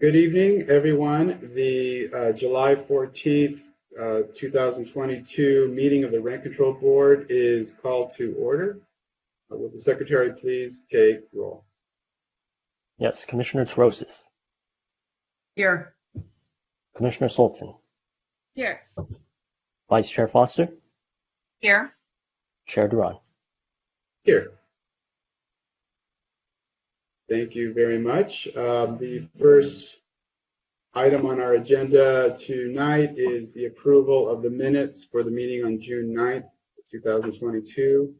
Good evening, everyone. The July 14th, 2022 meeting of the Rent Control Board is called to order. Will the secretary please take roll? Yes, Commissioner Trosis. Here. Commissioner Sultan. Here. Vice Chair Foster. Here. Chair Duran. Here. Thank you very much. The first item on our agenda tonight is the approval of the minutes for the meeting on June 9th, 2022.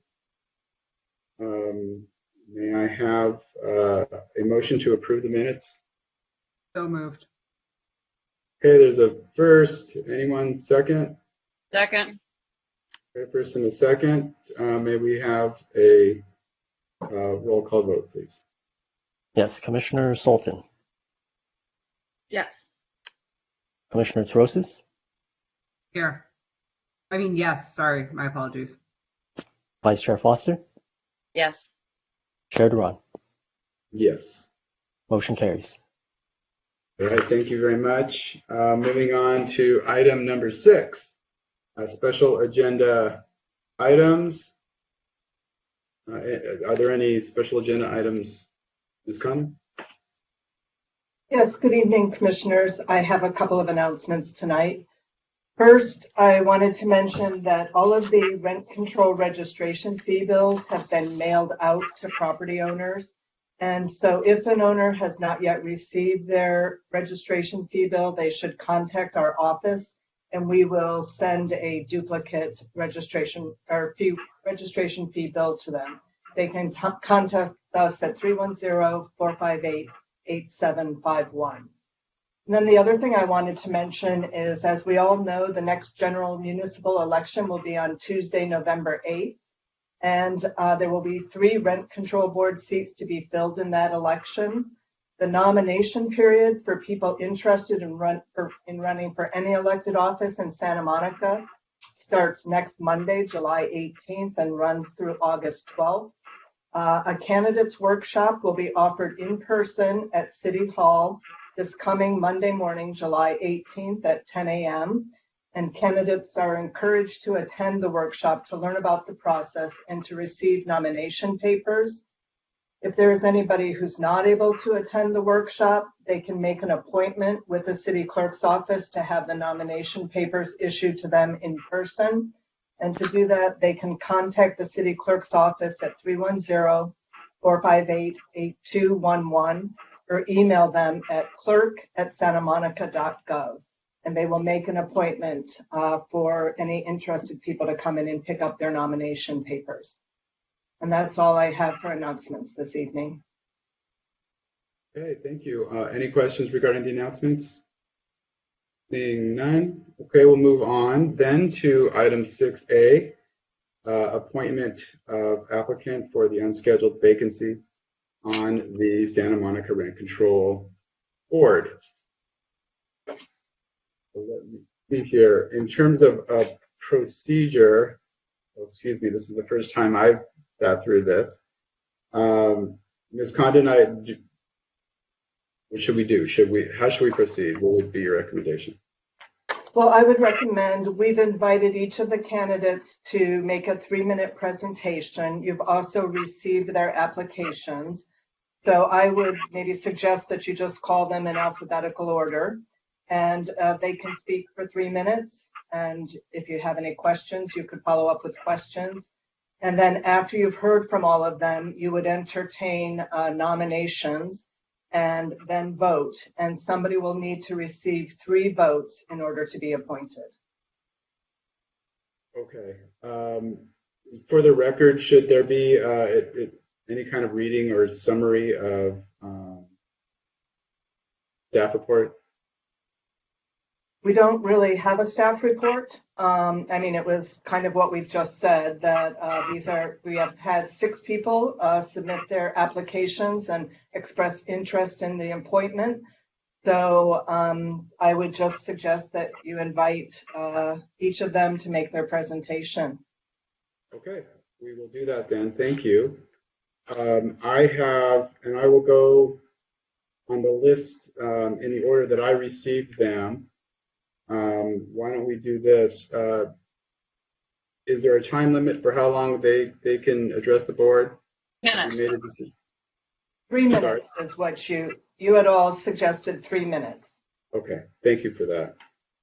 May I have a motion to approve the minutes? So moved. Okay, there's a first. Anyone second? Second. Okay, first and a second. May we have a roll call vote, please? Yes, Commissioner Sultan. Yes. Commissioner Trosis. Here. Yes, sorry, my apologies. Vice Chair Foster. Yes. Chair Duran. Yes. Motion carries. All right, thank you very much. Moving on to item number 6, special agenda items. Are there any special agenda items, Ms. Conner? Yes, good evening, Commissioners. I have a couple of announcements tonight. First, I wanted to mention that all of the rent control registration fee bills have been mailed out to property owners. And so if an owner has not yet received their registration fee bill, they should contact our office and we will send a duplicate registration fee bill to them. They can contact us at 310-458-8751. And then the other thing I wanted to mention is, as we all know, the next general municipal election will be on Tuesday, November 8th. And there will be 3 rent control board seats to be filled in that election. The nomination period for people interested in running for any elected office in Santa Monica starts next Monday, July 18th, and runs through August 12th. A candidates workshop will be offered in person at City Hall this coming Monday morning, July 18th at 10 a.m. And candidates are encouraged to attend the workshop to learn about the process and to receive nomination papers. If there is anybody who's not able to attend the workshop, they can make an appointment with the city clerk's office to have the nomination papers issued to them in person. And to do that, they can contact the city clerk's office at 310-458-8211 or email them at clerk@santamonica.gov. And they will make an appointment for any interested people to come in and pick up their nomination papers. And that's all I have for announcements this evening. Okay, thank you. Any questions regarding the announcements? Seeing none. Okay, we'll move on then to item 6A, appointment of applicant for the unscheduled vacancy on the Santa Monica Rent Control Board. So let me see here. In terms of procedure, excuse me, this is the first time I've sat through this. Ms. Condon, what should we do? How should we proceed? What would be your recommendation? Well, I would recommend, we've invited each of the candidates to make a 3-minute presentation. You've also received their applications. So I would maybe suggest that you just call them in alphabetical order, and they can speak for 3 minutes. And if you have any questions, you could follow up with questions. And then after you've heard from all of them, you would entertain nominations and then vote. And somebody will need to receive 3 votes in order to be appointed. Okay. For the record, should there be any kind of reading or summary of staff report? We don't really have a staff report. It was kind of what we've just said, that we have had 6 people submit their applications and express interest in the appointment. So I would just suggest that you invite each of them to make their presentation. Okay, we will do that then. Thank you. I will go on the list in the order that I received them. Why don't we do this? Is there a time limit for how long they can address the board? You made Minutes. a decision. 3 Sorry. minutes is what you had all suggested, 3 minutes. Okay, thank you for that.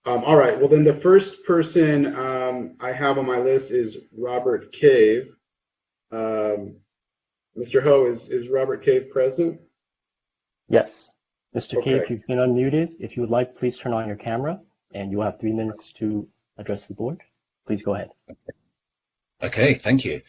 All right, well then the first person I have on my list is Robert Cave. Mr. Ho, is Robert Cave present? Yes. Mr. Okay. Cave, you've been unmuted. If you would like, please turn on your camera and you will have 3 minutes to address the board. Please go ahead. Okay, thank you.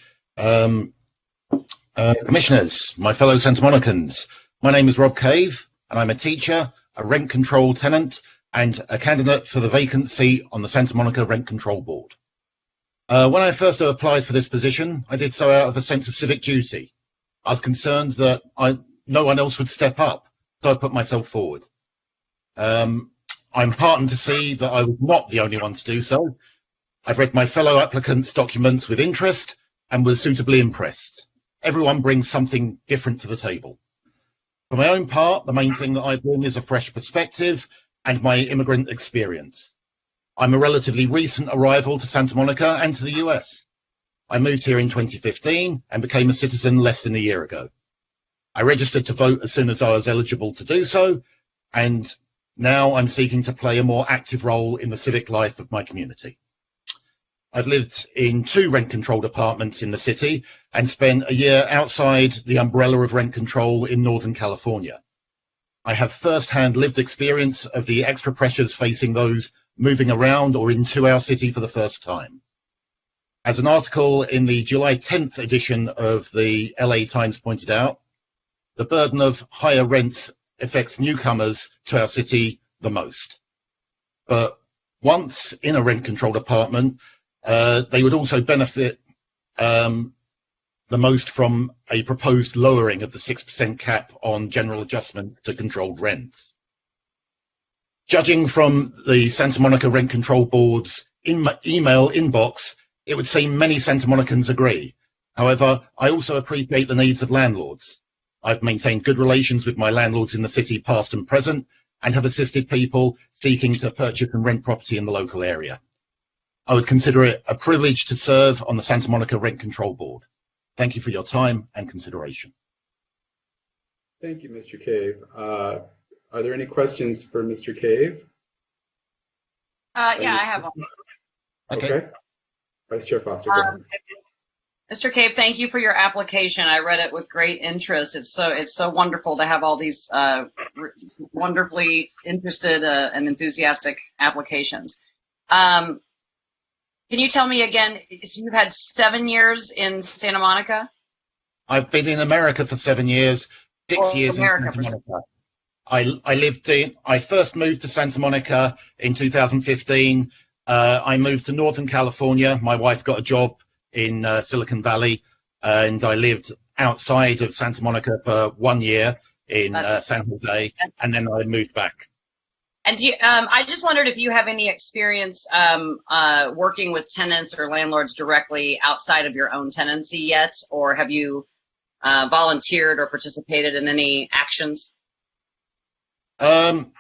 Commissioners, my fellow Santa Monicans, my name is Rob Cave, and I'm a teacher, a rent control tenant, and a candidate for the vacancy on the Santa Monica Rent Control Board. When I first applied for this position, I did so out of a sense of civic duty. I was concerned that no one else would step up, so I put myself forward. I'm heartened to see that I was not the only one to do so. I've read my fellow applicants' documents with interest and was suitably impressed. Everyone brings something different to the table. For my own part, the main thing that I bring is a fresh perspective and my immigrant experience. I'm a relatively recent arrival to Santa Monica and to the US. I moved here in 2015 and became a citizen less than a year ago. I registered to vote as soon as I was eligible to do so, and now I'm seeking to play a more active role in the civic life of my community. I've lived in 2 rent-controlled apartments in the city and spent a year outside the umbrella of rent control in Northern California. I have first-hand lived experience of the extra pressures facing those moving around or into our city for the first time. As an article in the July 10th edition of the LA Times pointed out, the burden of higher rents affects newcomers to our city the most. But once in a rent-controlled apartment, they would also benefit the most from a proposed lowering of the 6% cap on general adjustment to controlled rents. Judging from the Santa Monica Rent Control Board's email inbox, it would seem many Santa Monicans agree. However, I also appreciate the needs of landlords. I've maintained good relations with my landlords in the city, past and present, and have assisted people seeking to purchase and rent property in the local area. I would consider it a privilege to serve on the Santa Monica Rent Control Board. Thank you for your time and consideration. Thank you, Mr. Cave. Are there any questions for Mr. Cave? Yeah, I have one. Okay. Vice Chair Foster, go ahead. Mr. Cave, thank you for your application. I read it with great interest. It's so wonderful to have all these wonderfully interested and enthusiastic applications. Can you tell me again, so you've had 7 years in Santa Monica? I've been in America for 7 years, 6 years in Santa Monica. I first moved to Santa Monica in 2015. I moved to Northern California. My wife got a job in Silicon Valley, and I lived outside of Santa Monica for 1 year in San Jose, and then I moved back. And I just wondered if you have any experience working with tenants or landlords directly outside of your own tenancy yet, or have you volunteered or participated in any actions? Not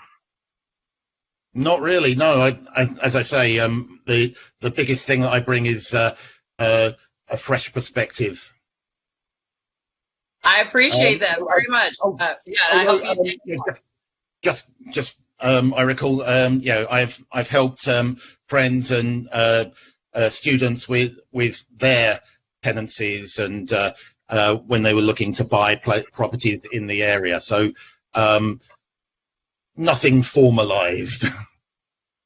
really, no. As I say, the biggest thing that I bring is a fresh perspective. I appreciate that very much. I hope you I recall, I've helped friends and students with their tenancies and when they were looking to buy properties in the area. So nothing formalized,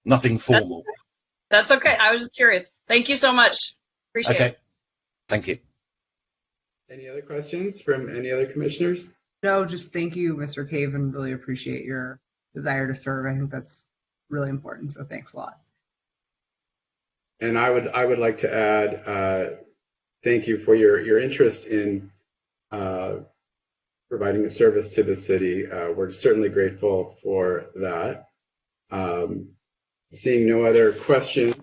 nothing formal. That's okay. I was just curious. Thank you so much. Appreciate it. Thank you. Any other questions from any other commissioners? No, just thank you, Mr. Cave, and really appreciate your desire to serve. I think that's really important, so thanks a lot. And I would like to add thank you for your interest in providing a service to the city. We're certainly grateful for that. Seeing no other questions,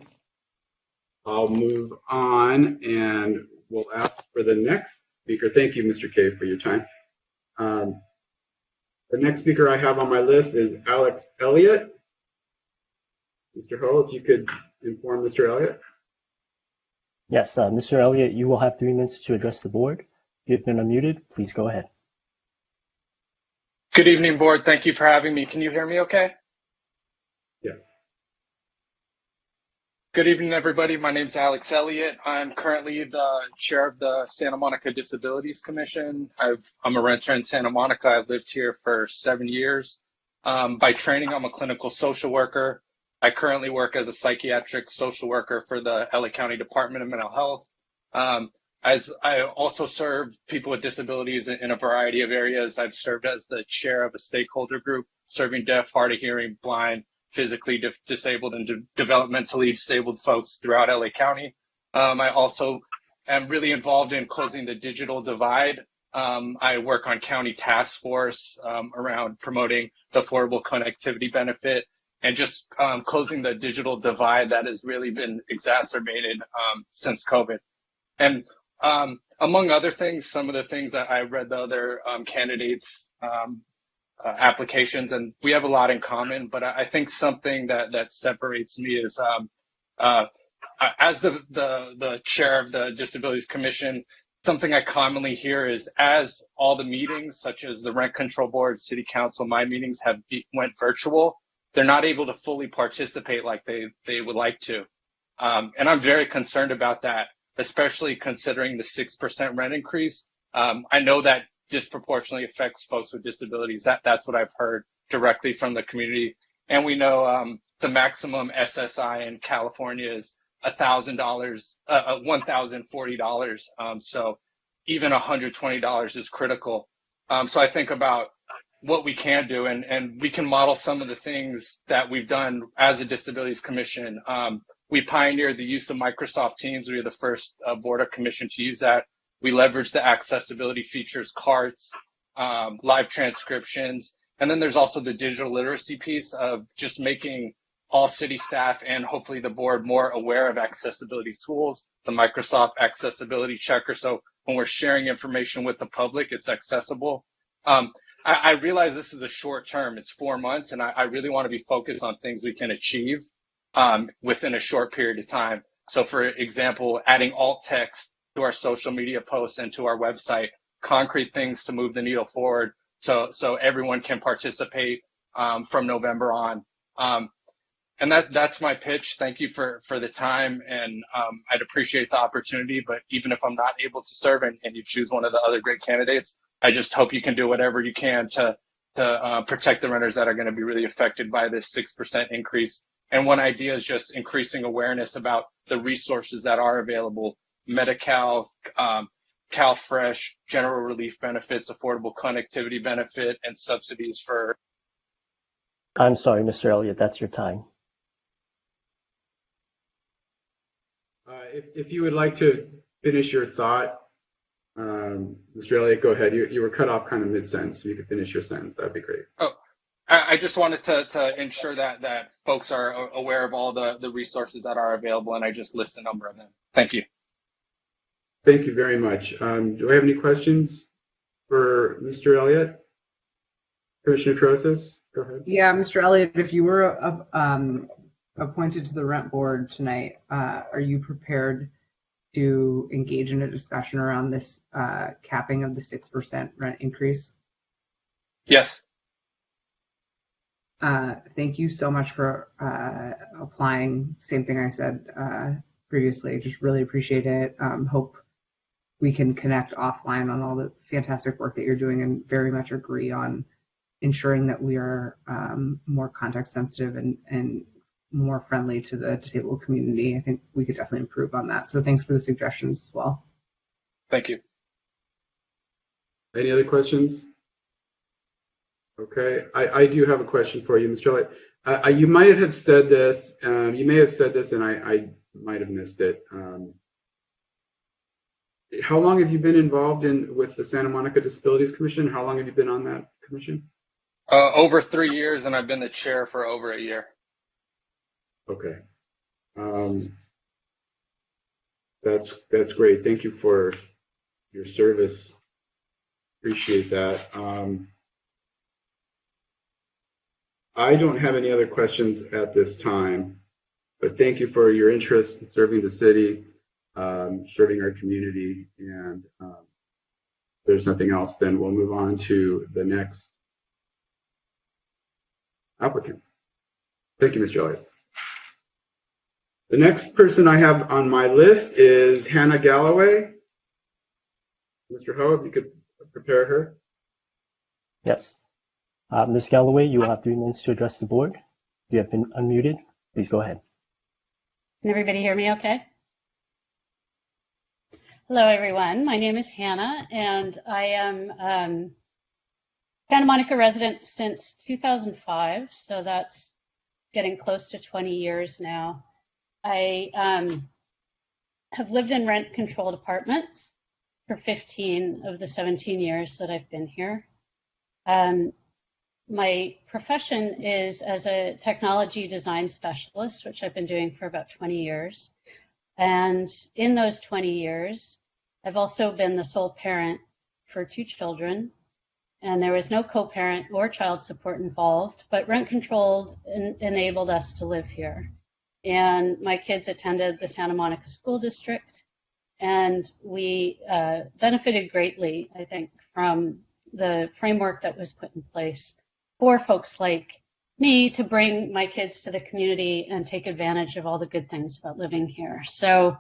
I'll move on and we'll ask for the next speaker. Thank you, Mr. Cave, for your time. The next speaker I have on my list is Alex Elliott. Mr. Hull, if you could inform Mr. Elliott. Yes, Mr. Elliott, you will have 3 minutes to address the board. If you've been unmuted, please go ahead. Good evening, board. Thank you for having me. Can you hear me okay? Yes. Good evening, everybody. My name is Alex Elliott. I'm currently the chair of the Santa Monica Disabilities Commission. I'm a renter in Santa Monica. I've lived here for 7 years. By training, I'm a clinical social worker. I currently work as a psychiatric social worker for the LA County Department of Mental Health. As I also serve people with disabilities in a variety of areas. I've served as the chair of a stakeholder group serving deaf, hard of hearing, blind, physically disabled, and developmentally disabled folks throughout LA County. I also am really involved in closing the digital divide. I work on county task force around promoting the affordable connectivity benefit and just closing the digital divide that has really been exacerbated since COVID. And among other things, some of the things that I read the other candidates' applications, and we have a lot in common, but I think something that separates me is as the chair of the Disabilities Commission, something I commonly hear is as all the meetings, such as the Rent Control Board, City Council, my meetings went virtual, they're not able to fully participate like they would like to. And I'm very concerned about that, especially considering the 6% rent increase. I know that disproportionately affects folks with disabilities. That's what I've heard directly from the community. And we know the maximum SSI in California is $1,040. So even $120 is critical. So I think about what we can do, and we can model some of the things that we've done as a Disabilities Commission. We pioneered the use of Microsoft Teams. We were the first board or commission to use that. We leveraged the accessibility features, carts, live transcriptions. And then there's also the digital literacy piece of just making all city staff and hopefully the board more aware of accessibility tools, the Microsoft Accessibility Checker. So when we're sharing information with the public, it's accessible. I realize this is a short term, it's 4 months, and I really want to be focused on things we can achieve within a short period of time. So for example, adding alt text to our social media posts and to our website, concrete things to move the needle forward so everyone can participate from November on. And that's my pitch. Thank you for the time, and I'd appreciate the opportunity, but even if I'm not able to serve and you choose one of the other great candidates, I just hope you can do whatever you can to protect the renters that are going to be really affected by this 6% increase. And one idea is just increasing awareness about the resources that are available: Medi-Cal, CalFresh, general relief benefits, affordable connectivity benefit, and subsidies for. I'm sorry, Mr. Elliott, that's your time. If you would like to finish your thought, Mr. Elliott, go ahead. You were cut off kind of mid-sentence, so you could finish your sentence. That'd be great. Oh, I just wanted to ensure that folks are aware of all the resources that are available, and I just list a number of them. Thank you. Thank you very much. Do I have any questions for Mr. Elliott? Commissioner Trosis, go ahead. Yeah, Mr. Elliott, if you were appointed to the rent board tonight, are you prepared to engage in a discussion around this capping of the 6% rent increase? Yes. Thank you so much for applying. Same thing I said previously. Just really appreciate it. Hope we can connect offline on all the fantastic work that you're doing, and very much agree on ensuring that we are more context sensitive and more friendly to the disabled community. I think we could definitely improve on that. So thanks for the suggestions as well. Thank you. Any other questions? Okay, I do have a question for you, Mr. Elliott. You might have said this, and I might have missed it. How long have you been involved with the Santa Monica Disabilities Commission? How long have you been on that commission? Over 3 years, and I've been the chair for over a year. Okay. That's great. Thank you for your service. Appreciate that. I don't have any other questions at this time, but thank you for your interest in serving the city, serving our community, and if there's nothing else, then we'll move on to the next applicant. Thank you, Mr. Elliott. The next person I have on my list is Hannah Galloway. Mr. Ho, if you could prepare her. Yes. Ms. Galloway, you will have 3 minutes to address the board. You have been unmuted. Please go ahead. Can everybody hear me okay? Hello, everyone. My name is Hannah, and I am Santa Monica resident since 2005, so that's getting close to 20 years now. I have lived in rent-controlled apartments for 15 of the 17 years that I've been here. My profession is as a technology design specialist, which I've been doing for about 20 years. And in those 20 years, I've also been the sole parent for 2 children. And there was no co-parent or child support involved, but rent controlled enabled us to live here. And my kids attended the Santa Monica School District, and we benefited greatly, I think, from the framework that was put in place for folks like me to bring my kids to the community and take advantage of all the good things about living here. So,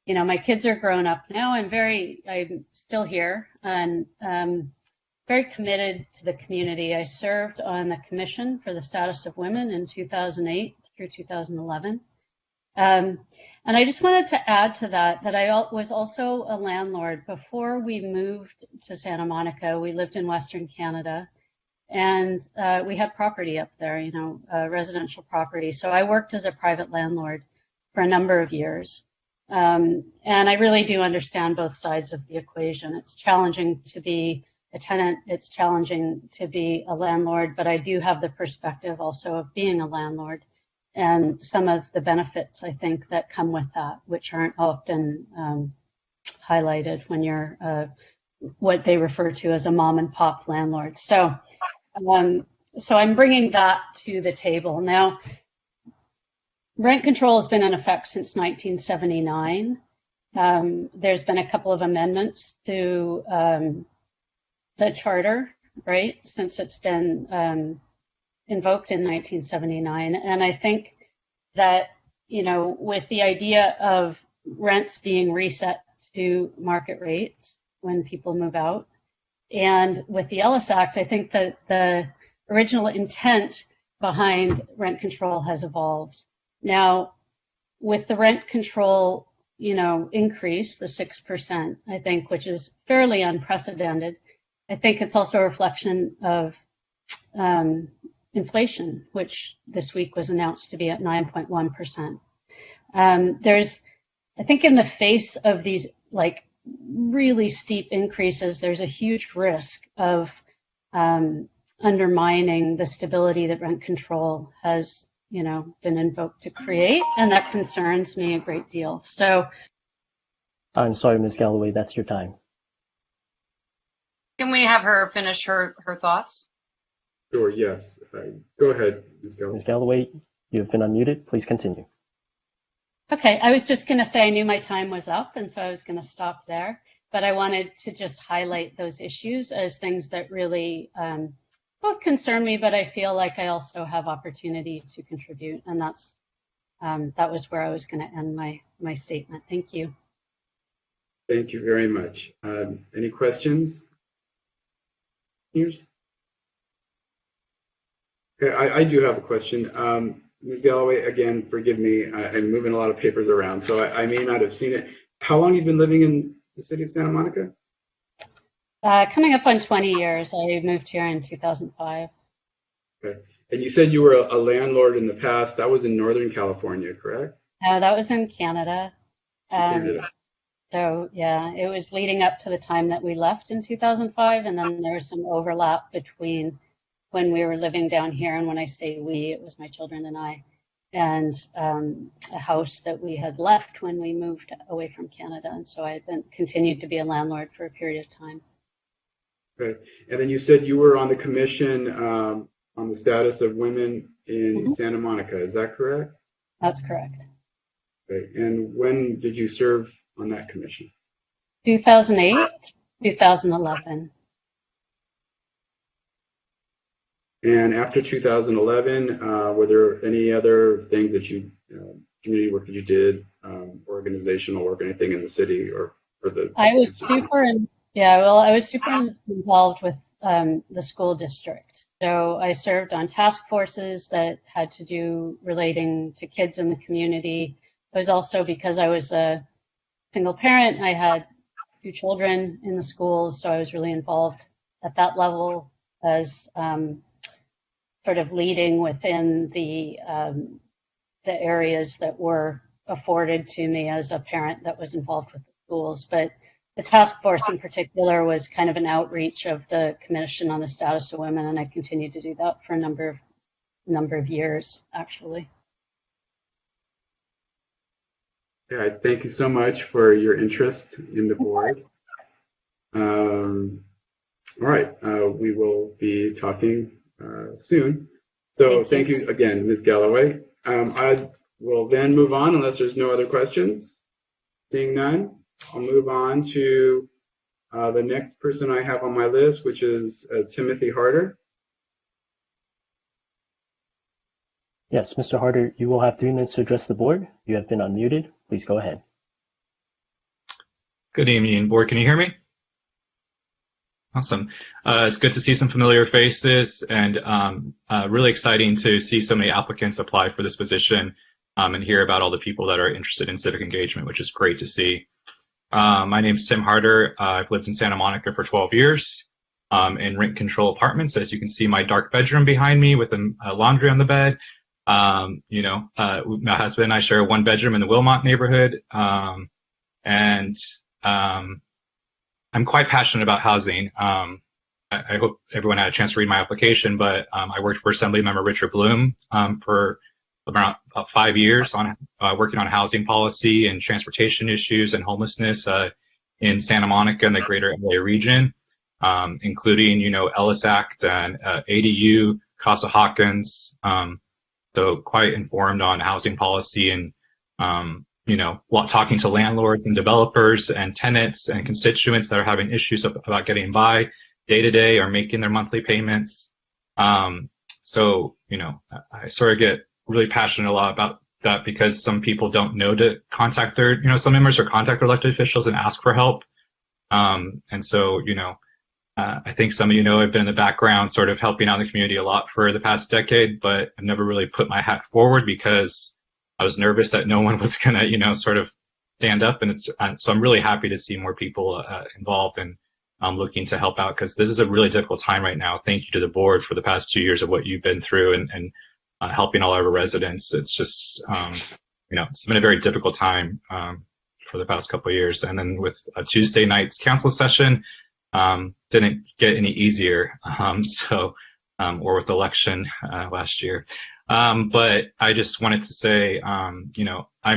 you know, my kids are grown up now. I'm still here and very committed to the community. I served on the Commission for the Status of Women in 2008 through 2011. And I just wanted to add to that I was also a landlord. Before we moved to Santa Monica, we lived in Western Canada, and we had property up there, you know, residential property. So I worked as a private landlord for a number of years. And I really do understand both sides of the equation. It's challenging to be a tenant, it's challenging to be a landlord, but I do have the perspective also of being a landlord and some of the benefits, I think, that come with that, which aren't often highlighted when you're what they refer to as a mom and pop landlord. So I'm bringing that to the table. Now, rent control has been in effect since 1979. There's been a couple of amendments to the charter, right, since it's been invoked in 1979. And I think that, you know, with the idea of rents being reset to market rates when people move out, and with the Ellis Act, I think that the original intent behind rent control has evolved. Now, with the rent control, you know, increase, the 6%, I think, which is fairly unprecedented, I think it's also a reflection of inflation, which this week was announced to be at 9.1%. I think in the face of these like really steep increases, there's a huge risk of undermining the stability that rent control has, you know, been invoked to create, and that concerns me a great deal. So, I'm sorry, Ms. Galloway, that's your time. Can we have her finish her thoughts? Sure, yes. Go ahead, Ms. Galloway. Ms. Galloway, you have been unmuted. Please continue. okay, I was just going to say I knew my time was up, and so I was going to stop there. But I wanted to just highlight those issues as things that really both concern me, but I feel like I also have opportunity to contribute, and that was where I was going to end my statement. Thank you. Thank you very much. Any questions? Here's. Okay, I do have a question. Ms. Galloway, again, forgive me. I'm moving a lot of papers around, so I may not have seen it. How long have you been living in the city of Santa Monica? Coming up on 20 years. I moved here in 2005. Okay. And you said you were a landlord in the past. That was in Northern California, correct? That was in Canada. Canada. So yeah, it was leading up to the time that we left in 2005, and then there was some overlap between when we were living down here, and when I say we, it was my children and I, and a house that we had left when we moved away from Canada, and so I had continued to be a landlord for a period of time. Okay, and then you said you were on the commission on the status of women in Mhm. Santa Monica. Is that correct? That's correct. Okay. And when did you serve on that commission? 2008, 2011. And after 2011, were there any other things that you, community work that you did, organizational work, anything in the city or for the? I was super involved with the school district. So I served on task forces that had to do relating to kids in the community. It was also because I was a single parent. I had 2 children in the schools, so I was really involved at that level as sort of leading within the areas that were afforded to me as a parent that was involved with the schools. But the task force in particular was kind of an outreach of the Commission on the Status of Women, and I continued to do that for a number of years, actually. Yeah, thank you so much for your interest in the board. All right, we will be talking soon. So thank you again, Ms. Galloway. I will then move on unless there's no other questions. Seeing none, I'll move on to the next person I have on my list, which is Timothy Harder. Yes, Mr. Harder, you will have 3 minutes to address the board. You have been unmuted. Please go ahead. Good evening, board. Can you hear me? Awesome. It's good to see some familiar faces, and really exciting to see so many applicants apply for this position and hear about all the people that are interested in civic engagement, which is great to see. My name is Tim Harder. I've lived in Santa Monica for 12 years in rent control apartments. As you can see, my dark bedroom behind me with a laundry on the bed. My husband and I share a 1 bedroom in the Wilmot neighborhood. I'm quite passionate about housing. I hope everyone had a chance to read my application, but I worked for Assemblymember Richard Bloom for about 5 years on working on housing policy and transportation issues and homelessness in Santa Monica and the greater LA region, including, Ellis Act and ADU, Costa-Hawkins. So quite informed on housing policy and, talking to landlords and developers and tenants and constituents that are having issues about getting by day to day or making their monthly payments. I sort of get really passionate a lot about that because some people don't know to contact some members or contact their elected officials and ask for help. I think some of I've been in the background sort of helping out the community a lot for the past decade, but I've never really put my hat forward because I was nervous that no one was going to, sort of stand up. And so I'm really happy to see more people involved and looking to help out because this is a really difficult time right now. Thank you to the board for the past 2 years of what you've been through and helping all our residents. It's just, it's been a very difficult time for the past couple of years. And then with a Tuesday night's council session, didn't get any easier. Or with election last year. But I just wanted to say, I'm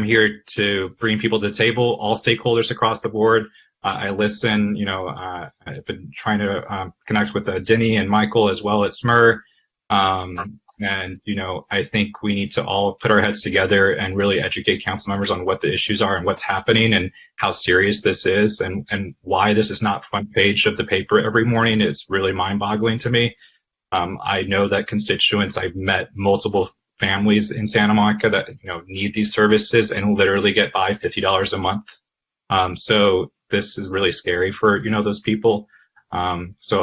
here to bring people to the table, all stakeholders across the board. I listen, I've been trying to connect with Denny and Michael as well at SMER. I think we need to all put our heads together and really educate council members on what the issues are and what's happening and how serious this is and why this is not front page of the paper every morning is really mind-boggling to me. I know that constituents, I've met multiple families in Santa Monica that, need these services and literally get by $50 a month. So this is really scary for, those people. There's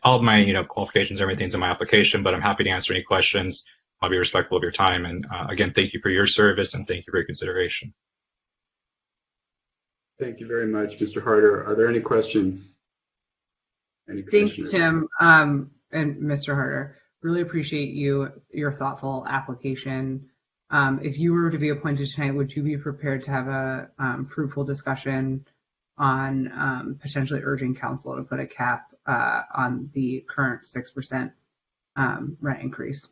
all my, qualifications, everything's in my application, but I'm happy to answer any questions. I'll be respectful of your time. And again, thank you for your service and thank you for your consideration. Thank you very much, Mr. Harder. Are there any questions? Thanks, Tim, and Mr. Harder. Really appreciate your thoughtful application. If you were to be appointed tonight, would you be prepared to have a fruitful discussion on potentially urging council to put a cap on the current 6% rent increase?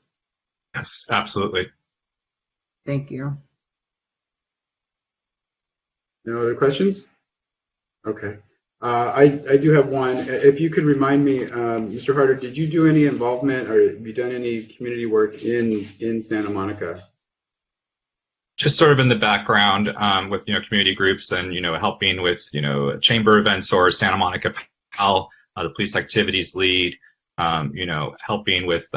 Yes, absolutely. Thank you. No other questions? Okay. I do have one. If you could remind me, Mr. Harder, did you do any involvement or have you done any community work in Santa Monica? Just sort of in the background with community groups and helping with chamber events or Santa Monica PAL, the police activities lead, helping with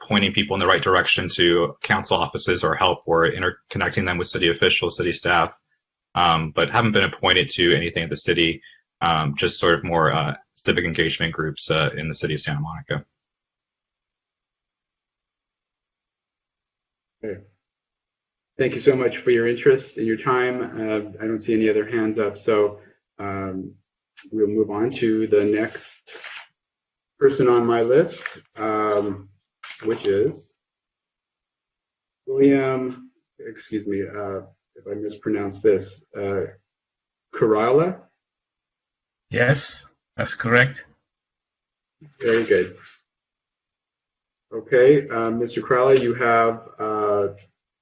pointing people in the right direction to council offices or help or interconnecting them with city officials, city staff, but haven't been appointed to anything at the city, just sort of more civic engagement groups in the city of Santa Monica. Okay. Thank you so much for your interest and your time. I don't see any other hands up, so we'll move on to the next person on my list, which is William, excuse me if I mispronounce this, Kerala? Yes, that's correct. Very good. Okay, Mr. Kerala, you have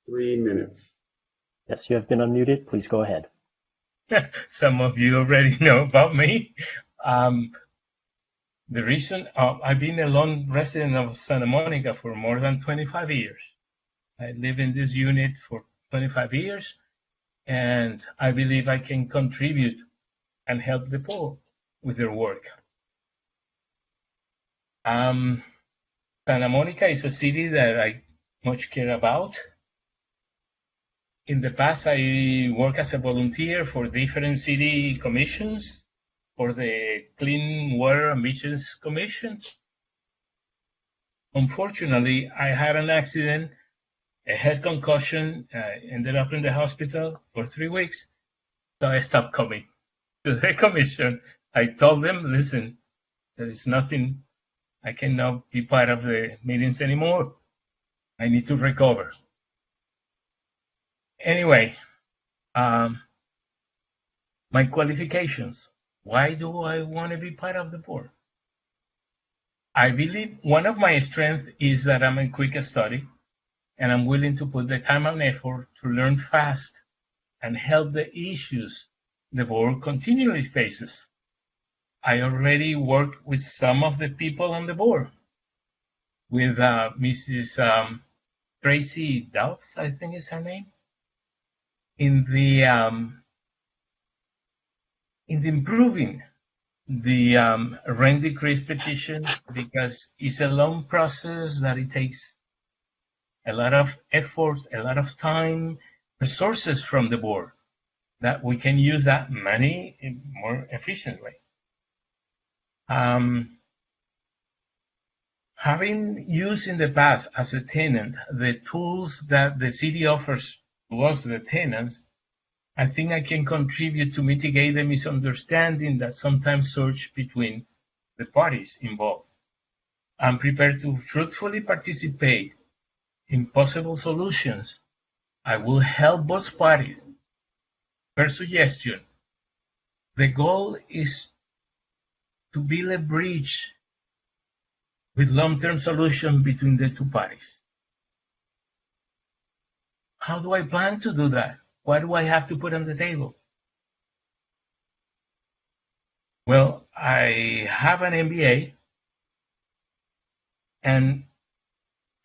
3 minutes. Yes, you have been unmuted. Please go ahead. Some of you already know about me. The reason I've been a lone resident of Santa Monica for more than 25 years. I live in this unit for 25 years, and I believe I can contribute and help the poor with their work. Santa Monica is a city that I much care about. In the past, I worked as a volunteer for different city commissions, for the Clean Water and Beaches Commission. Unfortunately, I had an accident, a head concussion, ended up in the hospital for 3 weeks, so I stopped coming to the commission. I told them, listen, there is nothing, I cannot be part of the meetings anymore. I need to recover. Anyway, my qualifications. Why do I want to be part of the board? I believe one of my strengths is that I'm a quick study and I'm willing to put the time and effort to learn fast and help the issues the board continually faces. I already work with some of the people on the board, with Mrs. Tracy Dobbs, I think is her name, in the improving the rent decrease petition, because it's a long process that it takes a lot of effort, a lot of time, resources from the board, that we can use that money more efficiently. Having used in the past as a tenant the tools that the city offers to us, the tenants, I think I can contribute to mitigate the misunderstanding that sometimes surge between the parties involved. I'm prepared to fruitfully participate in possible solutions. I will help both parties. Per suggestion, the goal is to build a bridge with long-term solution between the two parties. How do I plan to do that? What do I have to put on the table? Well, I have an MBA, and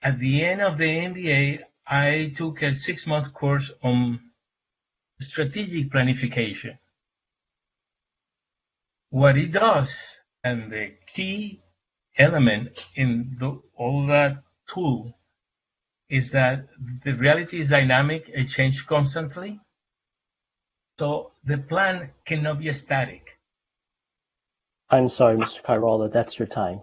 at the end of the MBA, I took a 6-month course on strategic planification. What it does, and the key element in all that tool, is that the reality is dynamic, it changes constantly. So the plan cannot be static. I'm sorry, Mr. Carolla, that's your time.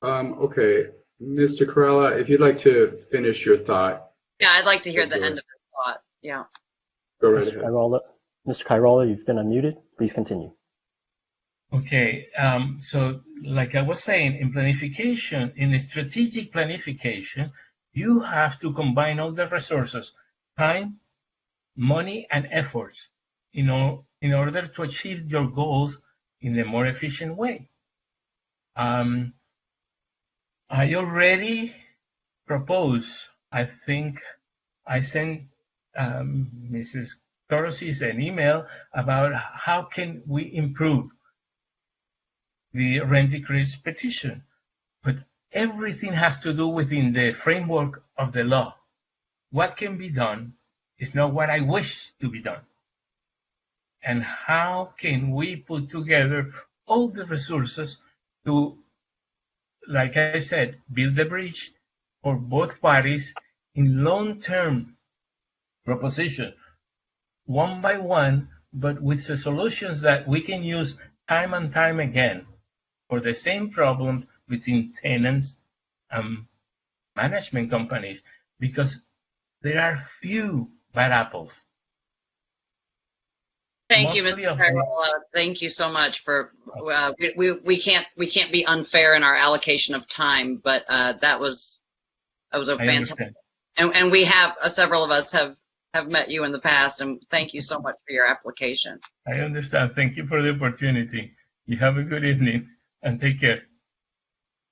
Okay, Mr. Kerala, if you'd like to finish your thought. Yeah, I'd like to hear the end of the thought. Yeah. Go right Mr. ahead. Mr. Carolla, you've been unmuted. Please continue. Okay, so like I was saying, in planification, in strategic planification, you have to combine all the resources, time, money, and efforts in order to achieve your goals in a more efficient way. I already proposed, I think I sent Mrs. Torres an email about how can we improve the rent decrease petition. But everything has to do within the framework of the law. What can be done is not what I wish to be done. And how can we put together all the resources to, like I said, build the bridge for both parties in long-term proposition, one by one, but with the solutions that we can use time and time again for the same problem between tenants and management companies, because there are few bad apples. Thank you, Mostly Mr. of Carola. Thank you so much for, we can't be unfair in our allocation of time, but that was a I fantastic, understand. and we have, several of us have met you in the past, and thank you so much for your application. I understand. Thank you for the opportunity. You have a good evening and take care.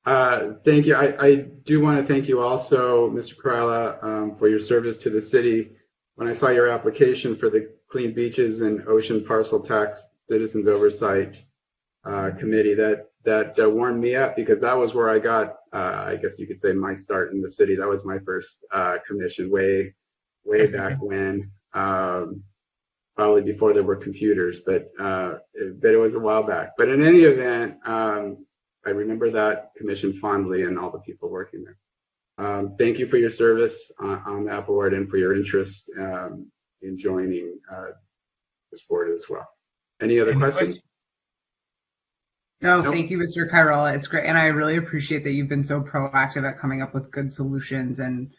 Thank you. I do want to thank you also, Mr. Carala, for your service to the city. When I saw your application for the Clean Beaches and Ocean Parcel Tax Citizens Oversight Committee, that warmed me up, because that was where I got, I guess you could say, my start in the city. That was my first commission way back when, probably before there were computers, but it was a while back. But in any event, I remember that commission fondly and all the people working there. Thank you for your service on that board and for your interest in joining this board as well. Any other questions? No, Nope. thank you, Mr. Kairola. It's great. And I really appreciate that you've been so proactive at coming up with good solutions and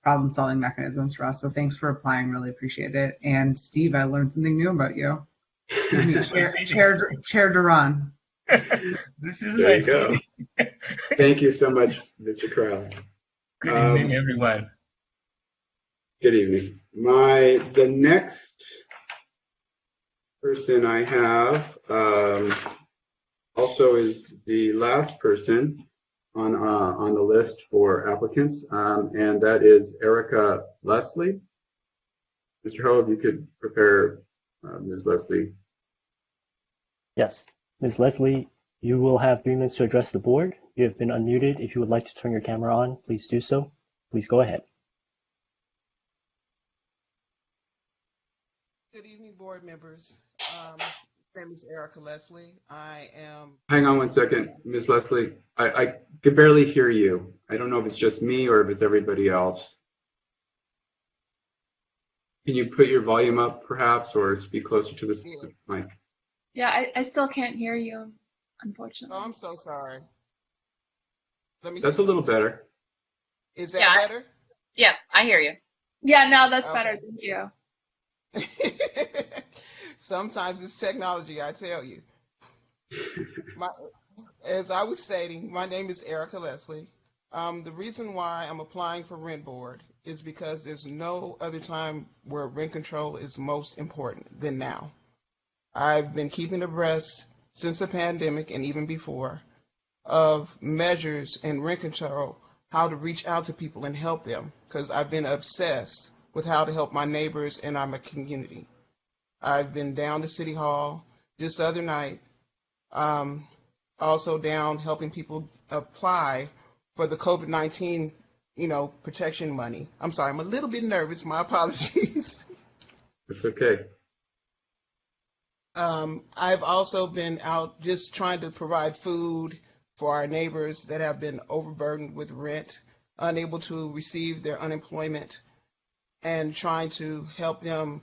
problem-solving mechanisms for us. So thanks for applying. Really appreciate it. And Steve, I learned something new about you. Chair Duran. This is There my you go. city. Thank you so much, Mr. Crowley. Good evening, everyone. Good evening. The next person I have also is the last person on the list for applicants, and that is Erica Leslie. Mr. Ho, if you could prepare Ms. Leslie. Yes. Ms. Leslie, you will have 3 minutes to address the board. You have been unmuted. If you would like to turn your camera on, please do so. Please go ahead. Good evening, board members. My name is Erica Leslie. I am. Hang on one second, Ms. Leslie. I can barely hear you. I don't know if it's just me or if it's everybody else. Can you put your volume up, perhaps, or speak closer to the mic? Yeah, I still can't hear you, unfortunately. Oh, I'm so sorry. Let me. That's a little better. Is that better? Yeah, I hear you. Yeah, no, that's Okay. better. Thank you. Sometimes it's technology, I tell you. As I was stating, my name is Erica Leslie. The reason why I'm applying for rent board is because there's no other time where rent control is most important than now. I've been keeping abreast since the pandemic and even before of measures in rent control, how to reach out to people and help them, because I've been obsessed with how to help my neighbors and our community. I've been down to City Hall just the other night, also down helping people apply for the COVID-19, protection money. I'm sorry, I'm a little bit nervous. My apologies. It's okay. I've also been out just trying to provide food for our neighbors that have been overburdened with rent, unable to receive their unemployment, and trying to help them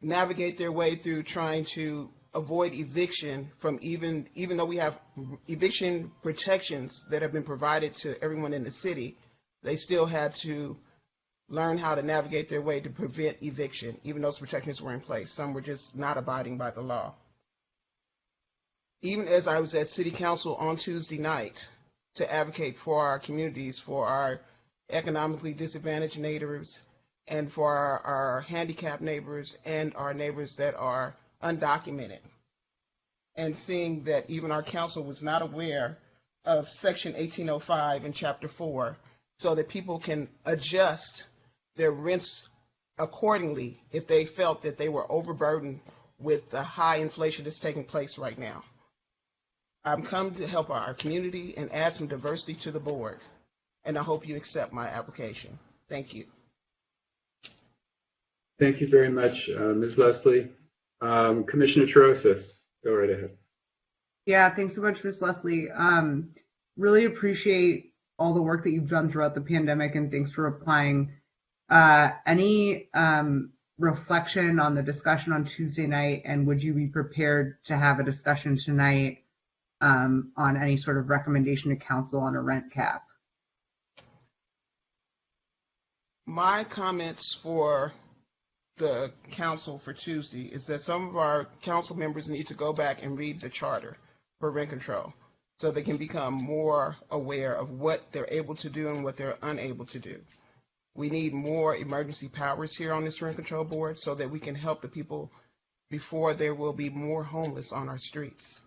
navigate their way through trying to avoid eviction from even though we have eviction protections that have been provided to everyone in the city, they still had to learn how to navigate their way to prevent eviction, even though those protections were in place. Some were just not abiding by the law. Even as I was at City Council on Tuesday night to advocate for our communities, for our economically disadvantaged neighbors, and for our handicapped neighbors and our neighbors that are undocumented, and seeing that even our council was not aware of Section 1805 in Chapter 4, so that people can adjust their rents accordingly if they felt that they were overburdened with the high inflation that's taking place right now. I'm come to help our community and add some diversity to the board, and I hope you accept my application. Thank you. Thank you very much, Ms. Leslie. Commissioner Chorosis, go right ahead. Yeah, thanks so much, Ms. Leslie. Really appreciate all the work that you've done throughout the pandemic, and thanks for applying. Any reflection on the discussion on Tuesday night, and would you be prepared to have a discussion tonight on any sort of recommendation to council on a rent cap? My comments for the council for Tuesday is that some of our council members need to go back and read the charter for rent control so they can become more aware of what they're able to do and what they're unable to do. We need more emergency powers here on this rent control board so that we can help the people before there will be more homeless on our streets.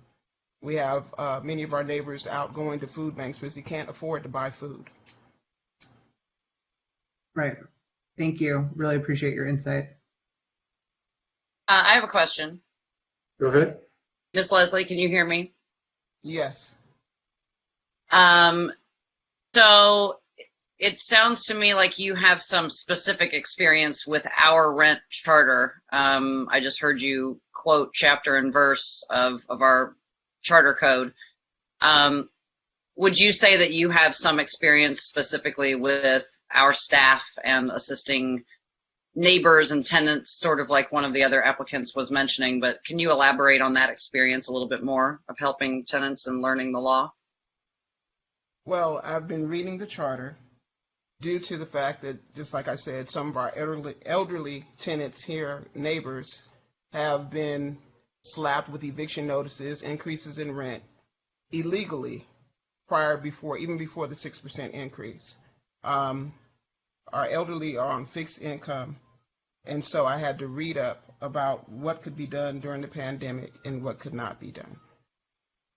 We have many of our neighbors out going to food banks because they can't afford to buy food. Right. Thank you. Really appreciate your insight. I have a question. Go ahead. Ms. Leslie, can you hear me? Yes. So it sounds to me like you have some specific experience with our rent charter. I just heard you quote chapter and verse of our charter code. Would you say that you have some experience specifically with our staff and assisting neighbors and tenants, sort of like one of the other applicants was mentioning, but can you elaborate on that experience a little bit more of helping tenants and learning the law? Well, I've been reading the charter due to the fact that, just like I said, some of our elderly tenants here, neighbors, have been slapped with eviction notices, increases in rent illegally even before the 6% increase. Our elderly are on fixed income, and so I had to read up about what could be done during the pandemic and what could not be done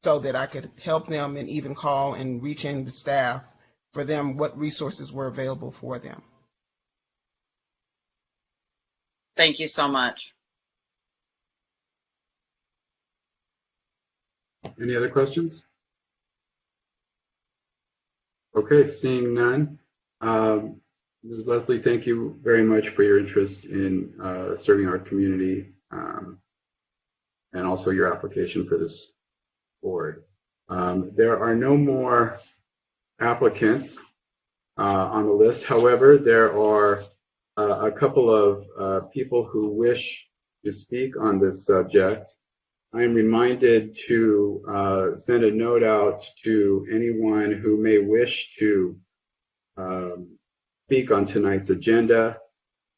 so that I could help them and even call and reach in to staff for them what resources were available for them. Thank you so much. Any other questions? Okay, seeing none. Ms. Leslie, thank you very much for your interest in serving our community and also your application for this board. There are no more applicants on the list. However, there are a couple of people who wish to speak on this subject. I am reminded to send a note out to anyone who may wish to speak on tonight's agenda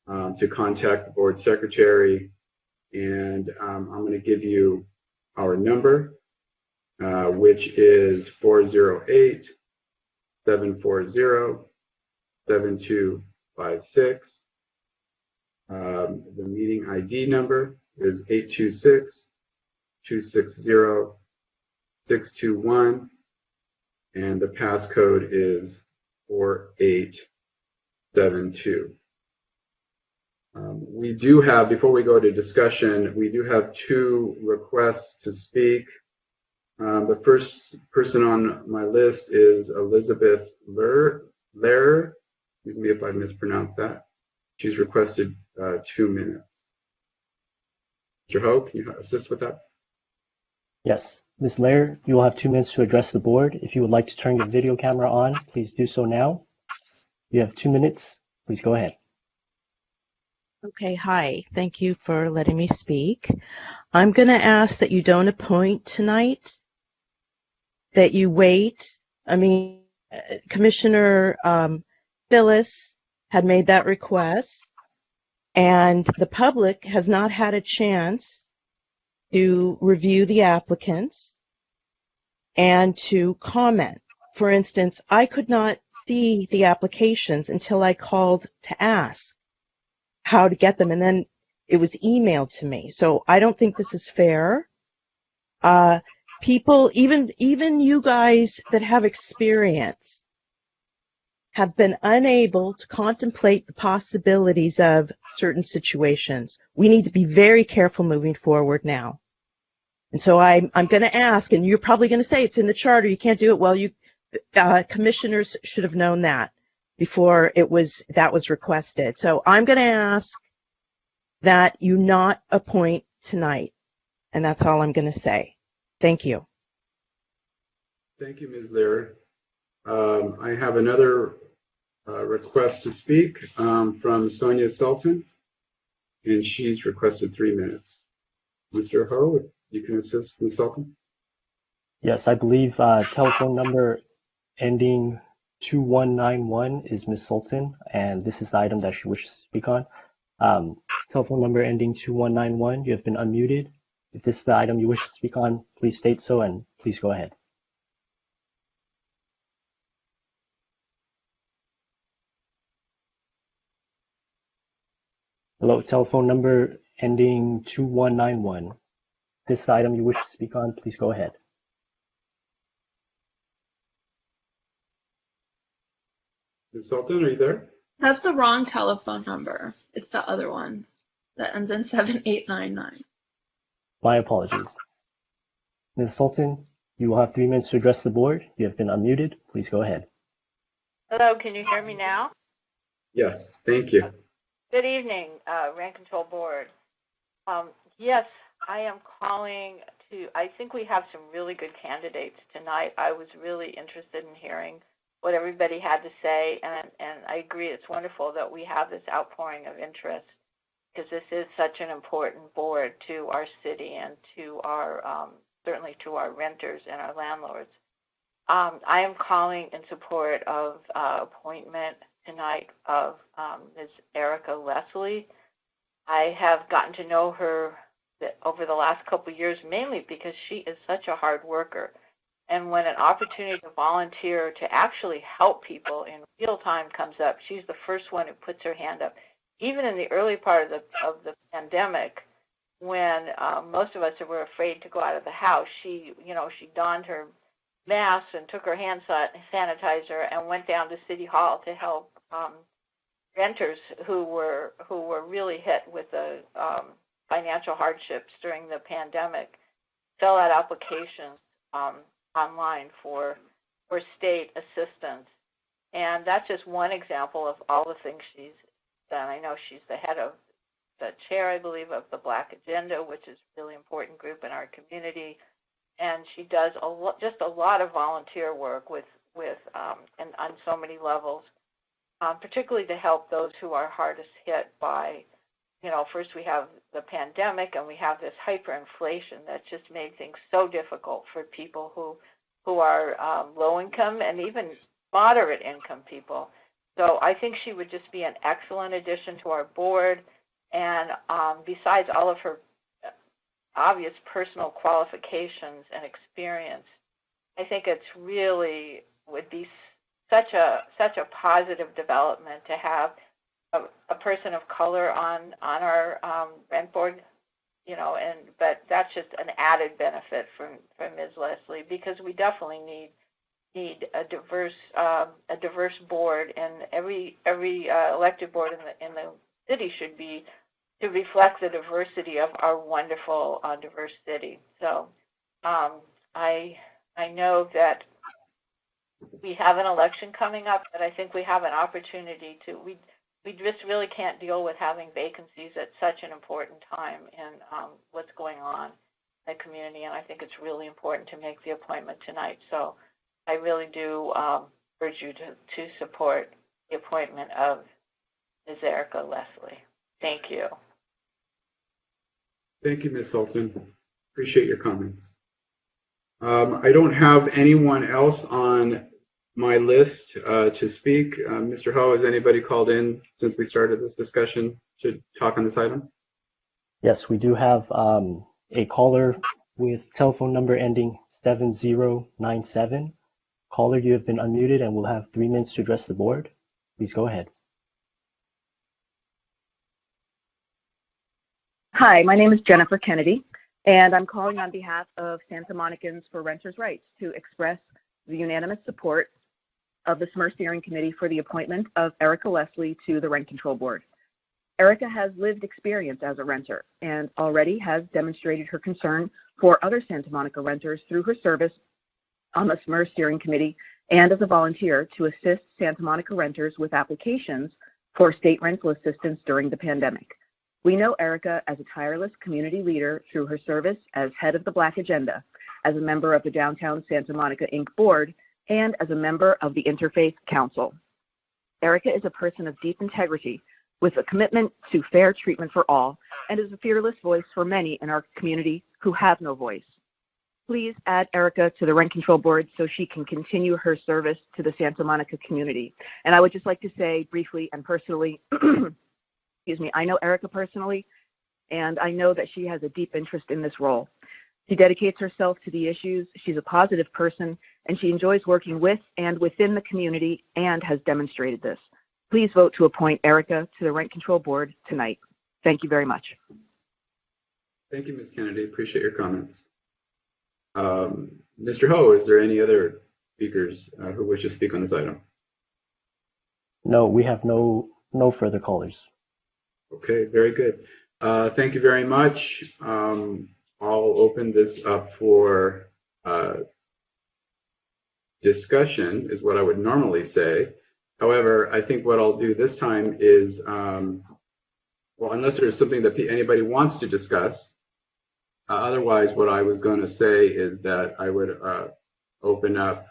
to contact the board secretary, and I'm going to give you our number, which is 408-740-7256. The meeting ID number is 826-260-621, and the passcode is 4872. We do have, before we go to discussion, we do have two requests to speak. The first person on my list is Elizabeth Lehrer. Excuse me if I mispronounced that. She's requested 2 minutes. Mr. Ho, can you assist with that? Yes. Ms. Lehrer, you will have 2 minutes to address the board. If you would like to turn your video camera on, please do so now. You have 2 minutes. Please go ahead. Okay, hi. Thank you for letting me speak. I'm going to ask that you don't appoint tonight, that you wait. I mean, Commissioner Phyllis had made that request, and the public has not had a chance to review the applicants and to comment. For instance, I could not see the applications until I called to ask how to get them, and then it was emailed to me. So I don't think this is fair. People, even you guys that have experience, have been unable to contemplate the possibilities of certain situations. We need to be very careful moving forward now. And so I'm going to ask, and you're probably going to say it's in the charter, you can't do it. Well, you commissioners should have known that before that was requested. So I'm going to ask that you not appoint tonight. And that's all I'm going to say. Thank you. Thank you, Ms. Lear. I have another request to speak from Sonia Sultan, and she's requested 3 minutes. Mr. Ho, if you can assist Ms. Sultan. Yes, I believe telephone number ending 2191 is Ms. Sultan, and this is the item that she wishes to speak on. Telephone number ending 2191, you have been unmuted. If this is the item you wish to speak on, please state so, and please go ahead. Hello, telephone number ending 2191. This item you wish to speak on, please go ahead. Ms. Sultan, are you there? That's the wrong telephone number. It's the other one that ends in 7899. My apologies. Ms. Sultan, you will have 3 minutes to address the board. You have been unmuted. Please go ahead. Hello, can you hear me now? Yes, thank you. Good evening, Rent Control Board. Yes, I am calling I think we have some really good candidates tonight. I was really interested in hearing what everybody had to say, and I agree it's wonderful that we have this outpouring of interest, because this is such an important board to our city and to our, certainly to our renters and our landlords. I am calling in support of appointment tonight of Ms. Erica Leslie. I have gotten to know her over the last couple of years, mainly because she is such a hard worker. And when an opportunity to volunteer to actually help people in real time comes up, she's the first one who puts her hand up. Even in the early part of the pandemic, when most of us were afraid to go out of the house, she donned her mask and took her hand sanitizer and went down to City Hall to help renters who were really hit with the financial hardships during the pandemic, fill out applications online for state assistance. And that's just one example of all the things she's done. I know she's the chair, I believe, of the Black Agenda, which is a really important group in our community. And she does just a lot of volunteer work and on so many levels, particularly to help those who are hardest hit by, first we have the pandemic and we have this hyperinflation that just made things so difficult for people who are low income and even moderate income people. So I think she would just be an excellent addition to our board. And besides all of her obvious personal qualifications and experience, I think it's really would be such a positive development to have a person of color on our rent board, but that's just an added benefit for Ms. Leslie, because we definitely need a diverse board, and every elected board in the city should be to reflect the diversity of our wonderful diverse city. So I know that we have an election coming up, but I think we have an opportunity to we just really can't deal with having vacancies at such an important time in what's going on in the community, and I think it's really important to make the appointment tonight. So I really do urge you to support the appointment of Ms. Erica Leslie. Thank you. Thank you, Ms. Sultan. Appreciate your comments. I don't have anyone else on my list to speak. Mr. Ho, has anybody called in since we started this discussion to talk on this item? Yes, we do have a caller with telephone number ending 7097. Caller, you have been unmuted and will have 3 minutes to address the board. Please go ahead. Hi, my name is Jennifer Kennedy, and I'm calling on behalf of Santa Monicans for Renters' Rights to express the unanimous support of the SMER Steering Committee for the appointment of Erica Leslie to the Rent Control Board. Erica has lived experience as a renter and already has demonstrated her concern for other Santa Monica renters through her service on the SMER Steering Committee and as a volunteer to assist Santa Monica renters with applications for state rental assistance during the pandemic. We know Erica as a tireless community leader through her service as head of the Black Agenda, as a member of the Downtown Santa Monica Inc. Board, and as a member of the Interfaith Council. Erica is a person of deep integrity with a commitment to fair treatment for all and is a fearless voice for many in our community who have no voice. Please add Erica to the Rent Control Board so she can continue her service to the Santa Monica community. And I would just like to say briefly and personally, excuse me, I know Erica personally, and I know that she has a deep interest in this role. She dedicates herself to the issues, she's a positive person, and she enjoys working with and within the community and has demonstrated this. Please vote to appoint Erica to the Rent Control Board tonight. Thank you very much. Thank you, Ms. Kennedy. Appreciate your comments. Mr. Ho, is there any other speakers who wish to speak on this item? No, we have no further callers. Okay, very good. Thank you very much. I'll open this up for discussion, is what I would normally say. However, I think what I'll do this time is, well, unless there's something that anybody wants to discuss, otherwise what I was going to say is that I would open up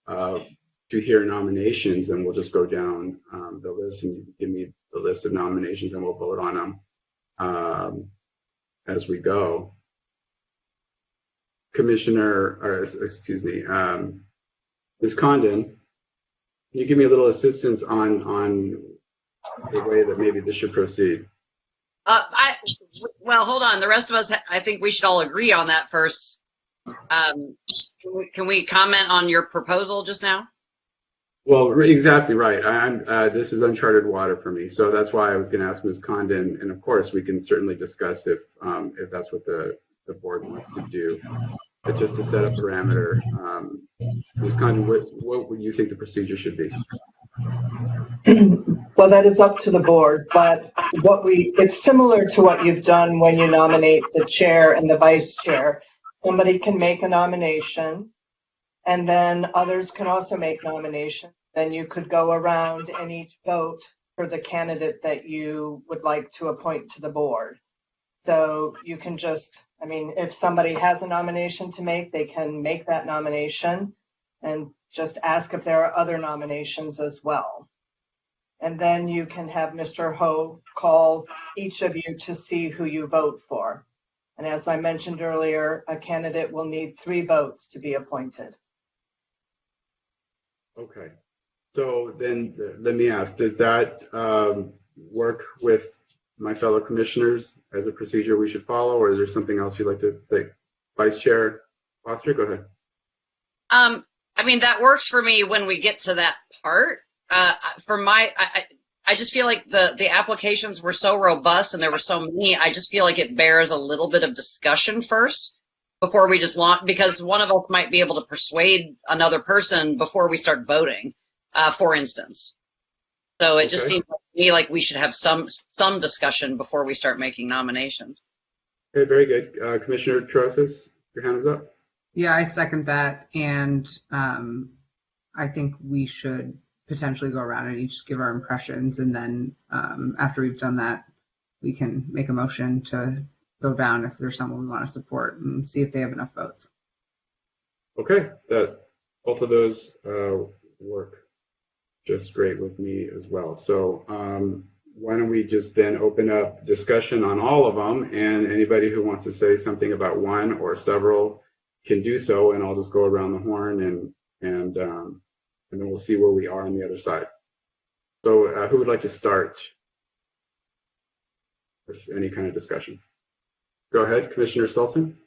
to hear nominations, and we'll just go down the list, and you can give me the list of nominations and we'll vote on them as we go. Ms. Condon, can you give me a little assistance on the way that maybe this should proceed? Well, hold on. The rest of us, I think we should all agree on that first. Can we comment on your proposal just now? Well, exactly right. This is uncharted water for me, so that's why I was going to ask Ms. Condon, and of course we can certainly discuss if that's what the board wants to do. But just to set a parameter, Ms. Condon, what would you think the procedure should be? Well, that is up to the board, but it's similar to what you've done when you nominate the chair and the vice chair. Somebody can make a nomination, and then others can also make nominations. Then you could go around and each vote for the candidate that you would like to appoint to the board. So you can just, if somebody has a nomination to make, they can make that nomination and just ask if there are other nominations as well. And then you can have Mr. Ho call each of you to see who you vote for. And as I mentioned earlier, a candidate will need 3 votes to be appointed. Okay. So then let me ask, does that work with my fellow commissioners as a procedure we should follow, or is there something else you'd like to say? Vice Chair Foster, go ahead. That works for me when we get to that part. I just feel like the applications were so robust and there were so many. I just feel like it bears a little bit of discussion first before we just launch, because one of us might be able to persuade another person before we start voting, for instance. So it just seems to me like we should have some discussion before we start making nominations. Okay, very good. Commissioner Trosas, your hand is up. Yeah, I second that, and I think we should potentially go around and each give our impressions, and then after we've done that, we can make a motion to go down if there's someone we want to support and see if they have enough votes. Okay, both of those work just great with me as well. So why don't we just then open up discussion on all of them, and anybody who wants to say something about one or several can do so, and I'll just go around the horn and then we'll see where we are on the other side. So who would like to start with any kind of discussion? Go ahead, Commissioner Sultan.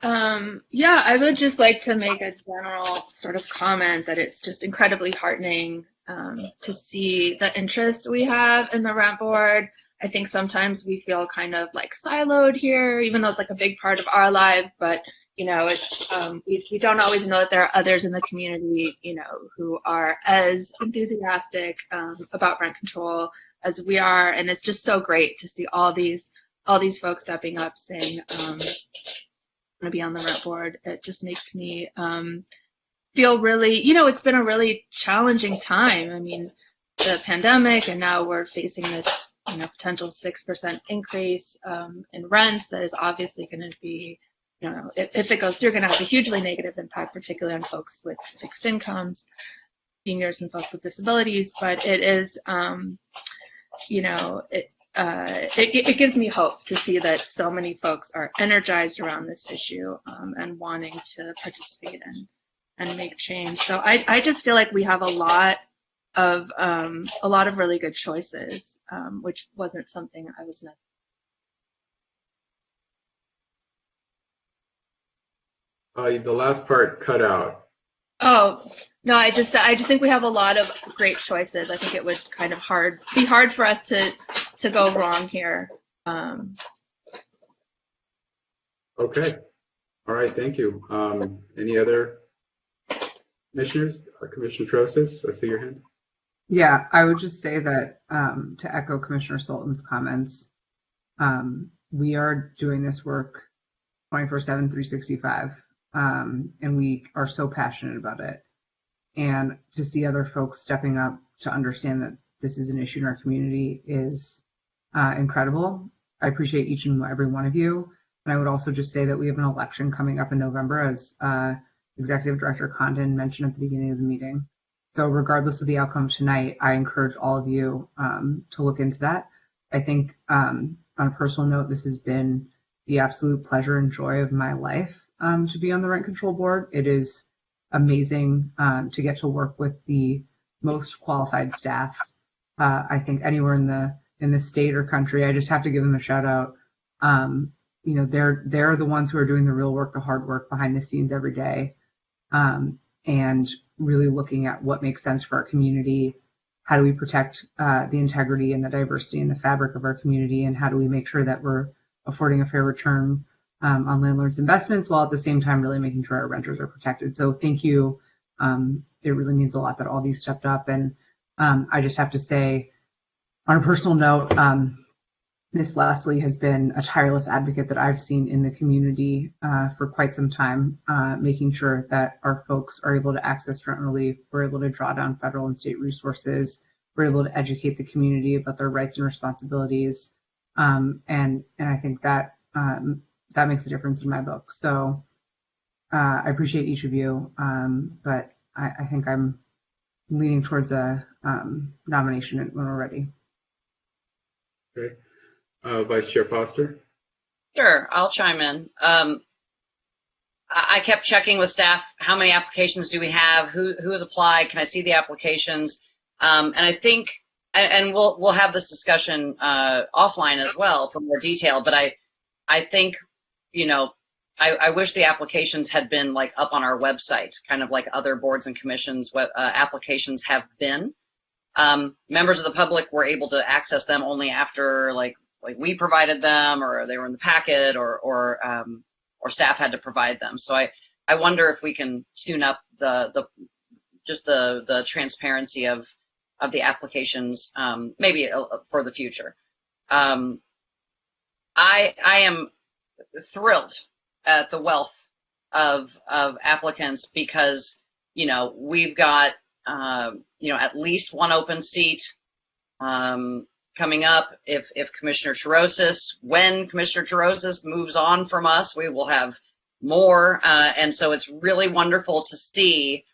Yeah, I would just like to make a general sort of comment that it's just incredibly heartening to see the interest we have in the rent board. I think sometimes we feel kind of like siloed here, even though it's like a big part of our life, but it's we don't always know that there are others in the community, who are as enthusiastic about rent control as we are, and it's just so great to see all these folks stepping up saying, "I'm going to be on the rent board." It just makes me feel really, it's been a really challenging time. I mean, the pandemic, and now we're facing this, potential 6% increase in rents that is obviously going to be, if it goes through, going to have a hugely negative impact, particularly on folks with fixed incomes, seniors, and folks with disabilities. But it is, it gives me hope to see that so many folks are energized around this issue and wanting to participate and make change. So I just feel like we have a lot of really good choices, which wasn't something I was necessarily. The last part cut out. Oh, no, I just think we have a lot of great choices. I think it would kind of be hard for us to go wrong here. Okay. All right. Thank you. Any other commissioners? Commissioner Trosas, I see your hand. Yeah, I would just say that to echo Commissioner Sultan's comments, we are doing this work 24/7, 365, and we are so passionate about it. And to see other folks stepping up to understand that this is an issue in our community is incredible. I appreciate each and every one of you. And I would also just say that we have an election coming up in November, as Executive Director Condon mentioned at the beginning of the meeting. So regardless of the outcome tonight, I encourage all of you to look into that. I think on a personal note, this has been the absolute pleasure and joy of my life to be on the Rent Control Board. It is amazing to get to work with the most qualified staff. I think anywhere in the state or country. I just have to give them a shout out. They're the ones who are doing the real work, the hard work behind the scenes every day. And really looking at what makes sense for our community. How do we protect the integrity and the diversity and the fabric of our community? And how do we make sure that we're affording a fair return on landlords' investments while at the same time really making sure our renters are protected? So thank you. It really means a lot that all of you stepped up. And I just have to say, on a personal note, Ms. Leslie has been a tireless advocate that I've seen in the community for quite some time, making sure that our folks are able to access rent relief, we're able to draw down federal and state resources, we're able to educate the community about their rights and responsibilities, and I think that that makes a difference in my book. So I appreciate each of you, but I think I'm leaning towards a nomination when we're ready. Okay. Vice Chair Foster? Sure, I'll chime in. I kept checking with staff, how many applications do we have? Who has applied? Can I see the applications? And I think, and we'll have this discussion offline as well for more detail, but I think, I wish the applications had been like up on our website, kind of like other boards and commissions applications have been. Members of the public were able to access them only after like we provided them, or they were in the packet, or staff had to provide them. So I wonder if we can tune up the transparency of the applications, maybe for the future. I am thrilled at the wealth of applicants because we've got at least one open seat coming up. If Commissioner Trosas, when Commissioner Trosas moves on from us, we will have more. And so it's really wonderful to see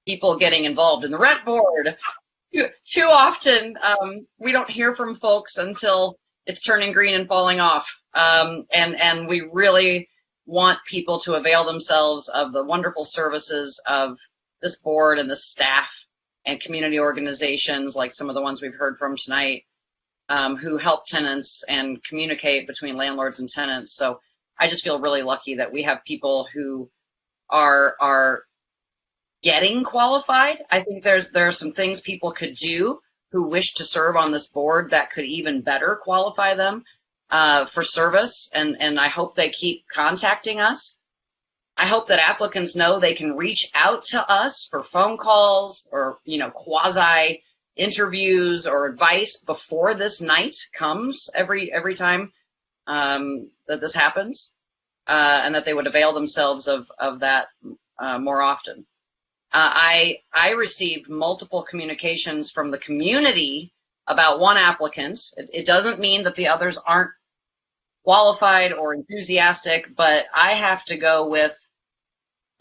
people getting involved in the rent board. Too often, we don't hear from folks until it's turning green and falling off. And we really want people to avail themselves of the wonderful services of this board and the staff and community organizations like some of the ones we've heard from tonight, who help tenants and communicate between landlords and tenants. So I just feel really lucky that we have people who are getting qualified. I think there are some things people could do who wish to serve on this board that could even better qualify them for service. And I hope they keep contacting us. I hope that applicants know they can reach out to us for phone calls or, quasi interviews or advice before this night comes every time that this happens, and that they would avail themselves of that more often. I received multiple communications from the community about one applicant. It doesn't mean that the others aren't qualified or enthusiastic, but I have to go with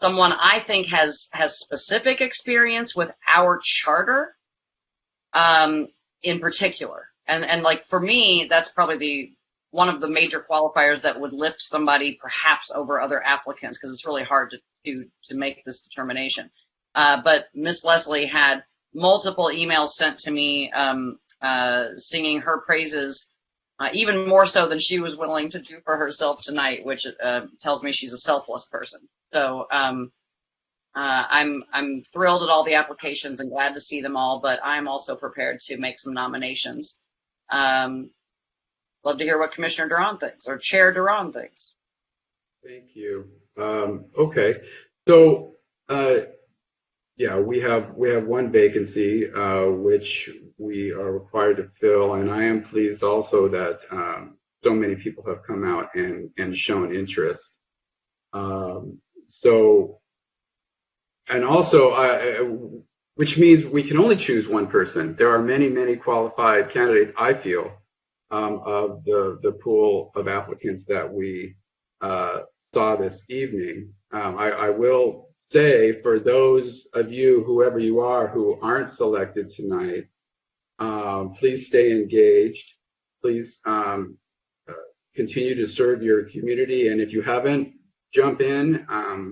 someone I think has specific experience with our charter in particular. And like for me, that's probably one of the major qualifiers that would lift somebody perhaps over other applicants, because it's really hard to make this determination. But Miss Leslie had multiple emails sent to me singing her praises, even more so than she was willing to do for herself tonight, which tells me she's a selfless person. So I'm thrilled at all the applications and glad to see them all, but I'm also prepared to make some nominations. Love to hear what Commissioner Duran thinks, or Chair Duran thinks. Thank you. Okay, so yeah, we have one vacancy which we are required to fill, and I am pleased also that so many people have come out and shown interest. So, and also, which means we can only choose one person. There are many qualified candidates, I feel, of the pool of applicants that we saw this evening. I will say, for those of you, whoever you are, who aren't selected tonight, please stay engaged. Please continue to serve your community, and if you haven't, jump in.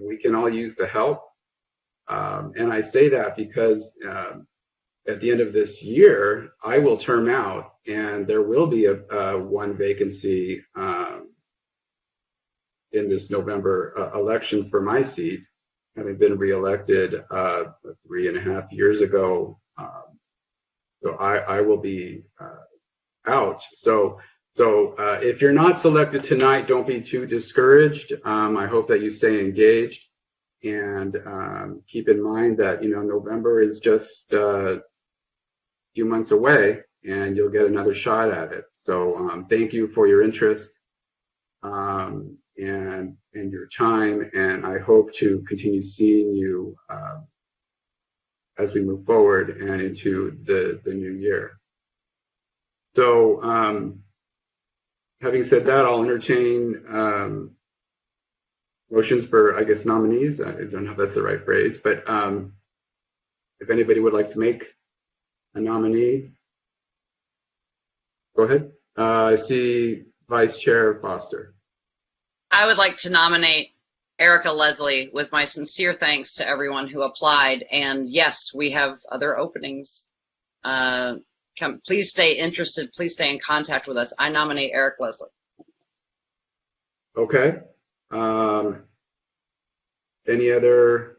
We can all use the help. And I say that because at the end of this year, I will term out, and there will be one vacancy in this November election for my seat, having been reelected 3.5 years ago. So I will be out. So if you're not selected tonight, don't be too discouraged. I hope that you stay engaged, and keep in mind that November is just a few months away, and you'll get another shot at it. So thank you for your interest and your time, and I hope to continue seeing you as we move forward and into the new year. So having said that, I'll entertain motions for, I guess, nominees. I don't know if that's the right phrase, but if anybody would like to make a nominee, go ahead. I see Vice Chair Foster. I would like to nominate Erica Leslie, with my sincere thanks to everyone who applied. And yes, we have other openings. Please stay interested. Please stay in contact with us. I nominate Eric Leslie. Okay. Any other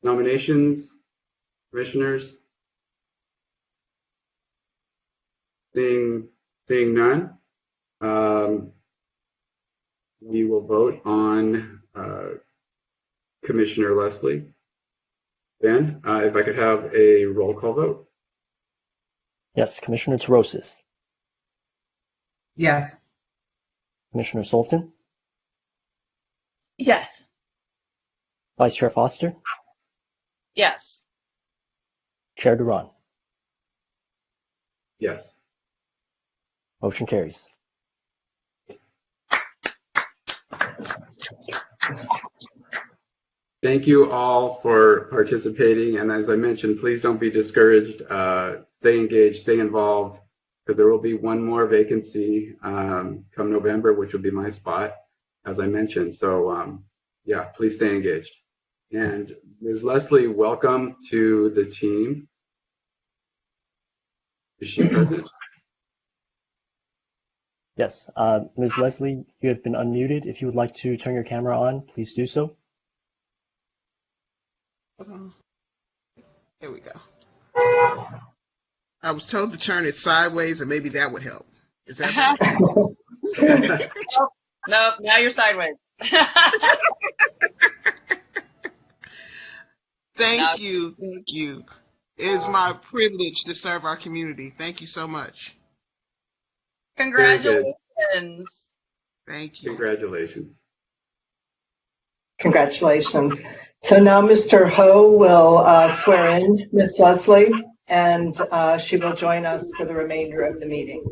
nominations, commissioners? Seeing none, we will vote on Commissioner Leslie. Ben, if I could have a roll call vote. Yes, Commissioner Tarosis. Yes. Commissioner Sultan. Yes. Vice Chair Foster. Yes. Chair Duran. Yes. Motion carries. Thank you all for participating, and as I mentioned, please don't be discouraged. Stay engaged, stay involved, because there will be one more vacancy come November, which will be my spot, as I mentioned. So yeah, please stay engaged. And Ms. Leslie, welcome to the team. Is she present? Yes, Ms. Leslie, you have been unmuted. If you would like to turn your camera on, please do so. Here we go. I was told to turn it sideways, and maybe that would help. Is that Nope, now you're sideways. Thank you. Thank you. It is my privilege to serve our community. Thank you so much. Congratulations. Thank you. Congratulations. Congratulations. So now Mr. Ho will swear in Ms. Leslie, and she will join us for the remainder of the meeting.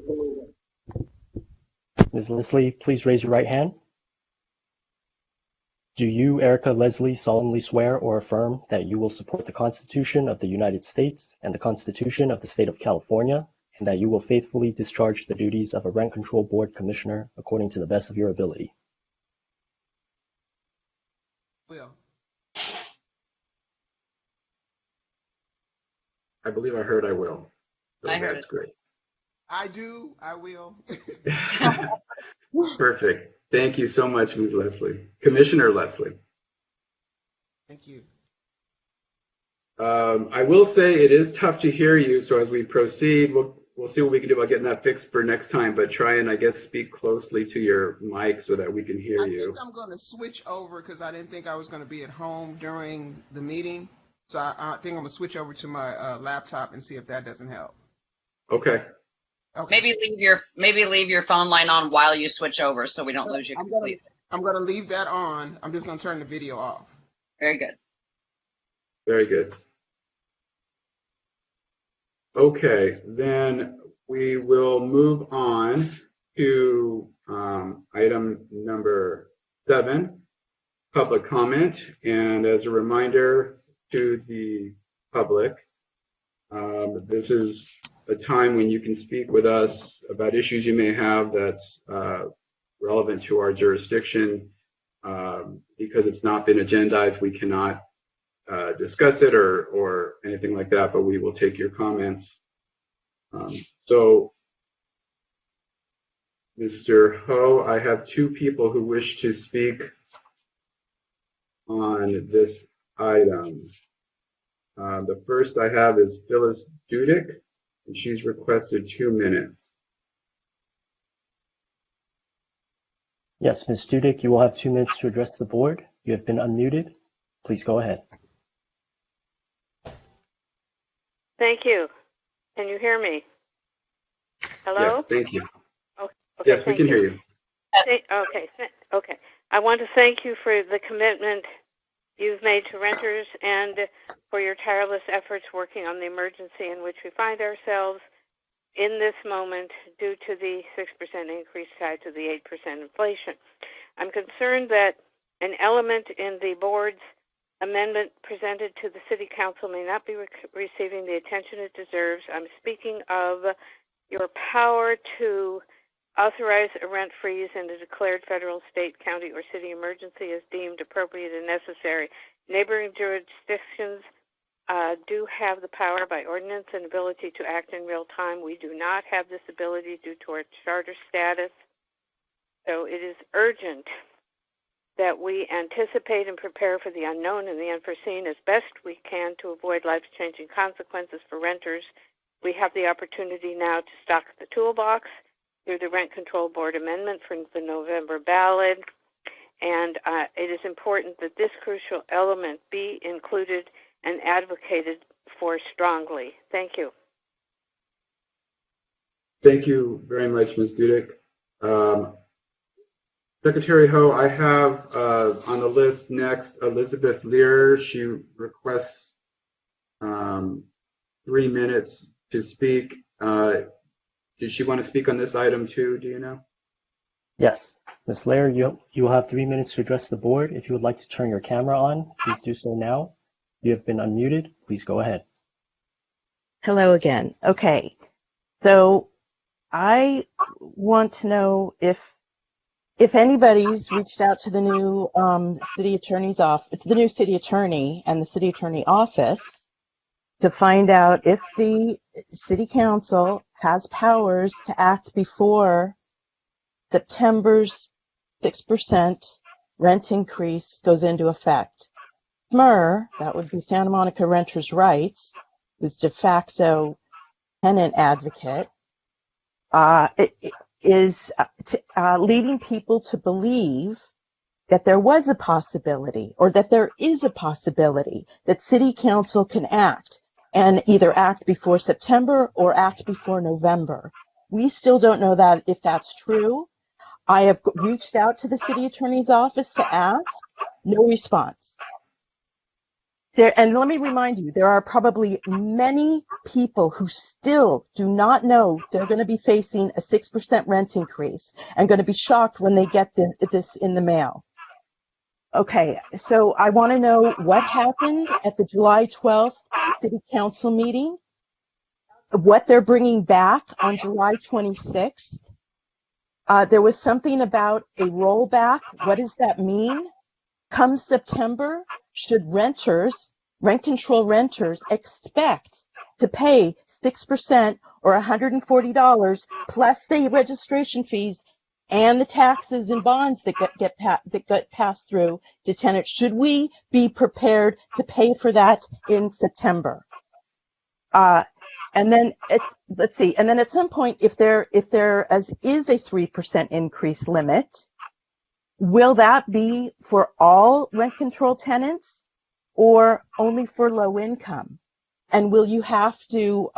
Ms. Leslie, please raise your right hand. Do you, Erica Leslie, solemnly swear or affirm that you will support the Constitution of the United States and the Constitution of the State of California, and that you will faithfully discharge the duties of a Rent Control Board Commissioner according to the best of your ability? Will. I believe I heard I will. So I heard that's it. great. I do. I will. Perfect. Thank you so much, Ms. Leslie. Commissioner Leslie. Thank you. I will say it is tough to hear you, so as we proceed, we'll see what we can do about getting that fixed for next time, but try and, I guess, speak closely to your mic so that we can hear you. I think I'm going to switch over because I didn't think I was going to be at home during the meeting. So I think I'm going to switch over to my laptop and see if that doesn't help. Okay. Okay. Maybe leave your phone line on while you switch over so we don't lose you completely. I'm going to leave that on. I'm just going to turn the video off. Very good. Very good. Okay, then we will move on to item number 7, public comment. And as a reminder to the public, this is a time when you can speak with us about issues you may have that's relevant to our jurisdiction. Because it's not been agendized, we cannot discuss it or anything like that, but we will take your comments. So, Mr. Ho, I have 2 people who wish to speak on this item. The first I have is Phyllis Dudick, and she's requested 2 minutes. Yes, Ms. Dudick, you will have 2 minutes to address the board. You have been unmuted. Please go ahead. Thank you. Can you hear me? Hello? Yes, thank you. Oh, okay, Yes, we can hear you. Okay. I want to thank you for the commitment you've made to renters and for your tireless efforts working on the emergency in which we find ourselves in this moment due to the 6% increase tied to the 8% inflation. I'm concerned that an element in the board's amendment presented to the City Council may not be receiving the attention it deserves. I'm speaking of your power to authorize a rent freeze in a declared federal, state, county, or city emergency as deemed appropriate and necessary. Neighboring jurisdictions do have the power by ordinance and ability to act in real time. We do not have this ability due to our charter status. So it is urgent that we anticipate and prepare for the unknown and the unforeseen as best we can to avoid life-changing consequences for renters. We have the opportunity now to stock the toolbox through the Rent Control Board amendment for the November ballot, and it is important that this crucial element be included and advocated for strongly. Thank you. Thank you very much, Ms. Dudick. Secretary Ho, I have on the list next Elizabeth Lear. She requests 3 minutes to speak. Did she want to speak on this item too? Do you know? Yes. Ms. Lear, you will have 3 minutes to address the board. If you would like to turn your camera on, please do so now. You have been unmuted. Please go ahead. Hello again. Okay. So I want to know if anybody's reached out to the new city attorney's office, the new city attorney and the city attorney office to find out if the city council has powers to act before September's 6% rent increase goes into effect. SMER, that would be Santa Monica Renters' Rights, who's de facto tenant advocate, is leading people to believe that there was a possibility, or that there is a possibility, that City Council can act, and either act before September or act before November. We still don't know that if that's true. I have reached out to the City Attorney's Office to ask, no response. And let me remind you, there are probably many people who still do not know they're going to be facing a 6% rent increase and going to be shocked when they get this in the mail. Okay, so I want to know what happened at the July 12th City Council meeting, what they're bringing back on July 26th. There was something about a rollback. What does that mean? Come September, should renters, rent control renters, expect to pay 6% or $140 plus the registration fees and the taxes and bonds that get passed through to tenants? Should we be prepared to pay for that in September? And then let's see. And then at some point, if there is a 3% increase limit, will that be for all rent control tenants or only for low income? And will you have to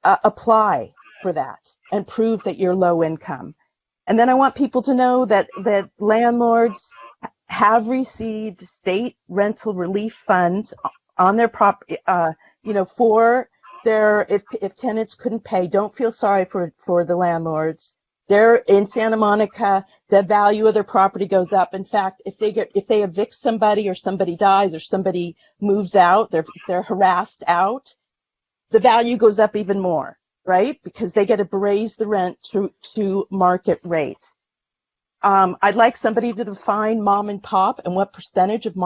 apply for that and prove that you're low income? And then I want people to know that landlords have received state rental relief funds on their property, for their, if tenants couldn't pay. Don't feel sorry for the landlords. They're in Santa Monica, the value of their property goes up. In fact, if they evict somebody or somebody dies or somebody moves out, they're harassed out, the value goes up even more, right? Because they get to raise the rent to market rate. I'd like somebody to define mom and pop and what percentage of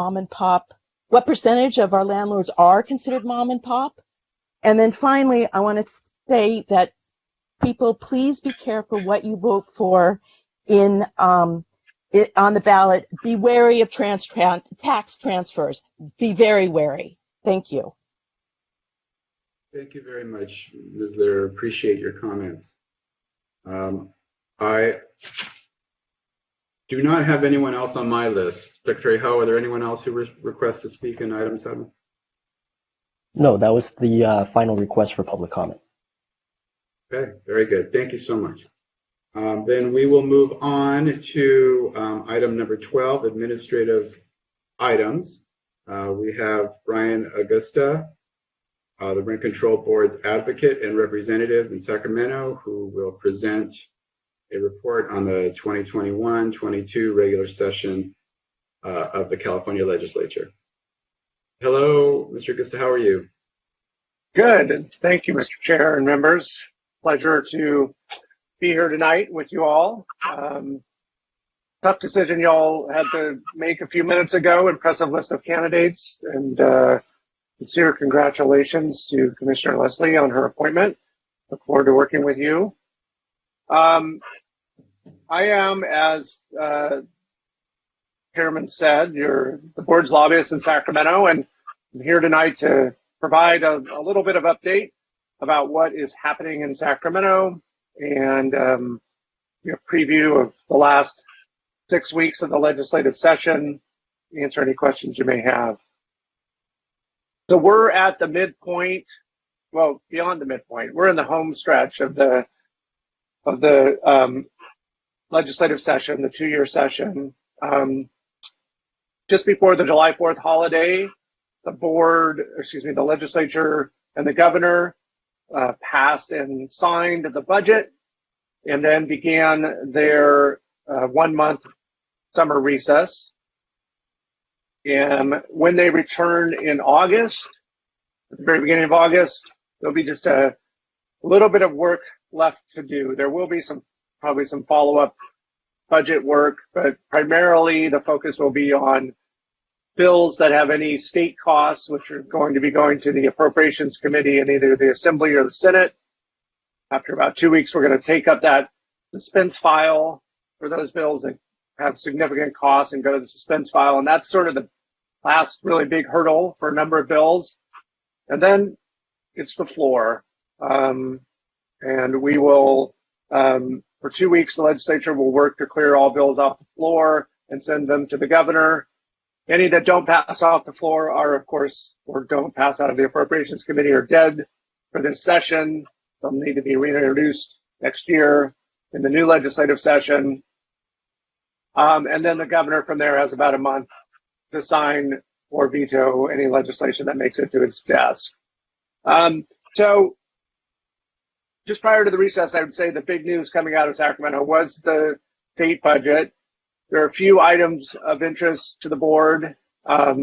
our landlords are considered mom and pop. And then finally, I want to say that people, please be careful what you vote for on the ballot. Be wary of tax transfers. Be very wary. Thank you. Thank you very much, Ms. Lear. Appreciate your comments. I do not have anyone else on my list. Secretary Ho, are there anyone else who requests to speak in item 7? No, that was the final request for public comment. Okay, very good. Thank you so much. Then we will move on to item number 12, administrative items. We have Brian Augusta, the Rent Control Board's advocate and representative in Sacramento, who will present a report on the 2021-22 regular session of the California Legislature. Hello, Mr. Augusta, how are you? Good. Thank you, Mr. Chair and members. Pleasure to be here tonight with you all. Tough decision y'all had to make a few minutes ago. Impressive list of candidates, and sincere congratulations to Commissioner Leslie on her appointment. Look forward to working with you. I am, as Chairman said, the board's lobbyist in Sacramento, and I'm here tonight to provide a little bit of update about what is happening in Sacramento and preview of the last 6 weeks of the legislative session, answer any questions you may have. So we're at the midpoint, well, beyond the midpoint. We're in the home stretch of the legislative session, the 2-year session. Just before the July 4th holiday, the legislature and the governor passed and signed the budget and then began their 1-month summer recess. And when they return in August, at the very beginning of August, there'll be just a little bit of work left to do. There will be probably some follow-up budget work, but primarily the focus will be on bills that have any state costs, which are going to be going to the Appropriations Committee in either the Assembly or the Senate. After about 2 weeks, we're going to take up that suspense file for those bills that have significant costs and go to the suspense file. And that's sort of the last really big hurdle for a number of bills. And then it's the floor. And we will, for 2 weeks, the legislature will work to clear all bills off the floor. and send them to the governor. Any that don't pass off the floor are, of course, or don't pass out of the Appropriations Committee are dead for this session. They'll need to be reintroduced next year in the new legislative session. And then the governor from there has about a month to sign or veto any legislation that makes it to his desk. So just prior to the recess, I would say the big news coming out of Sacramento was the state budget. There are a few items of interest to the board. I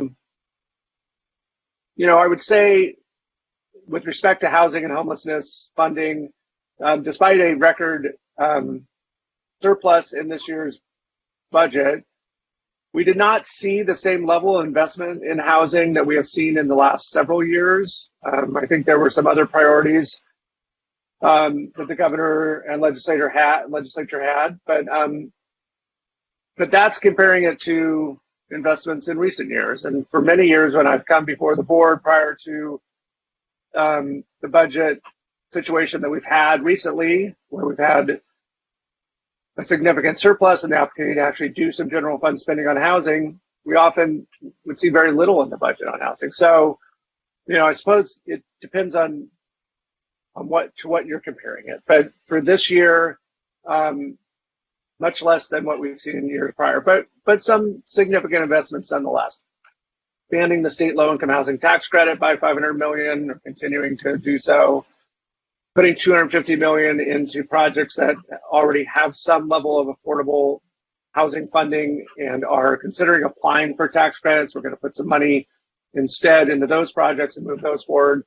would say with respect to housing and homelessness funding, despite a record surplus in this year's budget, we did not see the same level of investment in housing that we have seen in the last several years. I think there were some other priorities that the governor and legislature had, but that's comparing it to investments in recent years. And for many years when I've come before the board prior to the budget situation that we've had recently, where we've had a significant surplus and the opportunity to actually do some general fund spending on housing, we often would see very little in the budget on housing. So, I suppose it depends on what you're comparing it. But for this year, much less than what we've seen in years prior, but some significant investments nonetheless. Expanding the state low-income housing tax credit by $500 million, continuing to do so. Putting $250 million into projects that already have some level of affordable housing funding and are considering applying for tax credits. We're going to put some money instead into those projects and move those forward.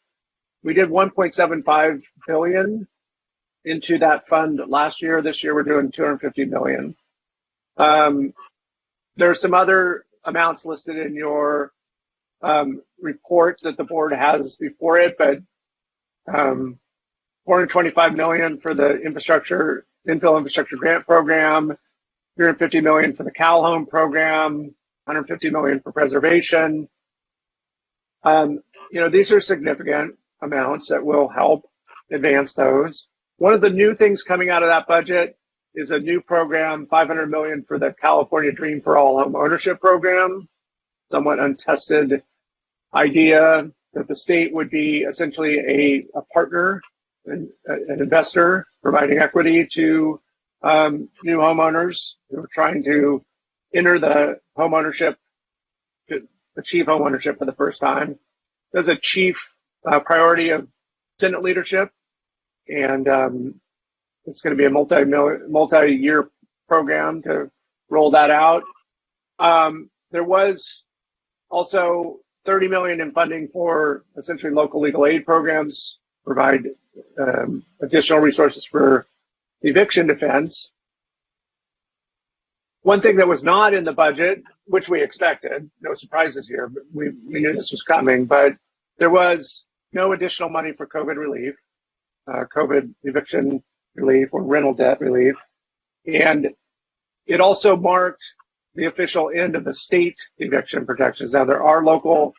We did $1.75 billion into that fund last year. This year we're doing $250 million. There are some other amounts listed in your report that the board has before it, but $425 million for the infill infrastructure grant program, $350 million for the Cal Home program, $150 million for preservation. These are significant amounts that will help advance those. One of the new things coming out of that budget is a new program, $500 million for the California Dream for All home ownership program. Somewhat untested idea that the state would be essentially a partner, an investor, providing equity to new homeowners who are trying to enter the home ownership, to achieve home ownership for the first time. There's a chief priority of Senate leadership, and it's going to be a multi-year program to roll that out. There was also $30 million in funding for essentially local legal aid programs, provide additional resources for eviction defense. One thing that was not in the budget, which we expected, no surprises here, but we knew this was coming, but there was no additional money for COVID relief, COVID eviction relief or rental debt relief. And it also marked the official end of the state eviction protections. Now, there are local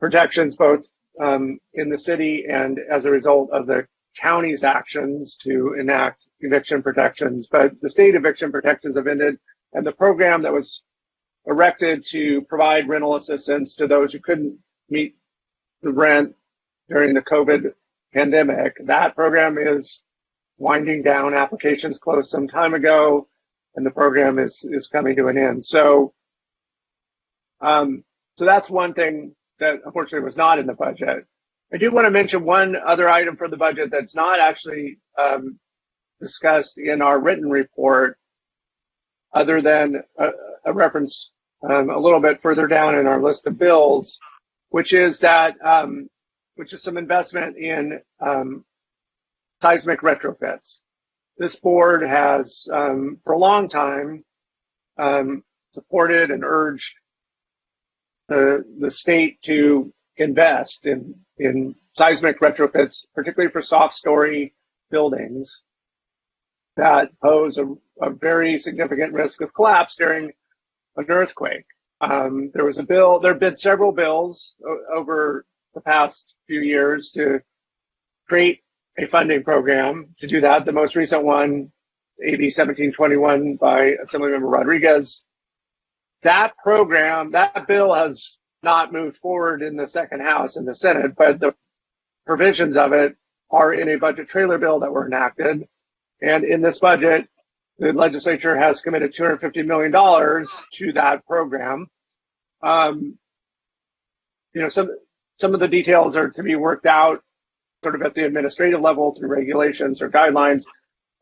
protections both in the city and as a result of the county's actions to enact eviction protections, but the state eviction protections have ended, and the program that was erected to provide rental assistance to those who couldn't meet the rent during the COVID pandemic, that program is winding down. Applications closed some time ago, and the program is coming to an end. So that's one thing that unfortunately was not in the budget. I do want to mention one other item for the budget that's not actually discussed in our written report, other than a reference a little bit further down in our list of bills, which is some investment in seismic retrofits. This board has, for a long time, supported and urged the state to invest in seismic retrofits, particularly for soft story buildings that pose a very significant risk of collapse during an earthquake. There have been several bills over the past few years to create a funding program to do that. The most recent one, AB 1721 by Assemblymember Rodriguez, that program, that bill has not moved forward in the second house in the Senate, but the provisions of it are in a budget trailer bill that were enacted. And in this budget, the legislature has committed $250 million to that program. Some of the details are to be worked out sort of at the administrative level through regulations or guidelines,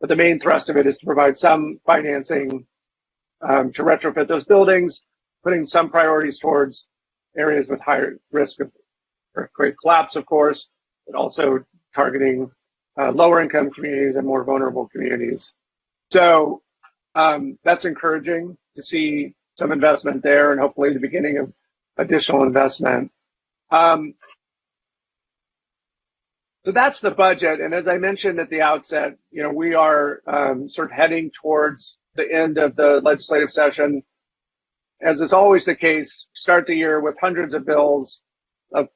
but the main thrust of it is to provide some financing to retrofit those buildings, putting some priorities towards areas with higher risk of earthquake collapse, of course, but also targeting lower income communities and more vulnerable communities. So that's encouraging to see some investment there and hopefully the beginning of additional investment. So that's the budget. And as I mentioned at the outset, we are sort of heading towards the end of the legislative session. As is always the case, start the year with hundreds of bills of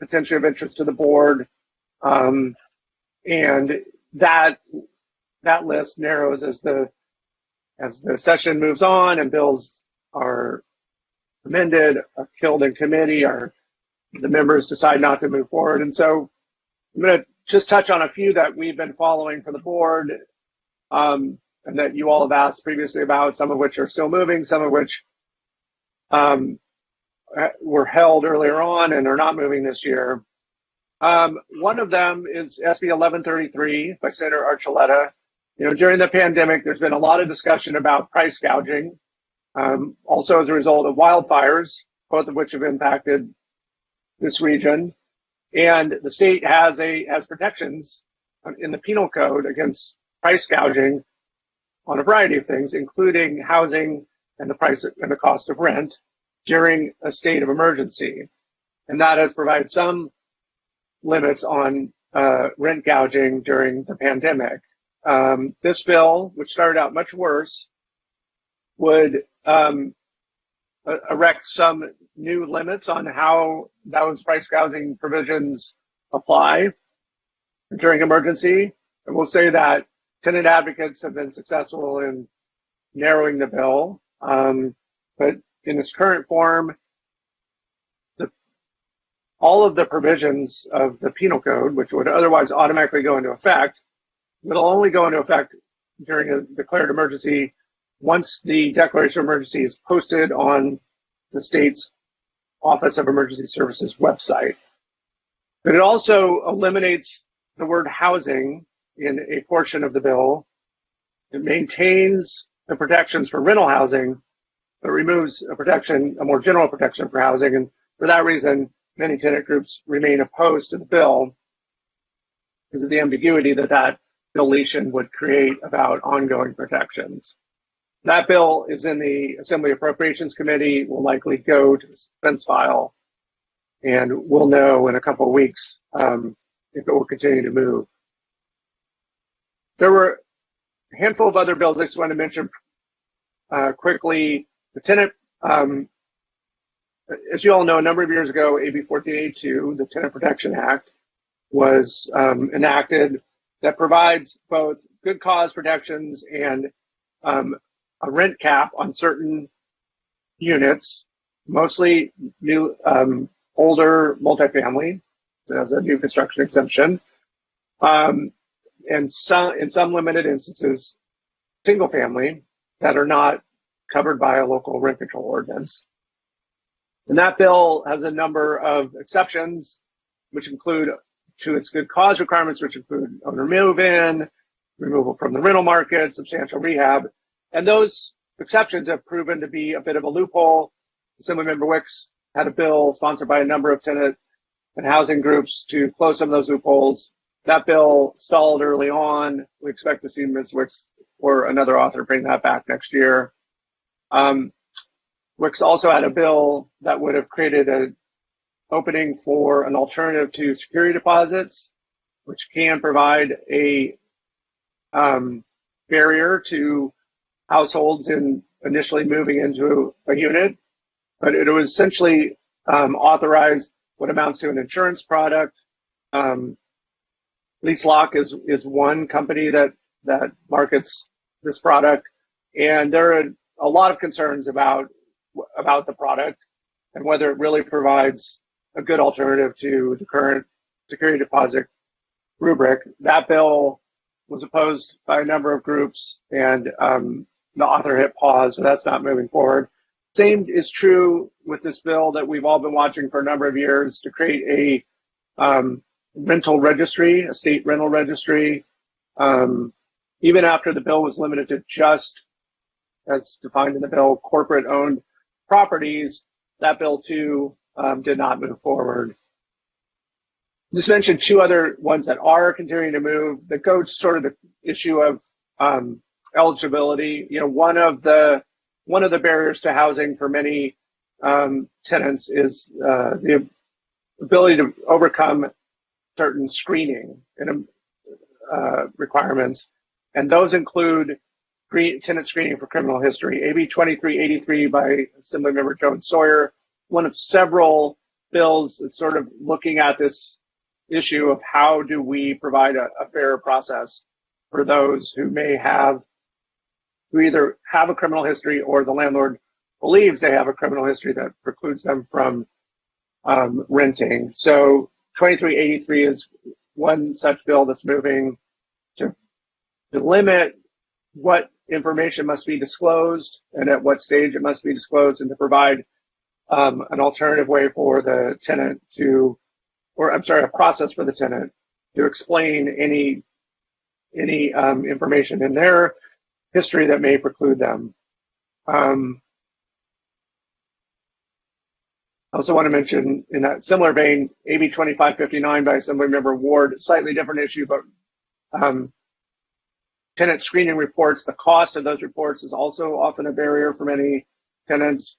potentially of interest to the board. And that list narrows as the session moves on and bills are amended, are killed in committee, or the members decide not to move forward. And so I'm going to just touch on a few that we've been following for the board and that you all have asked previously about, some of which are still moving, some of which were held earlier on and are not moving this year. One of them is SB 1133 by Senator Archuleta. During the pandemic, there's been a lot of discussion about price gouging, also as a result of wildfires, both of which have impacted this region. And the state has protections in the penal code against price gouging on a variety of things, including housing and the price and the cost of rent during a state of emergency. And that has provided some limits on rent gouging during the pandemic. This bill, which started out much worse, would erect some new limits on how those price gouging provisions apply during emergency. And we'll say that tenant advocates have been successful in narrowing the bill, but in its current form, all of the provisions of the penal code, which would otherwise automatically go into effect, will only go into effect during a declared emergency once the declaration of emergency is posted on the state's Office of Emergency Services website. But it also eliminates the word housing in a portion of the bill. It maintains the protections for rental housing, but removes a more general protection for housing. And for that reason, many tenant groups remain opposed to the bill because of the ambiguity that deletion would create about ongoing protections. That bill is in the Assembly Appropriations Committee, will likely go to the suspense file, and we'll know in a couple of weeks if it will continue to move. There were a handful of other bills I just want to mention quickly. The tenant, as you all know, a number of years ago, AB 1482, the Tenant Protection Act, was enacted that provides both good cause protections and a rent cap on certain units, mostly new, older multifamily, so as a new construction exemption, and in some limited instances, single family that are not covered by a local rent control ordinance. And that bill has a number of exceptions, which include to its good cause requirements, which include owner move-in, removal from the rental market, substantial rehab. And those exceptions have proven to be a bit of a loophole. Assemblymember Wicks had a bill sponsored by a number of tenant and housing groups to close some of those loopholes. That bill stalled early on. We expect to see Ms. Wicks or another author bring that back next year. Wicks also had a bill that would have created an opening for an alternative to security deposits, which can provide a barrier to households in initially moving into a unit, but it was essentially authorized what amounts to an insurance product. LeaseLock is one company that markets this product, and there are a lot of concerns about about the product and whether it really provides a good alternative to the current security deposit rubric. That bill was opposed by a number of groups, and the author hit pause, so that's not moving forward. Same is true with this bill that we've all been watching for a number of years to create a rental registry, a state rental registry. Even after the bill was limited to just, as defined in the bill, corporate-owned properties, that bill too did not move forward. Just mentioned two other ones that are continuing to move that go to sort of the issue of eligibility. You know, one of the barriers to housing for many tenants is the ability to overcome certain screening and requirements, and those include tenant screening for criminal history. AB 2383 by Assemblymember Joan Sawyer, one of several bills that's sort of looking at this issue of how do we provide a fair process for those who either have a criminal history or the landlord believes they have a criminal history that precludes them from renting. So 2383 is one such bill that's moving to limit what information must be disclosed and at what stage it must be disclosed, and to provide an alternative way for the tenant a process for the tenant to explain any information in their history that may preclude them. I also want to mention, in that similar vein, AB 2559 by Assemblymember Ward, slightly different issue, but tenant screening reports, the cost of those reports is also often a barrier for many tenants.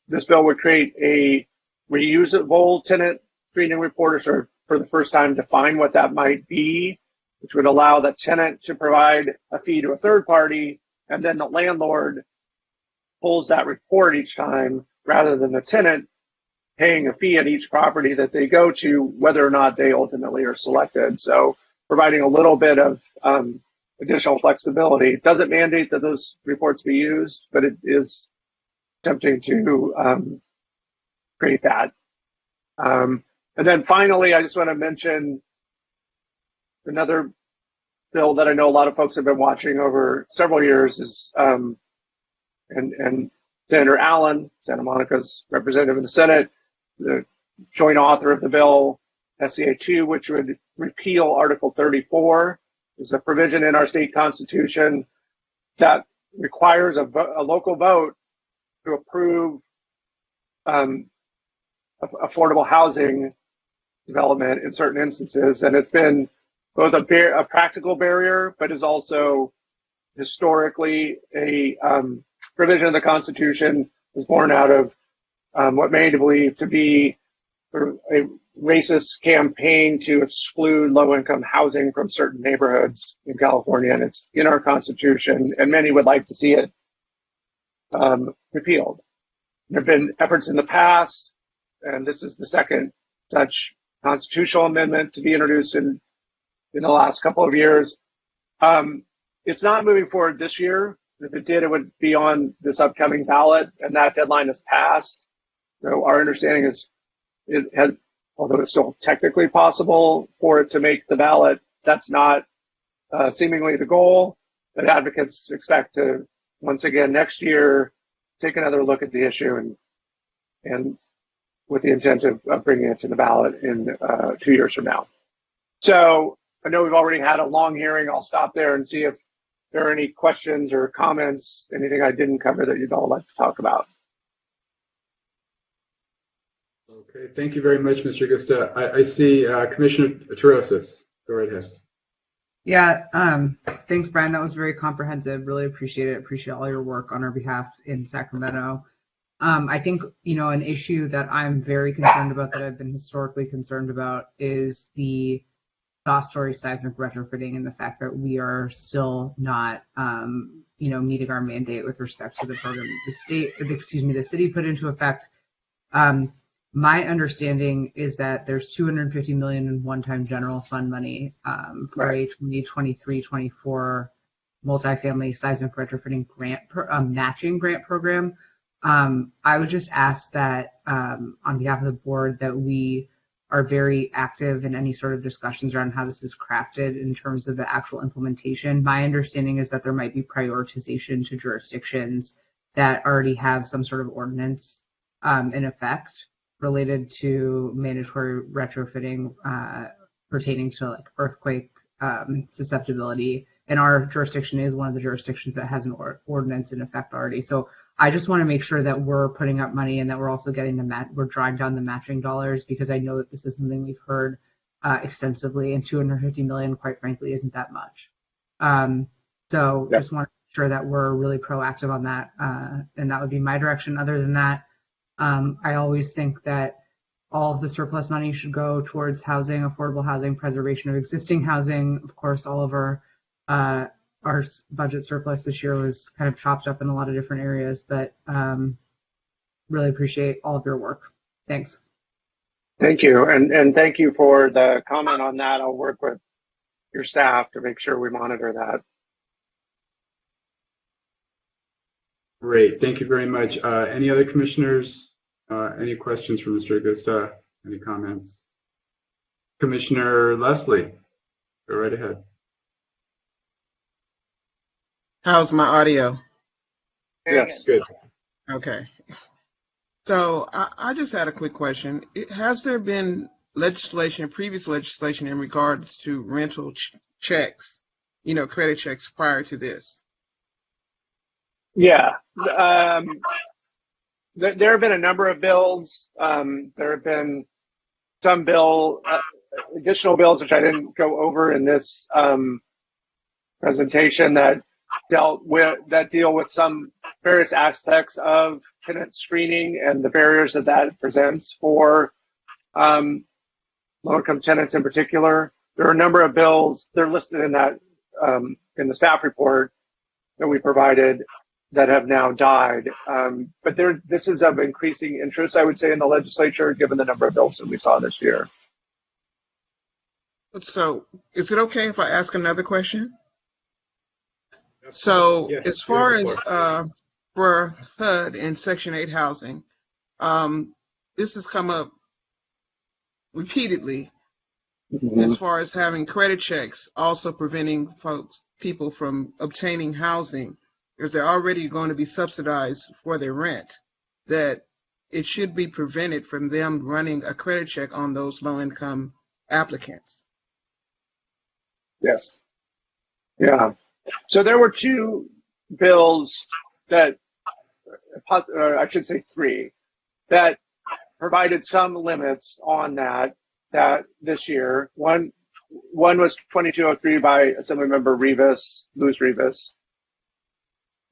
This bill would create a reusable tenant screening report, or sort of for the first time define what that might be, which would allow the tenant to provide a fee to a third party, and then the landlord pulls that report each time, rather than the tenant paying a fee at each property that they go to, whether or not they ultimately are selected. So providing a little bit of additional flexibility. It doesn't mandate that those reports be used, but it is attempting to create that. And then finally, I just want to mention another bill that I know a lot of folks have been watching over several years is, and Senator Allen, Santa Monica's representative in the Senate, the joint author of the bill, SCA 2, which would repeal Article 34. There's a provision in our state constitution that requires a local vote to approve affordable housing development in certain instances. And it's been both a practical barrier, but is also historically a provision of the Constitution was born out of what many believe to be a racist campaign to exclude low-income housing from certain neighborhoods in California, and it's in our Constitution, and many would like to see it repealed. There have been efforts in the past, and this is the second such constitutional amendment to be introduced in the last couple of years. It's not moving forward this year. If it did, it would be on this upcoming ballot, and that deadline has passed. So our understanding is it has, although it's still technically possible for it to make the ballot, that's not seemingly the goal. But advocates expect to, once again, next year, take another look at the issue and with the intent of bringing it to the ballot in 2 years from now. So I know we've already had a long hearing. I'll stop there and see if there are any questions or comments, anything I didn't cover that you'd all like to talk about. Okay, thank you very much, Mr. Gusta. I see Commissioner Terosas. Go right ahead. Yeah, thanks, Brian. That was very comprehensive. Really appreciate it. Appreciate all your work on our behalf in Sacramento. I think, an issue that I'm very concerned about, that I've been historically concerned about, is the soft story seismic retrofitting and the fact that we are still not, meeting our mandate with respect to the program the city put into effect. My understanding is that there's $250 million in one-time general fund money for a 2023-24 multifamily seismic retrofitting grant matching grant program. I would just ask that on behalf of the board that we are very active in any sort of discussions around how this is crafted in terms of the actual implementation. My understanding is that there might be prioritization to jurisdictions that already have some sort of ordinance in effect related to mandatory retrofitting pertaining to like earthquake susceptibility. And our jurisdiction is one of the jurisdictions that has an ordinance in effect already. So I just want to make sure that we're putting up money and that we're also getting we're drawing down the matching dollars, because I know that this is something we've heard extensively, and $250 million, quite frankly, isn't that much. So just want to make sure that we're really proactive on that, and that would be my direction. Other than that, I always think that all of the surplus money should go towards housing, affordable housing, preservation of existing housing. Of course, all of our budget surplus this year was kind of chopped up in a lot of different areas, but really appreciate all of your work. Thanks. Thank you. And thank you for the comment on that. I'll work with your staff to make sure we monitor that. Great. Thank you very much. Any other commissioners? Any questions for Mr. Augusta? Any comments? Commissioner Leslie, go right ahead. How's my audio? Yes, good. Okay. So I just had a quick question. Has there been legislation, previous legislation in regards to rental checks, credit checks prior to this? Yeah. There have been a number of bills. There have been some additional bills, which I didn't go over in this presentation, that deal with some various aspects of tenant screening and the barriers that presents for low-income tenants in particular. There are a number of bills. They're listed in that in the staff report that we provided that have now died. But this is of increasing interest, I would say, in the legislature, given the number of bills that we saw this year. So is it okay if I ask another question? So yes, as far as for HUD and Section 8 housing, this has come up repeatedly as far as having credit checks also preventing people from obtaining housing, because they're already going to be subsidized for their rent, that it should be prevented from them running a credit check on those low-income applicants. Yes. Yeah. So there were two bills that, I should say three, that provided some limits on that this year. One was 2203 by Assemblymember Louis Rivas,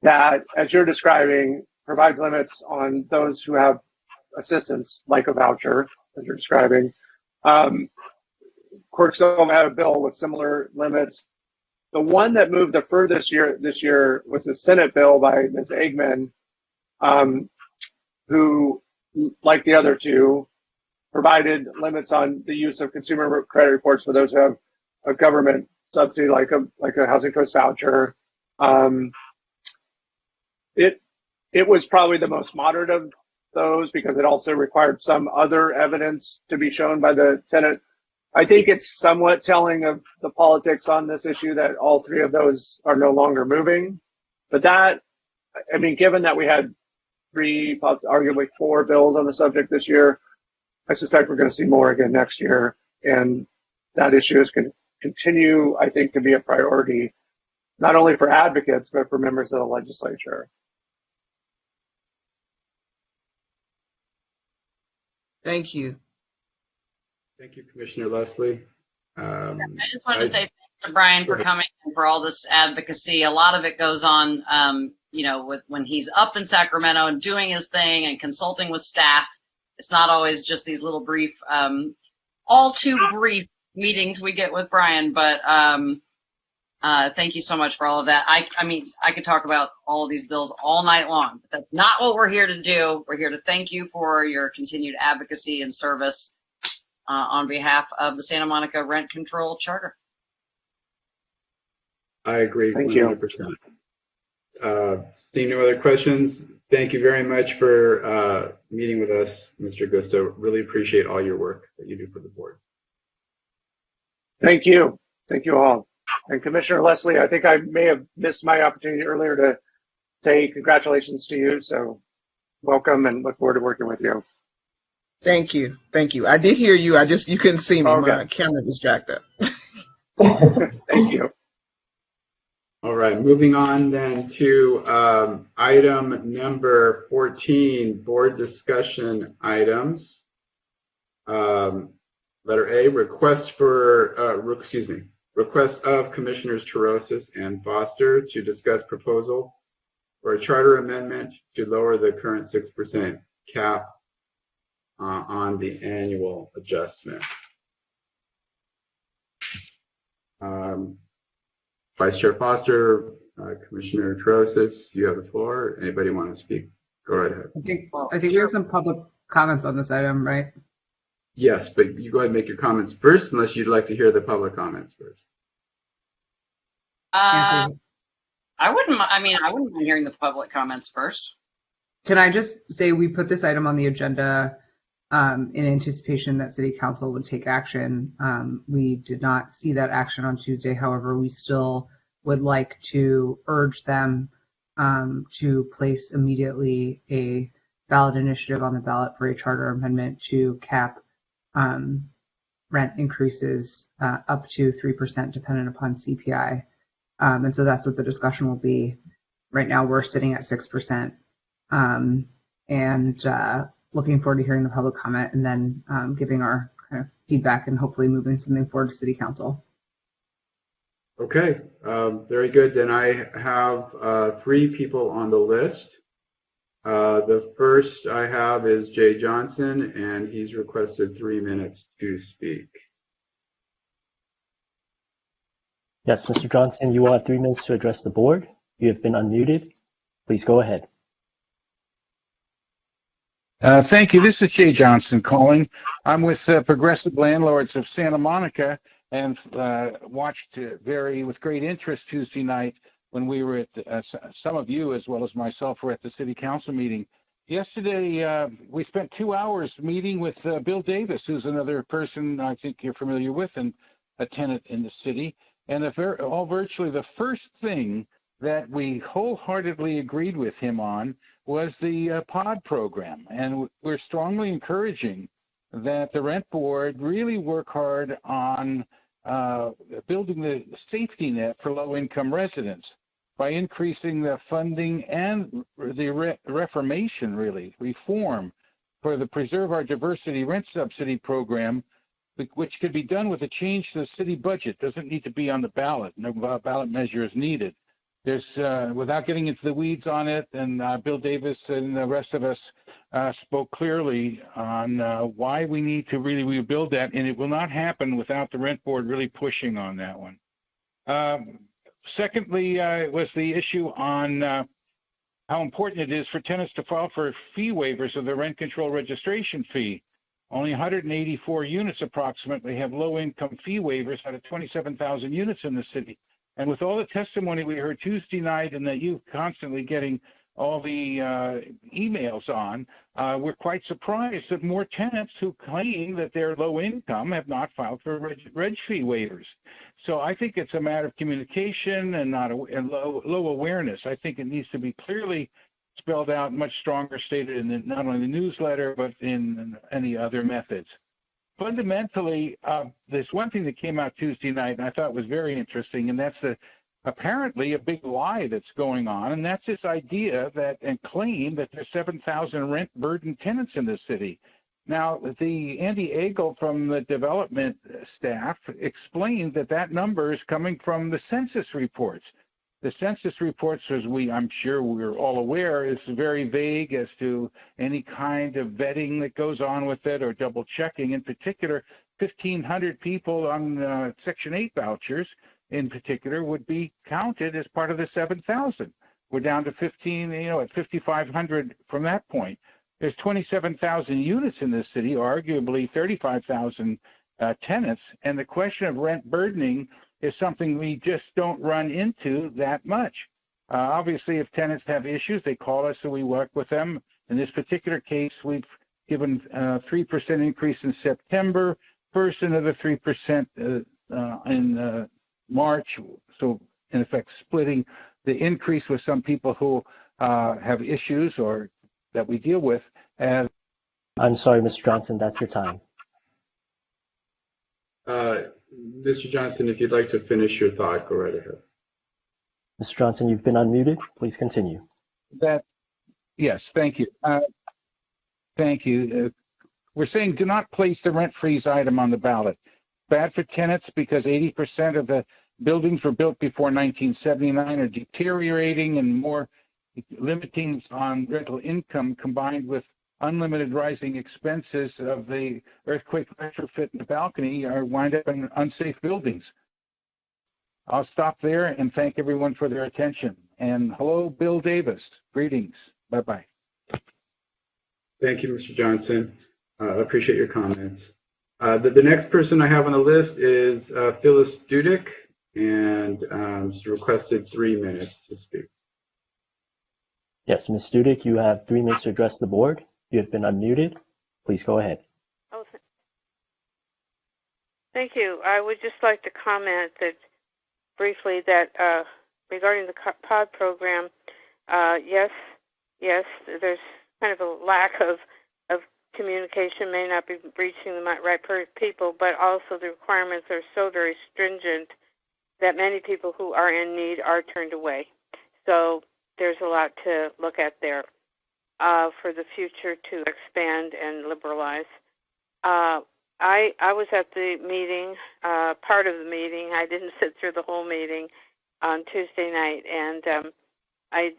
that, as you're describing, provides limits on those who have assistance, like a voucher, as you're describing. Corksville had a bill with similar limits. The one that moved the furthest this year was the Senate bill by Ms. Eggman, who, like the other two, provided limits on the use of consumer credit reports for those who have a government subsidy, like a housing choice voucher. It was probably the most moderate of those, because it also required some other evidence to be shown by the tenant. I think it's somewhat telling of the politics on this issue that all three of those are no longer moving. But given that we had three, arguably four bills on the subject this year, I suspect we're going to see more again next year. And that issue is going to continue, I think, to be a priority, not only for advocates, but for members of the legislature. Thank you. Thank you, Commissioner Leslie. I just wanted to say thanks to Brian for coming and for all this advocacy. A lot of it goes on, when he's up in Sacramento and doing his thing and consulting with staff. It's not always just these little brief, all too brief meetings we get with Brian, but thank you so much for all of that. I could talk about all of these bills all night long, but that's not what we're here to do. We're here to thank you for your continued advocacy and service on behalf of the Santa Monica Rent Control Charter. I agree. Thank 100%. Seeing no other questions, thank you very much for meeting with us, Mr. Gusto. Really appreciate all your work that you do for the board. Thank you. Thank you all. And Commissioner Leslie, I think I may have missed my opportunity earlier to say congratulations to you. So welcome and look forward to working with you. Thank you. Thank you. I did hear you. You couldn't see me. Okay. My camera was jacked up. Thank you. All right, moving on then to item number 14, board discussion items. Letter A, request of Commissioners Torosis and Foster to discuss proposal for a charter amendment to lower the current 6% cap on the annual adjustment. Vice Chair Foster, Commissioner Torosis, you have the floor. Anybody want to speak? Go right ahead. I think we have some public comments on this item, right? Yes, but you go ahead and make your comments first, unless you'd like to hear the public comments first. I wouldn't mind hearing the public comments first. Can I just say we put this item on the agenda in anticipation that City Council would take action. We did not see that action on Tuesday. However, we still would like to urge them to place immediately a ballot initiative on the ballot for a charter amendment to cap rent increases up to 3% dependent upon CPI. And so that's what the discussion will be. Right now we're sitting at 6%. And looking forward to hearing the public comment and then giving our kind of feedback and hopefully moving something forward to City Council. Okay, very good. Then I have 3 people on the list. The first I have is Jay Johnson, and he's requested 3 minutes to speak. Yes, Mr. Johnson, you will have 3 minutes to address the board. You have been unmuted. Please go ahead. Thank you. This is Jay Johnson calling. I'm with Progressive Landlords of Santa Monica and watched with great interest Tuesday night when we were at, some of you as well as myself were at the City Council meeting. Yesterday, we spent 2 hours meeting with Bill Davis, who's another person I think you're familiar with and a tenant in the city. And virtually the first thing that we wholeheartedly agreed with him on was the pod program. And we're strongly encouraging that the rent board really work hard on building the safety net for low-income residents by increasing the funding and the reform for the Preserve Our Diversity Rent Subsidy Program, which could be done with a change to the city budget. Doesn't need to be on the ballot. No ballot measure is needed. There's, without getting into the weeds on it, and Bill Davis and the rest of us spoke clearly on why we need to really rebuild that, and it will not happen without the rent board really pushing on that one. Secondly, was the issue on how important it is for tenants to file for fee waivers of the rent control registration fee. Only 184 units approximately have low-income fee waivers out of 27,000 units in the city. And with all the testimony we heard Tuesday night and that you're constantly getting all the emails on, we're quite surprised that more tenants who claim that they're low income have not filed for reg fee waivers. So I think it's a matter of communication and low awareness. I think it needs to be clearly spelled out, much stronger stated in not only the newsletter, but in any other methods. Fundamentally, there's one thing that came out Tuesday night and I thought was very interesting, and that's apparently a big lie that's going on, and that's this idea that and claim that there's 7,000 rent burdened tenants in the city. Now, the Andy Agel from the development staff explained that number is coming from the census reports. The census reports, as I'm sure we're all aware, is very vague as to any kind of vetting that goes on with it or double checking. In particular, 1,500 people on Section 8 vouchers in particular would be counted as part of the 7,000. We're down to 5,500 from that point. There's 27,000 units in this city, arguably 35,000 tenants, and the question of rent burdening is something we just don't run into that much. Obviously, if tenants have issues, they call us and we work with them. In this particular case, we've given a 3% increase in September, first another 3% in March. So in effect, splitting the increase with some people who have issues or that we deal with. As I'm sorry, Mr. Johnson, that's your time. Mr. Johnson, if you'd like to finish your thought, go right ahead. Mr. Johnson, you've been unmuted. Please continue. Yes, thank you. Thank you. We're saying do not place the rent freeze item on the ballot. Bad for tenants because 80% of the buildings were built before 1979 are deteriorating, and more limiting on rental income combined with unlimited rising expenses of the earthquake retrofit in the balcony are wind up in unsafe buildings. I'll stop there and thank everyone for their attention. And hello, Bill Davis. Greetings. Bye-bye. Thank you, Mr. Johnson. I appreciate your comments. The next person I have on the list is Phyllis Dudek, and she requested 3 minutes to speak. Yes, Ms. Dudek, you have 3 minutes to address the board. You have been unmuted. Please go ahead. Oh, thank you. I would just like to comment that briefly that regarding the pod program, yes, there's kind of a lack of communication, may not be reaching the right people, but also the requirements are so very stringent that many people who are in need are turned away. So there's a lot to look at there for the future to expand and liberalize. I was at the meeting, part of the meeting. I didn't sit through the whole meeting on Tuesday night, and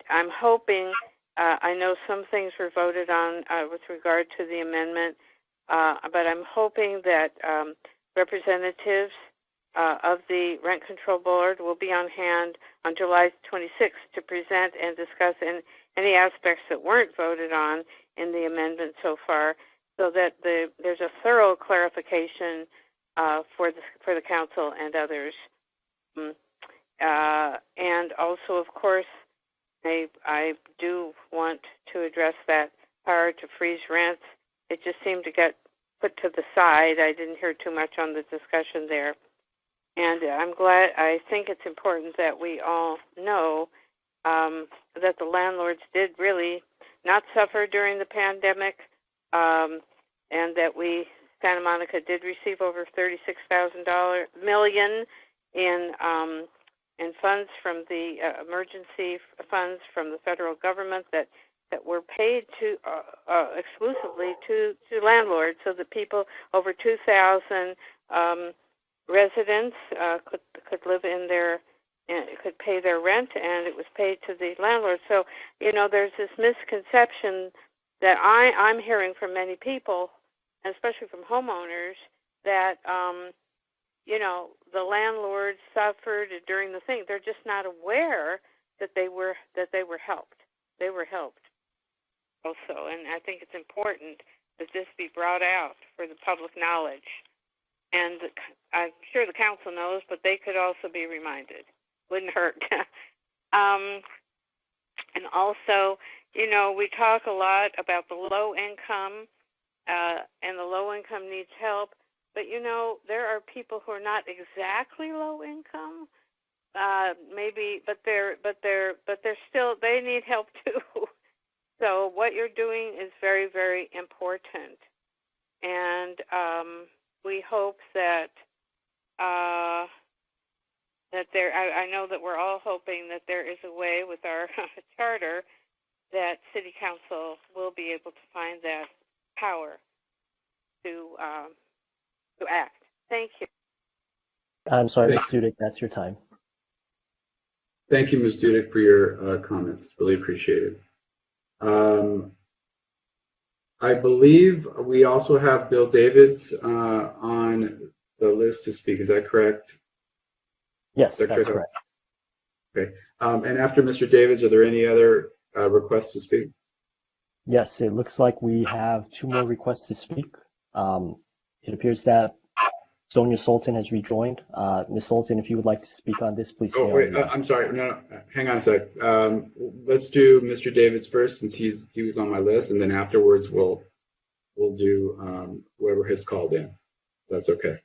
I'm hoping, I know some things were voted on with regard to the amendment, but I'm hoping that representatives of the Rent Control Board will be on hand on July 26th to present and discuss any aspects that weren't voted on in the amendment so far, so that there's a thorough clarification for the council and others. And also, of course, I do want to address that power to freeze rents. It just seemed to get put to the side. I didn't hear too much on the discussion there. And I think it's important that we all know that the landlords did really not suffer during the pandemic, and that Santa Monica did receive over $36 million in funds from the emergency funds from the federal government that were paid to exclusively to landlords, so that people over 2,000 residents could live in could pay their rent, and it was paid to the landlord. So, there's this misconception that I'm hearing from many people, and especially from homeowners, that the landlords suffered during the thing. They're just not aware that they were helped. They were helped also, and I think it's important that this be brought out for the public knowledge. And I'm sure the council knows, but they could also be reminded. Wouldn't hurt. And also, we talk a lot about the low income, and the low income needs help. But there are people who are not exactly low income, maybe, but they're still, they need help too. So what you're doing is very, very important, and we hope that I know that we're all hoping that there is a way with our charter that City Council will be able to find that power to act. Thank you. I'm sorry, Ms. Dudek, that's your time. Thank you, Ms. Dudek, for your comments. Really appreciate it. I believe we also have Bill Davids on the list to speak. Is that correct? Yes, that's correct. Okay. And after Mr. Davids, are there any other requests to speak? Yes, it looks like we have 2 more requests to speak. It appears that Sonia Sultan has rejoined. Ms. Sultan, if you would like to speak on this, please say Oh, wait, unmute. I'm sorry. No, hang on a sec. Let's do Mr. Davids first since he was on my list, and then afterwards we'll do whoever has called in. That's okay.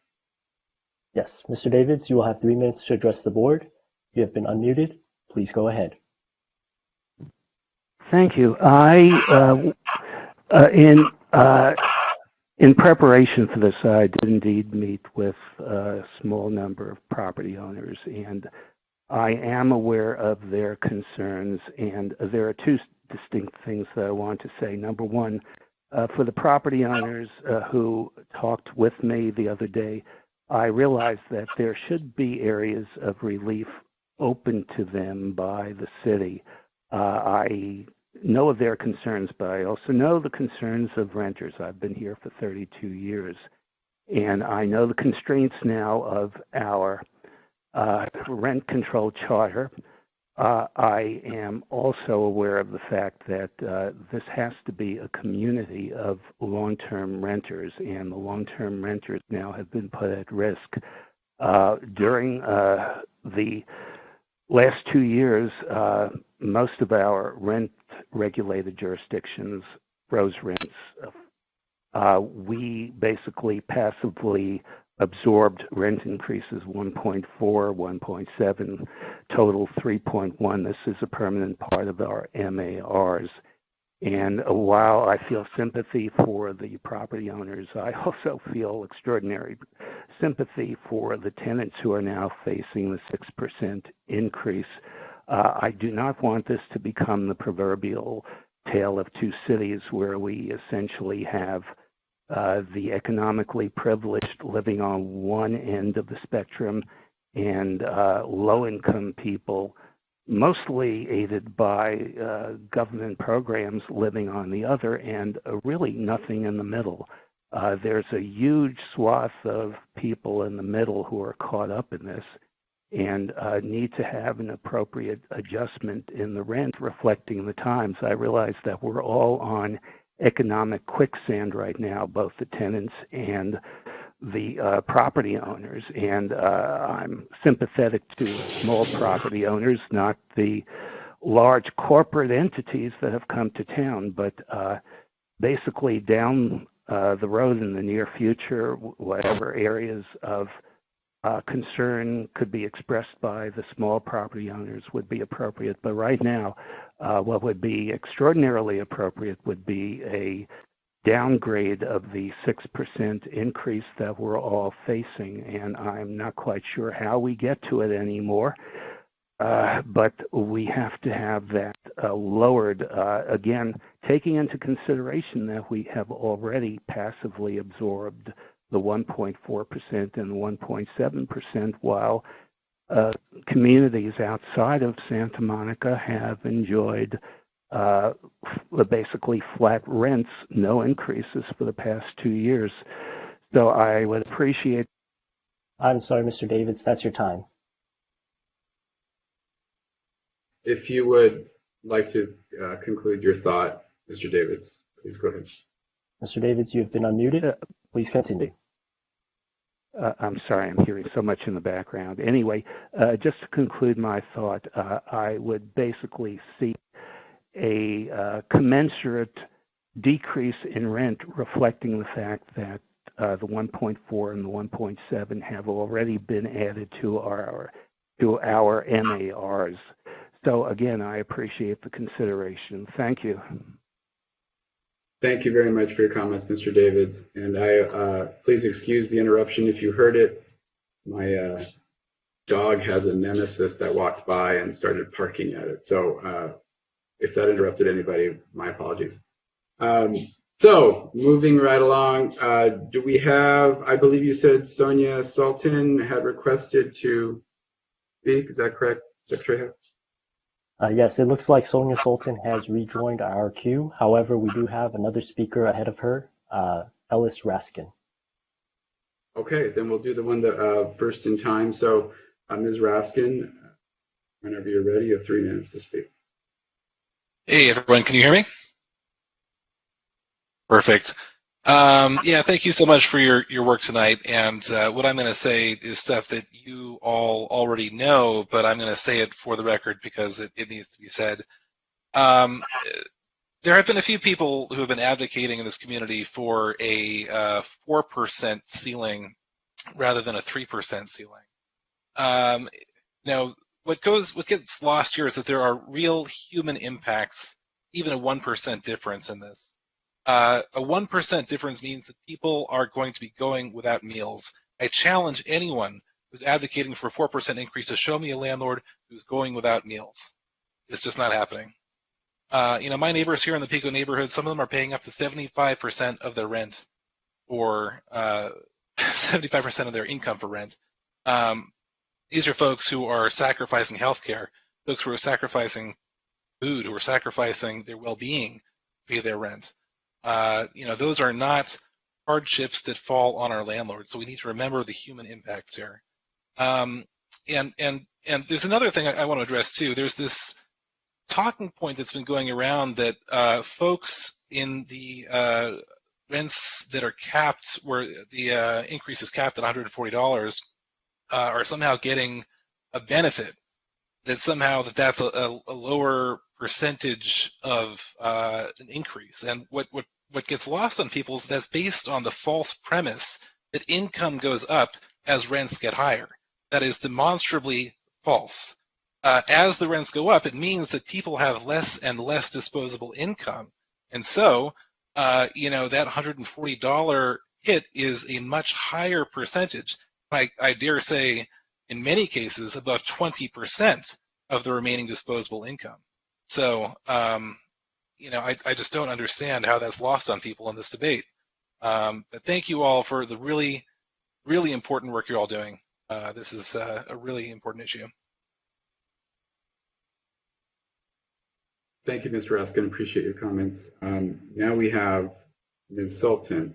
Yes, Mr. Davids, you will have 3 minutes to address the board. You have been unmuted. Please go ahead. Thank you. In preparation for this, I did indeed meet with a small number of property owners, and I am aware of their concerns. And there are 2 distinct things that I want to say. Number one, for the property owners who talked with me the other day, I realized that there should be areas of relief open to them by the city. I know of their concerns, but I also know the concerns of renters. I've been here for 32 years, and I know the constraints now of our rent control charter. I am also aware of the fact that this has to be a community of long-term renters, and the long-term renters now have been put at risk. During the last 2 years, most of our rent-regulated jurisdictions froze rents. We basically passively absorbed rent increases 1.4, 1.7, total 3.1. This is a permanent part of our MARs. And while I feel sympathy for the property owners, I also feel extraordinary sympathy for the tenants who are now facing the 6% increase. I do not want this to become the proverbial tale of 2 cities where we essentially have the economically privileged living on one end of the spectrum and low-income people, mostly aided by government programs, living on the other, and really nothing in the middle. There's a huge swath of people in the middle who are caught up in this and need to have an appropriate adjustment in the rent reflecting the times. I realize that we're all on economic quicksand right now, both the tenants and the property owners, and I'm sympathetic to small property owners, not the large corporate entities that have come to town, but basically down the road in the near future, whatever areas of concern could be expressed by the small property owners would be appropriate. But right now, what would be extraordinarily appropriate would be a downgrade of the 6% increase that we're all facing, and I'm not quite sure how we get to it anymore, but we have to have that lowered, again, taking into consideration that we have already passively absorbed the 1.4% and the 1.7%, while communities outside of Santa Monica have enjoyed basically flat rents, no increases for the past 2 years. So I would appreciate. I'm sorry, Mr. Davids, that's your time. If you would like to conclude your thought, Mr. Davids, please go ahead. Mr. Davids, you have been unmuted. Please continue. I'm sorry, I'm hearing so much in the background. Anyway, just to conclude my thought, I would basically see a commensurate decrease in rent reflecting the fact that the 1.4 and the 1.7 have already been added to our MARs. So again, I appreciate the consideration. Thank you. Thank you very much for your comments, Mr. Davids. And please excuse the interruption if you heard it. My dog has a nemesis that walked by and started barking at it. So if that interrupted anybody, my apologies. So moving right along, do we have, I believe you said Sonia Sultan had requested to speak. Is that correct, Secretary Howe? Yes, it looks like Sonia Sultan has rejoined our queue. However, we do have another speaker ahead of her, Ellis Raskin. Okay, then we'll do the one that first in time. So Ms. Raskin, whenever you're ready, you have 3 minutes to speak. Hey everyone, can you hear me? Perfect. Yeah, thank you so much for your work tonight. And what I'm going to say is stuff that you all already know, but I'm going to say it for the record because it needs to be said. There have been a few people who have been advocating in this community for a 4% ceiling rather than a 3% ceiling. Now, what gets lost here is that there are real human impacts, even a 1% difference in this. A 1% difference means that people are going to be going without meals. I challenge anyone who's advocating for a 4% increase to show me a landlord who's going without meals. It's just not happening. My neighbors here in the Pico neighborhood, some of them are paying up to 75% of their rent or 75% of their income for rent. These are folks who are sacrificing healthcare, folks who are sacrificing food, who are sacrificing their well-being to pay their rent. Those are not hardships that fall on our landlords. So we need to remember the human impacts here. And there's another thing I want to address too. There's this talking point that's been going around that folks in the rents that are capped, where the increase is capped at $140, are somehow getting a benefit. That somehow that's a lower percentage of an increase. And what gets lost on people is that's based on the false premise that income goes up as rents get higher. That is demonstrably false. As the rents go up, it means that people have less and less disposable income. And so, that $140 hit is a much higher percentage. I dare say, in many cases, above 20% of the remaining disposable income. So, I just don't understand how that's lost on people in this debate. But thank you all for the really, really important work you're all doing. This is a really important issue. Thank you, Mr. Raskin. Appreciate your comments. Now we have Ms. Sultan.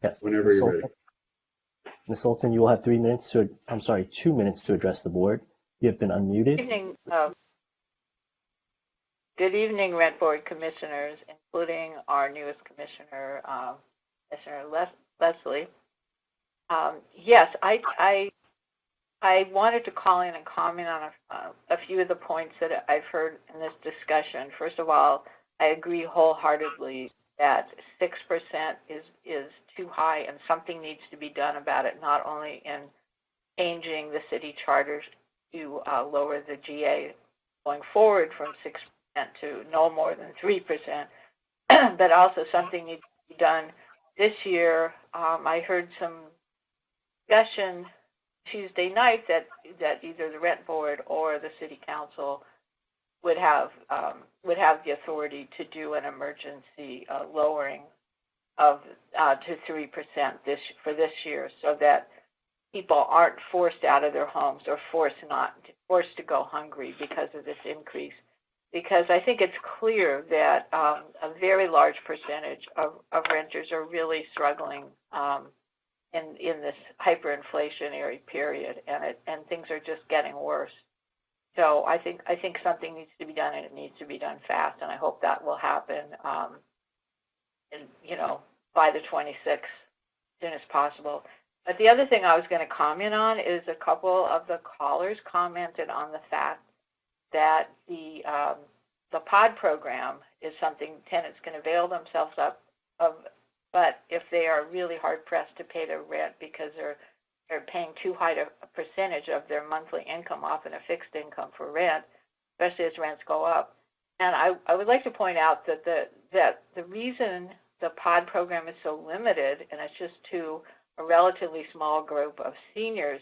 Yes. Whenever you're ready. Ms. Sultan, you will have 2 minutes to address the board. You have been unmuted. Good evening, Rent Board Commissioners, including our newest Commissioner, Commissioner Leslie. Yes, I wanted to call in and comment on a few of the points that I've heard in this discussion. First of all, I agree wholeheartedly that 6% is too high and something needs to be done about it, not only in changing the city charters to lower the GA going forward from 6% to no more than 3%, but also something needs to be done this year. I heard some discussion Tuesday night that either the Rent Board or the City Council would have the authority to do an emergency lowering of to 3% for this year, so that people aren't forced out of their homes or forced to go hungry because of this increase. Because I think it's clear that a very large percentage of renters are really struggling in this hyperinflationary period, and things are just getting worse. So I think something needs to be done, and it needs to be done fast, and I hope that will happen by the 26th, as soon as possible. But the other thing I was going to comment on is a couple of the callers commented on the fact that the pod program is something tenants can avail themselves of, but if they are really hard pressed to pay their rent because they're paying too high a percentage of their monthly income, often a fixed income for rent, especially as rents go up. And I would like to point out that the reason the pod program is so limited, and it's just to a relatively small group of seniors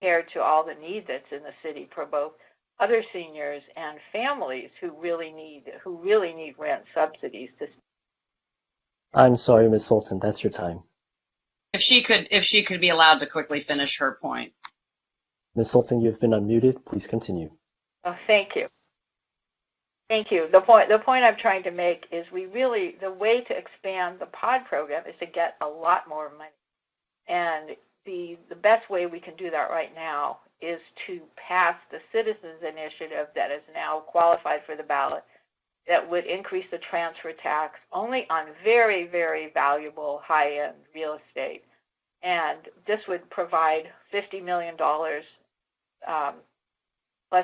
compared to all the need that's in the city for both other seniors and families who really need rent subsidies to. I'm sorry, Ms. Sultan, that's your time. If she could be allowed to quickly finish her point. Ms. Sultan, you've been unmuted. Please continue. Oh, thank you. Thank you. The point I'm trying to make is the way to expand the pod program is to get a lot more money. And the best way we can do that right now is to pass the citizens initiative that is now qualified for the ballot that would increase the transfer tax only on very, very valuable high-end real estate. And this would provide $50 million plus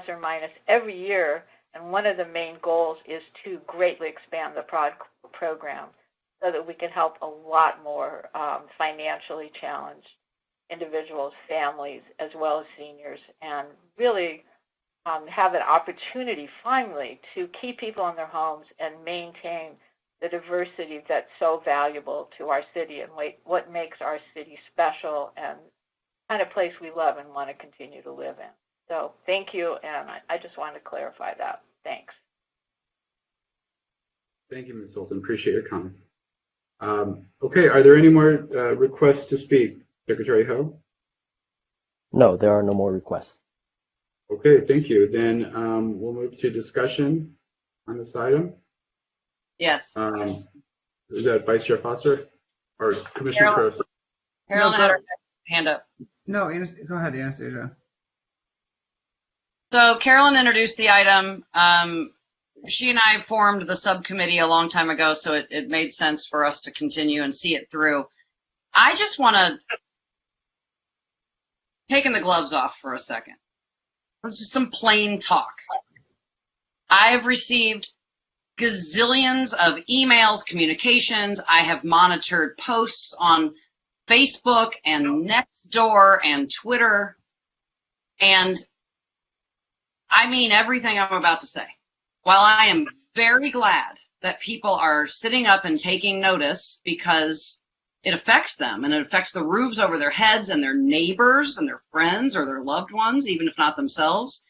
or minus every year. And one of the main goals is to greatly expand the program so that we can help a lot more financially challenged individuals, families, as well as seniors, and really have an opportunity finally to keep people in their homes and maintain the diversity that's so valuable to our city and what makes our city special and kind of place we love and want to continue to live in. So thank you, and I just wanted to clarify that. Thanks. Thank you, Ms. Sultan. Appreciate your comment. Okay, are there any more requests to speak? Secretary Ho? No, there are no more requests. Okay, thank you. Then we'll move to discussion on this item. Yes. Is that Vice Chair Foster or Commissioner Cross? Carolyn had her hand up. No, go ahead, Anastasia. So Carolyn introduced the item. She and I formed the subcommittee a long time ago, so it made sense for us to continue and see it through. I just want to take the gloves off for a second. Just some plain talk. I've received gazillions of emails, communications. I have monitored posts on Facebook and Nextdoor and Twitter. And I mean everything I'm about to say. While I am very glad that people are sitting up and taking notice because it affects them and it affects the roofs over their heads and their neighbors and their friends or their loved ones, even if not themselves,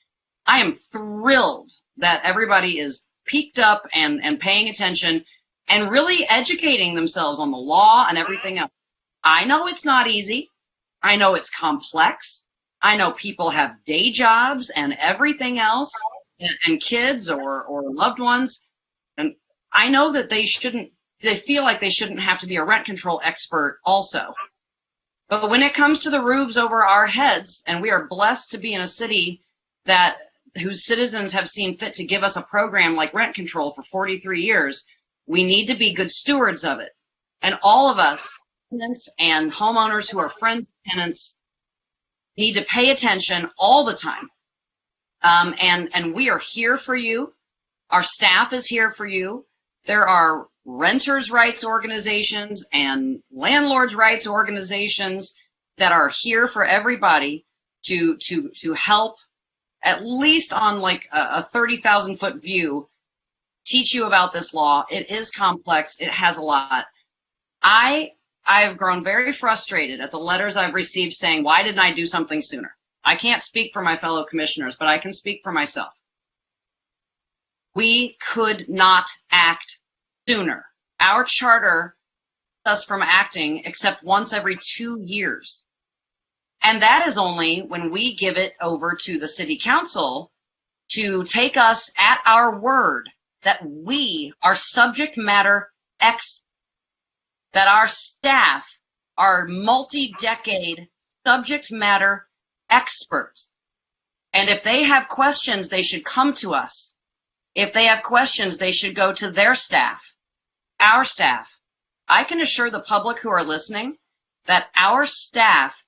I am thrilled that everybody is peaked up and paying attention and really educating themselves on the law and everything else. I know it's not easy. I know it's complex. I know people have day jobs and everything else and kids or loved ones. And I know that they feel like they shouldn't have to be a rent control expert also. But when it comes to the roofs over our heads, and we are blessed to be in a city whose citizens have seen fit to give us a program like rent control for 43 years, we need to be good stewards of it. And all of us, tenants and homeowners who are friends of tenants, need to pay attention all the time. And we are here for you. Our staff is here for you. There are renters' rights organizations and landlords' rights organizations that are here for everybody to help, at least on like a 30,000 foot view, teach you about this law. It is complex. It has a lot. I've grown very frustrated at the letters I've received saying, why didn't I do something sooner? I can't speak for my fellow commissioners, but I can speak for myself. We could not act sooner. Our charter stops us from acting except once every 2 years. And that is only when we give it over to the city council to take us at our word that we are subject matter experts, that our staff are multi-decade subject matter experts. And if they have questions, they should come to us. If they have questions, they should go to their staff, our staff. I can assure the public who are listening that our staff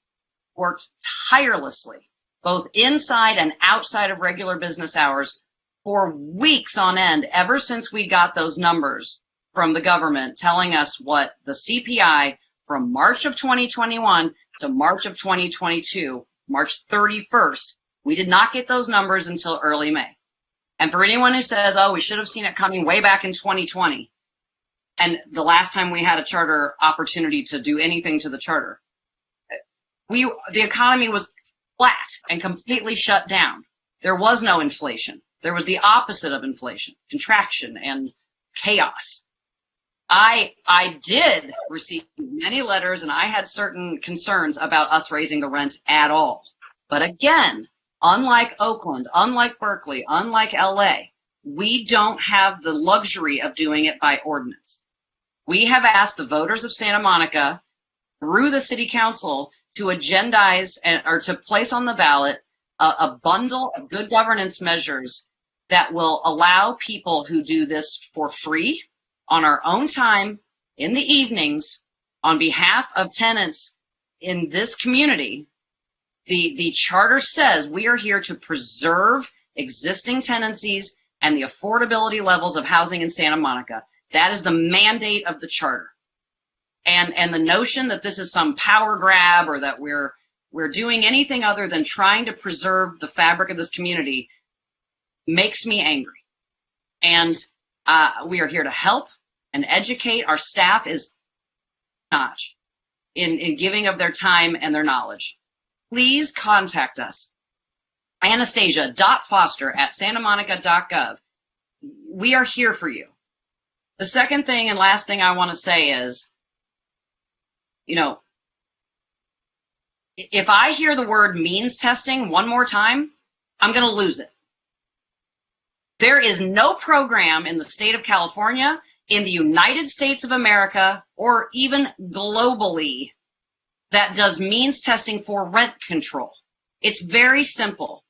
worked tirelessly, both inside and outside of regular business hours, for weeks on end, ever since we got those numbers from the government telling us what the CPI from March of 2021 to March of 2022, March 31st, we did not get those numbers until early May. And for anyone who says, oh, we should have seen it coming way back in 2020, and the last time we had a charter opportunity to do anything to the charter, the economy was flat and completely shut down. There was no inflation. There was the opposite of inflation, contraction and chaos. I did receive many letters, and I had certain concerns about us raising the rent at all. But again, unlike Oakland, unlike Berkeley, unlike LA, we don't have the luxury of doing it by ordinance. We have asked the voters of Santa Monica through the city council to agendize or to place on the ballot a bundle of good governance measures that will allow people who do this for free on our own time in the evenings on behalf of tenants in this community. The charter says we are here to preserve existing tenancies and the affordability levels of housing in Santa Monica. That is the mandate of the charter. And the notion that this is some power grab or that we're doing anything other than trying to preserve the fabric of this community makes me angry. And we are here to help and educate. Our staff is notch in giving of their time and their knowledge. Please contact us. Anastasia.foster@santamonica.gov. We are here for you. The second thing and last thing I want to say is, if I hear the word means testing one more time, I'm going to lose it. There is no program in the state of California, in the United States of America, or even globally that does means testing for rent control. It's very simple.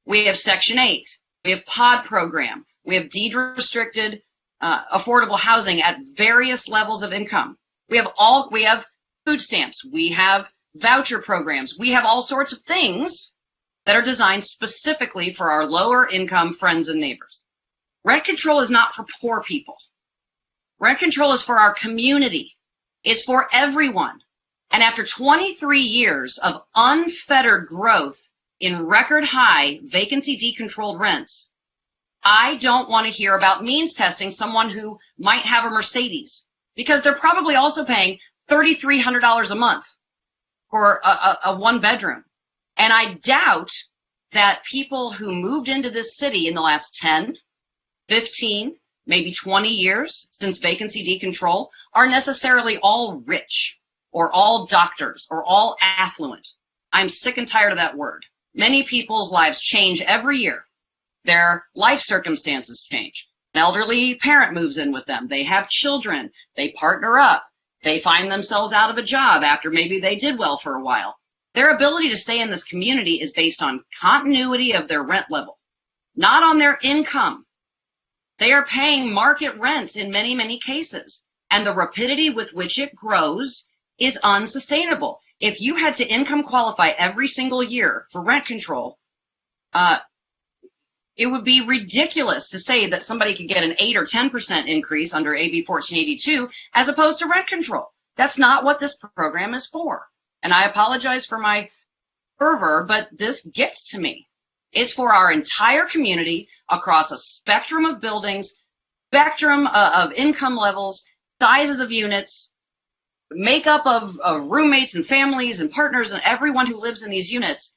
We have Section 8. We have POD program. We have deed-restricted affordable housing at various levels of income. We have food stamps. We have voucher programs. We have all sorts of things that are designed specifically for our lower income friends and neighbors. Rent control is not for poor people. Rent control is for our community. It's for everyone. And after 23 years of unfettered growth in record high vacancy decontrolled rents, I don't want to hear about means testing someone who might have a Mercedes, because they're probably also paying $3,300 a month for a one bedroom. And I doubt that people who moved into this city in the last 10, 15, maybe 20 years since vacancy decontrol are necessarily all rich or all doctors or all affluent. I'm sick and tired of that word. Many people's lives change every year. Their life circumstances change. An elderly parent moves in with them. They have children. They partner up. They find themselves out of a job after maybe they did well for a while. Their ability to stay in this community is based on continuity of their rent level, not on their income. They are paying market rents in many, many cases, and the rapidity with which it grows is unsustainable. If you had to income qualify every single year for rent control, it would be ridiculous to say that somebody could get an 8 or 10% increase under AB 1482 as opposed to rent control. That's not what this program is for. And I apologize for my fervor, but this gets to me. It's for our entire community across a spectrum of buildings, spectrum of income levels, sizes of units, makeup of roommates and families and partners and everyone who lives in these units.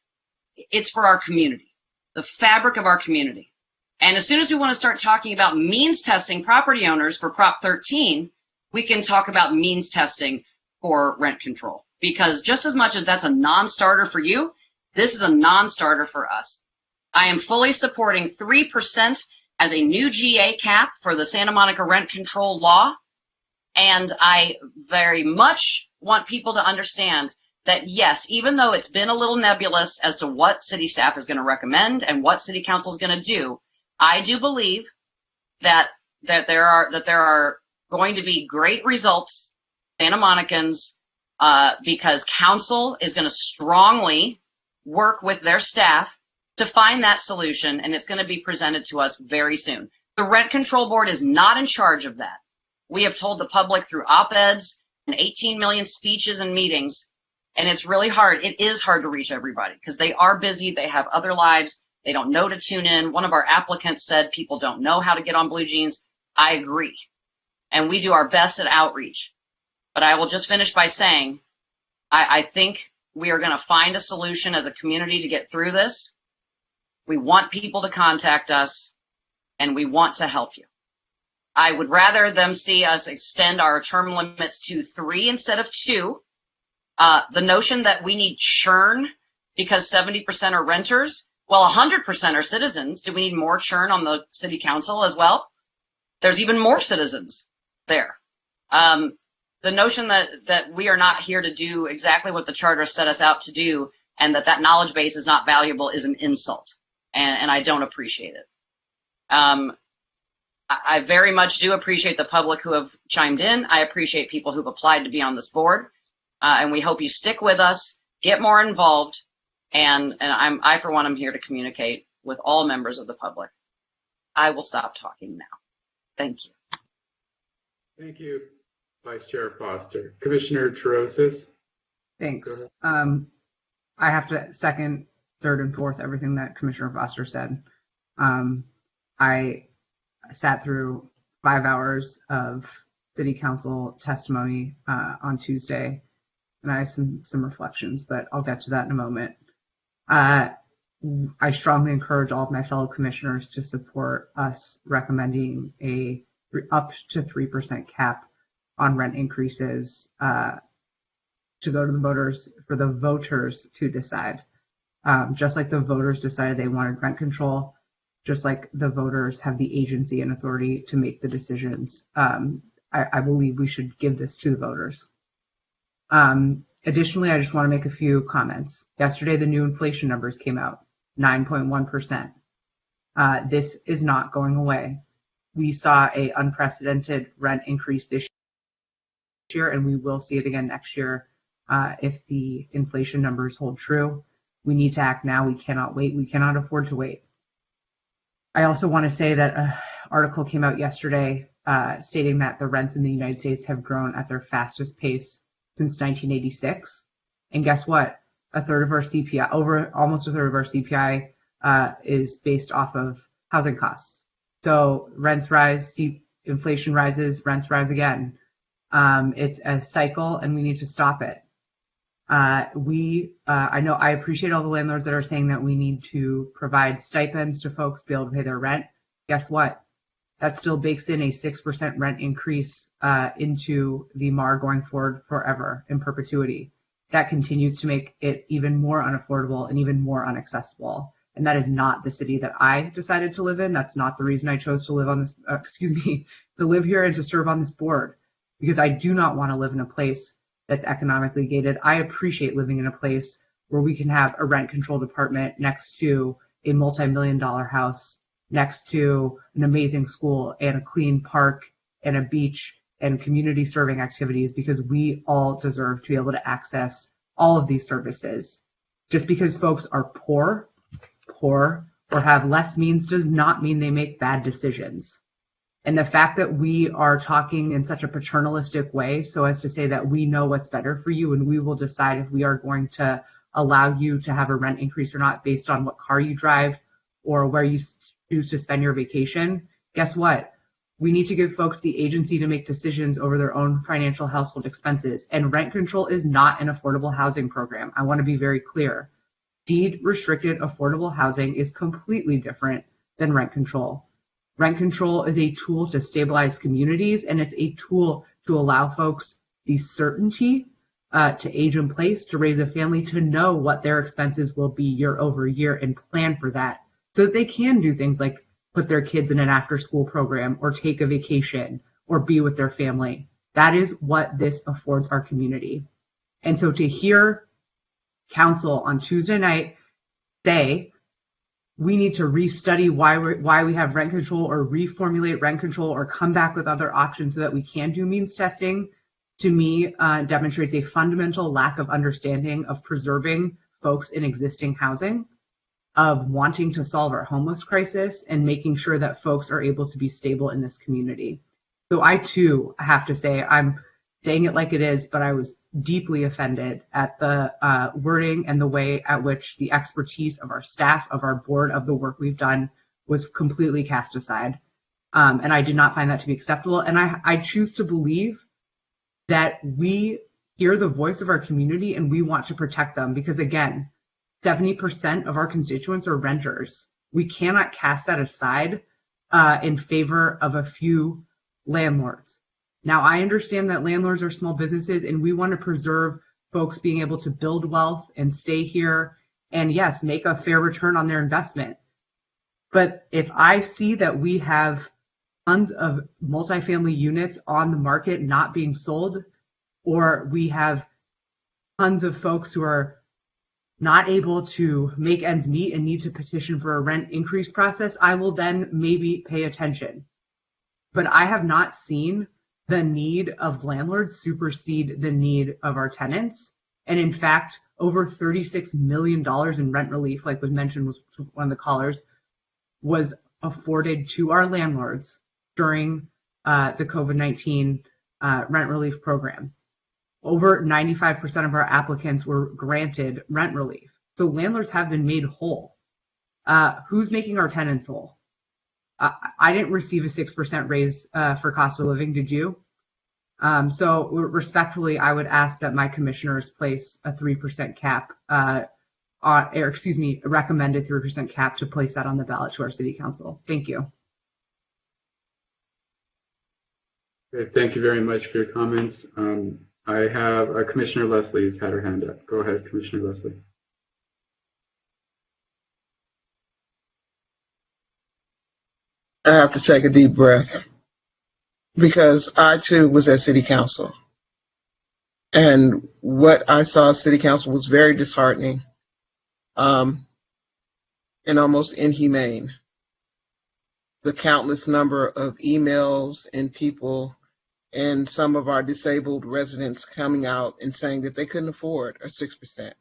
It's for our community, the fabric of our community. And as soon as we want to start talking about means testing property owners for Prop 13, we can talk about means testing for rent control. Because just as much as that's a non-starter for you, this is a non-starter for us. I am fully supporting 3% as a new GA cap for the Santa Monica rent control law. And I very much want people to understand that, yes, even though it's been a little nebulous as to what city staff is going to recommend and what city council is going to do, I do believe that there are going to be great results, Santa Monicans, because council is going to strongly work with their staff to find that solution, and it's going to be presented to us very soon. The Rent Control Board is not in charge of that. We have told the public through op-eds and 18 million speeches and meetings, and it's really hard. It is hard to reach everybody because they are busy. They have other lives. They don't know to tune in. One of our applicants said people don't know how to get on Blue Jeans. I agree, and we do our best at outreach. But I will just finish by saying I think we are going to find a solution as a community to get through this. We want people to contact us, and we want to help you. I would rather them see us extend our term limits to 3 instead of 2. The notion that we need churn because 70% are renters, well, 100% are citizens. Do we need more churn on the city council as well? There's even more citizens there. The notion that we are not here to do exactly what the charter set us out to do and that knowledge base is not valuable is an insult, and I don't appreciate it. I very much do appreciate the public who have chimed in. I appreciate people who've applied to be on this board. And we hope you stick with us, get more involved. And I, for one, am here to communicate with all members of the public. I will stop talking now. Thank you. Thank you, Vice Chair Foster. Commissioner Trousas. Thanks. I have to second, third, and fourth everything that Commissioner Foster said. I sat through 5 hours of City Council testimony on Tuesday, and I have some reflections, but I'll get to that in a moment. I strongly encourage all of my fellow commissioners to support us recommending a up to 3% cap on rent increases to go to the voters, for the voters to decide. Just like the voters decided they wanted rent control, just like the voters have the agency and authority to make the decisions, I believe we should give this to the voters. Additionally, I just want to make a few comments. Yesterday, the new inflation numbers came out, 9.1%. This is not going away. We saw an unprecedented rent increase this year, and we will see it again next year if the inflation numbers hold true. We need to act now. We cannot wait. We cannot afford to wait. I also want to say that an article came out yesterday stating that the rents in the United States have grown at their fastest pace since 1986. And guess what? Almost a third of our CPI is based off of housing costs. So rents rise, inflation rises, rents rise again. It's a cycle, and we need to stop it. I know I appreciate all the landlords that are saying that we need to provide stipends to folks to be able to pay their rent. Guess what? That still bakes in a 6% rent increase into the MAR going forward forever in perpetuity. That continues to make it even more unaffordable and even more inaccessible. And that is not the city that I decided to live in. That's not the reason I chose to live on this, to live here and to serve on this board, because I do not want to live in a place that's economically gated. I appreciate living in a place where we can have a rent control department next to a multi-million-dollar house, next to an amazing school and a clean park and a beach and community serving activities, because we all deserve to be able to access all of these services. Just because folks are poor, or have less means does not mean they make bad decisions. And the fact that we are talking in such a paternalistic way so as to say that we know what's better for you and we will decide if we are going to allow you to have a rent increase or not based on what car you drive or where you choose to spend your vacation, guess what? We need to give folks the agency to make decisions over their own financial household expenses. And rent control is not an affordable housing program. I want to be very clear. Deed-restricted affordable housing is completely different than rent control. Rent control is a tool to stabilize communities, and it's a tool to allow folks the certainty to age in place, to raise a family, to know what their expenses will be year over year and plan for that so that they can do things like put their kids in an after-school program or take a vacation or be with their family. That is what this affords our community. And so to hear council on Tuesday night say we need to restudy why we have rent control or reformulate rent control or come back with other options so that we can do means testing, to me, demonstrates a fundamental lack of understanding of preserving folks in existing housing, of wanting to solve our homeless crisis and making sure that folks are able to be stable in this community. So I too have to say, I'm saying it like it is, but I was deeply offended at the wording and the way at which the expertise of our staff, of our board, of the work we've done was completely cast aside. And I did not find that to be acceptable. And I choose to believe that we hear the voice of our community and we want to protect them because, again, 70% of our constituents are renters. We cannot cast that aside in favor of a few landlords. Now, I understand that landlords are small businesses and we want to preserve folks being able to build wealth and stay here and, yes, make a fair return on their investment. But if I see that we have tons of multifamily units on the market not being sold, or we have tons of folks who are not able to make ends meet and need to petition for a rent increase process, I will then maybe pay attention. But I have not seen the need of landlords supersede the need of our tenants. And in fact, over $36 million in rent relief, like was mentioned was one of the callers, was afforded to our landlords during the COVID-19 rent relief program. Over 95% of our applicants were granted rent relief. So landlords have been made whole. Who's making our tenants whole? I didn't receive a 6% raise for cost of living, did you? So respectfully, I would ask that my commissioners place a 3% cap, recommended 3% cap to place that on the ballot to our city council. Thank you. Okay, thank you very much for your comments. I have Commissioner Leslie has had her hand up. Go ahead, Commissioner Leslie. I have to take a deep breath because I too was at City Council. And what I saw at City Council was very disheartening and almost inhumane. The countless number of emails and people and some of our disabled residents coming out and saying that they couldn't afford a 6%.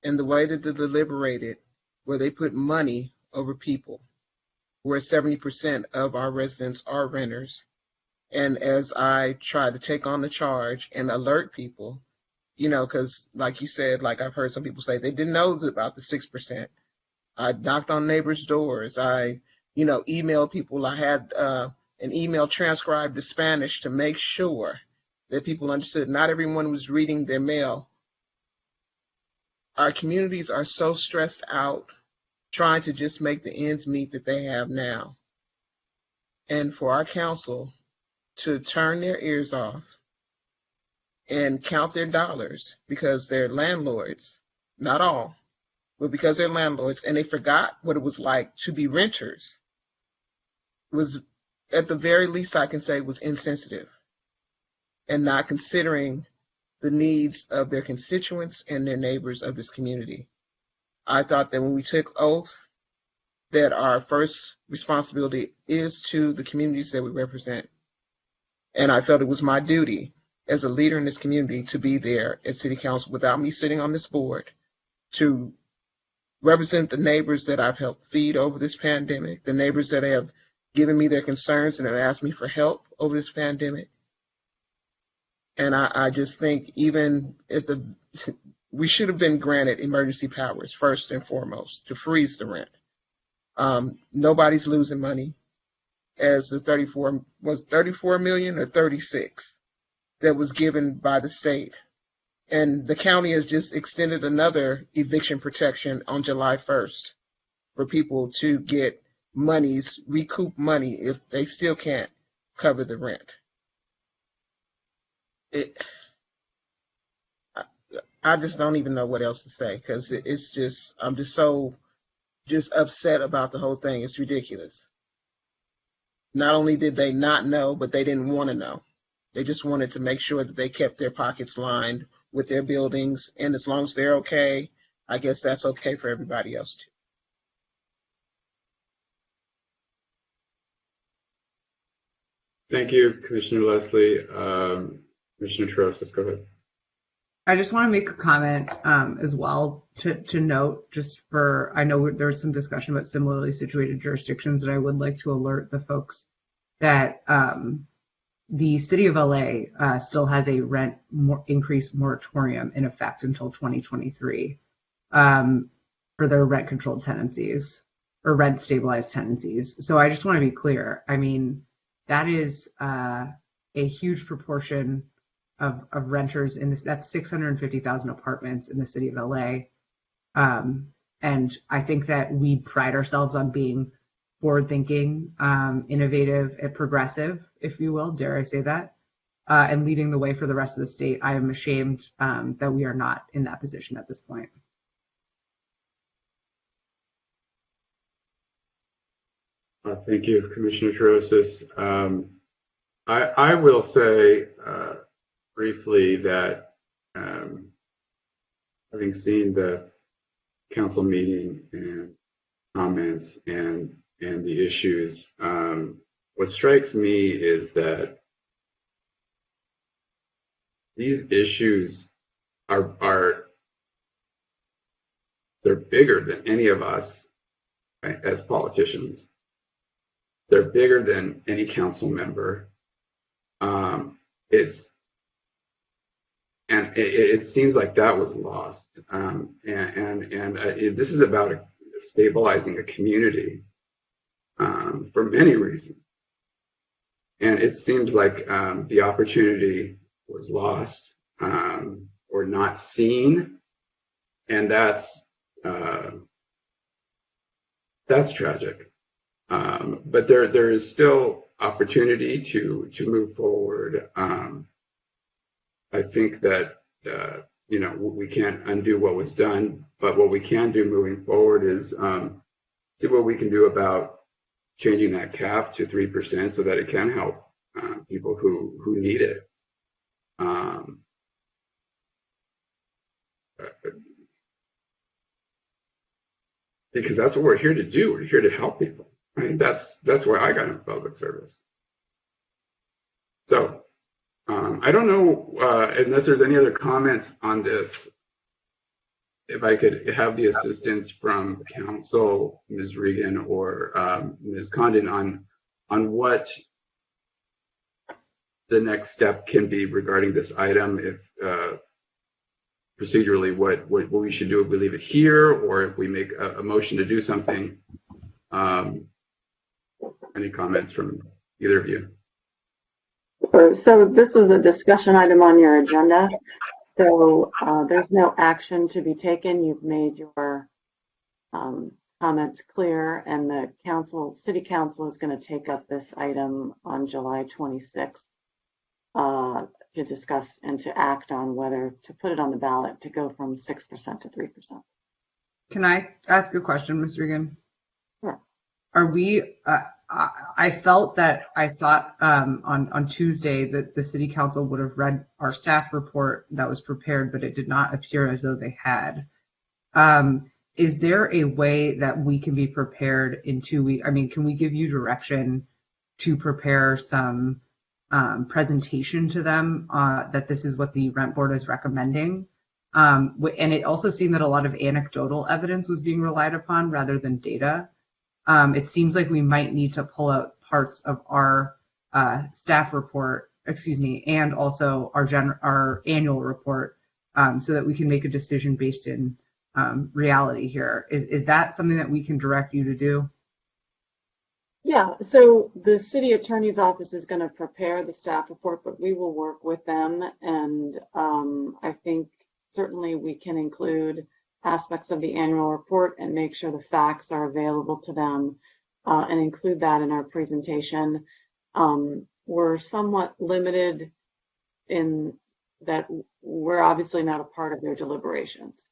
And the way that they deliberated, where they put money over people, where 70% of our residents are renters. And as I try to take on the charge and alert people, you know, because like you said, like I've heard some people say, they didn't know about the 6%. I knocked on neighbors' doors. I, emailed people. I had an email transcribed to Spanish to make sure that people understood not everyone was reading their mail. Our communities are so stressed out trying to just make the ends meet that they have now. And for our council to turn their ears off and count their dollars because they're landlords, not all, but because they're landlords, and they forgot what it was like to be renters, was, at the very least I can say, was insensitive and not considering the needs of their constituents and their neighbors of this community. I thought that when we took oath, that our first responsibility is to the communities that we represent. And I felt it was my duty as a leader in this community to be there at City Council without me sitting on this board to represent the neighbors that I've helped feed over this pandemic, the neighbors that have given me their concerns and have asked me for help over this pandemic. And I just think even if we should have been granted emergency powers first and foremost to freeze the rent. Nobody's losing money, as the 34 million or 36 that was given by the state. And the county has just extended another eviction protection on July 1st for people to get recoup money if they still can't cover the rent. I just don't even know what else to say because it's just, I'm just so upset about the whole thing. It's ridiculous. Not only did they not know, but they didn't want to know. They just wanted to make sure that they kept their pockets lined with their buildings. And as long as they're okay, I guess that's okay for everybody else too. Thank you, Commissioner Leslie. Commissioner Trosas, go ahead. I just want to make a comment as well to note, I know there was some discussion about similarly situated jurisdictions, and I would like to alert the folks that the city of LA still has a rent increase moratorium in effect until 2023 for their rent controlled tenancies or rent stabilized tenancies. So I just want to be clear. I mean, that is a huge proportion of renters in this. That's 650,000 apartments in the city of LA. And I think that we pride ourselves on being forward thinking, innovative, and progressive, if you will, dare I say that, and leading the way for the rest of the state. I am ashamed that we are not in that position at this point. Thank you, Commissioner Trosas. I will say briefly that having seen the council meeting and comments and the issues. What strikes me is that these issues are they're bigger than any of us, right, as politicians. They're bigger than any council member. It seems like that was lost. This is about stabilizing a community for many reasons. And it seems like the opportunity was lost or not seen, and that's tragic. But there is still opportunity to move forward. I think that we can't undo what was done, but what we can do moving forward is see what we can do about changing that cap to 3% so that it can help people who need it. Because that's what we're here to do. We're here to help people. Right? That's where I got into public service. So I don't know unless there's any other comments on this. If I could have the assistance from council, Ms. Regan or Ms. Condon on what the next step can be regarding this item, if procedurally what we should do if we leave it here or if we make a motion to do something. Any comments from either of you? So this was a discussion item on your agenda. So there's no action to be taken. You've made your comments clear, and the city council is going to take up this item on July 26th to discuss and to act on whether to put it on the ballot to go from 6% to 3%. Can I ask a question, Ms. Regan? Sure. Are we? I thought on Tuesday that the city council would have read our staff report that was prepared, but it did not appear as though they had. Is there a way that we can be prepared in 2 weeks? I mean, can we give you direction to prepare some presentation to them that this is what the rent board is recommending? And it also seemed that a lot of anecdotal evidence was being relied upon rather than data. It seems like we might need to pull out parts of our staff report, and also our annual report, so that we can make a decision based in reality here. Is that something that we can direct you to do? Yeah, so the city attorney's office is going to prepare the staff report, but we will work with them. And I think certainly we can include aspects of the annual report and make sure the facts are available to them and include that in our presentation. We're somewhat limited in that we're obviously not a part of their deliberations.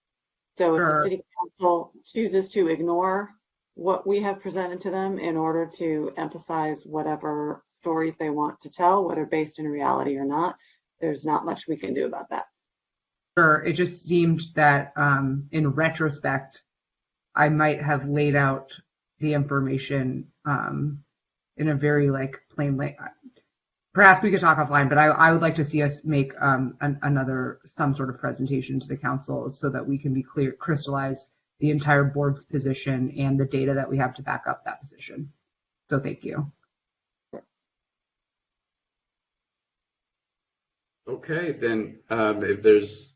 So if the city council chooses to ignore what we have presented to them in order to emphasize whatever stories they want to tell, whether based in reality or not, there's not much we can do about that. Sure. It just seemed that in retrospect, I might have laid out the information in a very plain way. Perhaps we could talk offline, but I would like to see us make some sort of presentation to the council so that we can be clear, crystallize the entire board's position and the data that we have to back up that position. So thank you. Okay, then if there's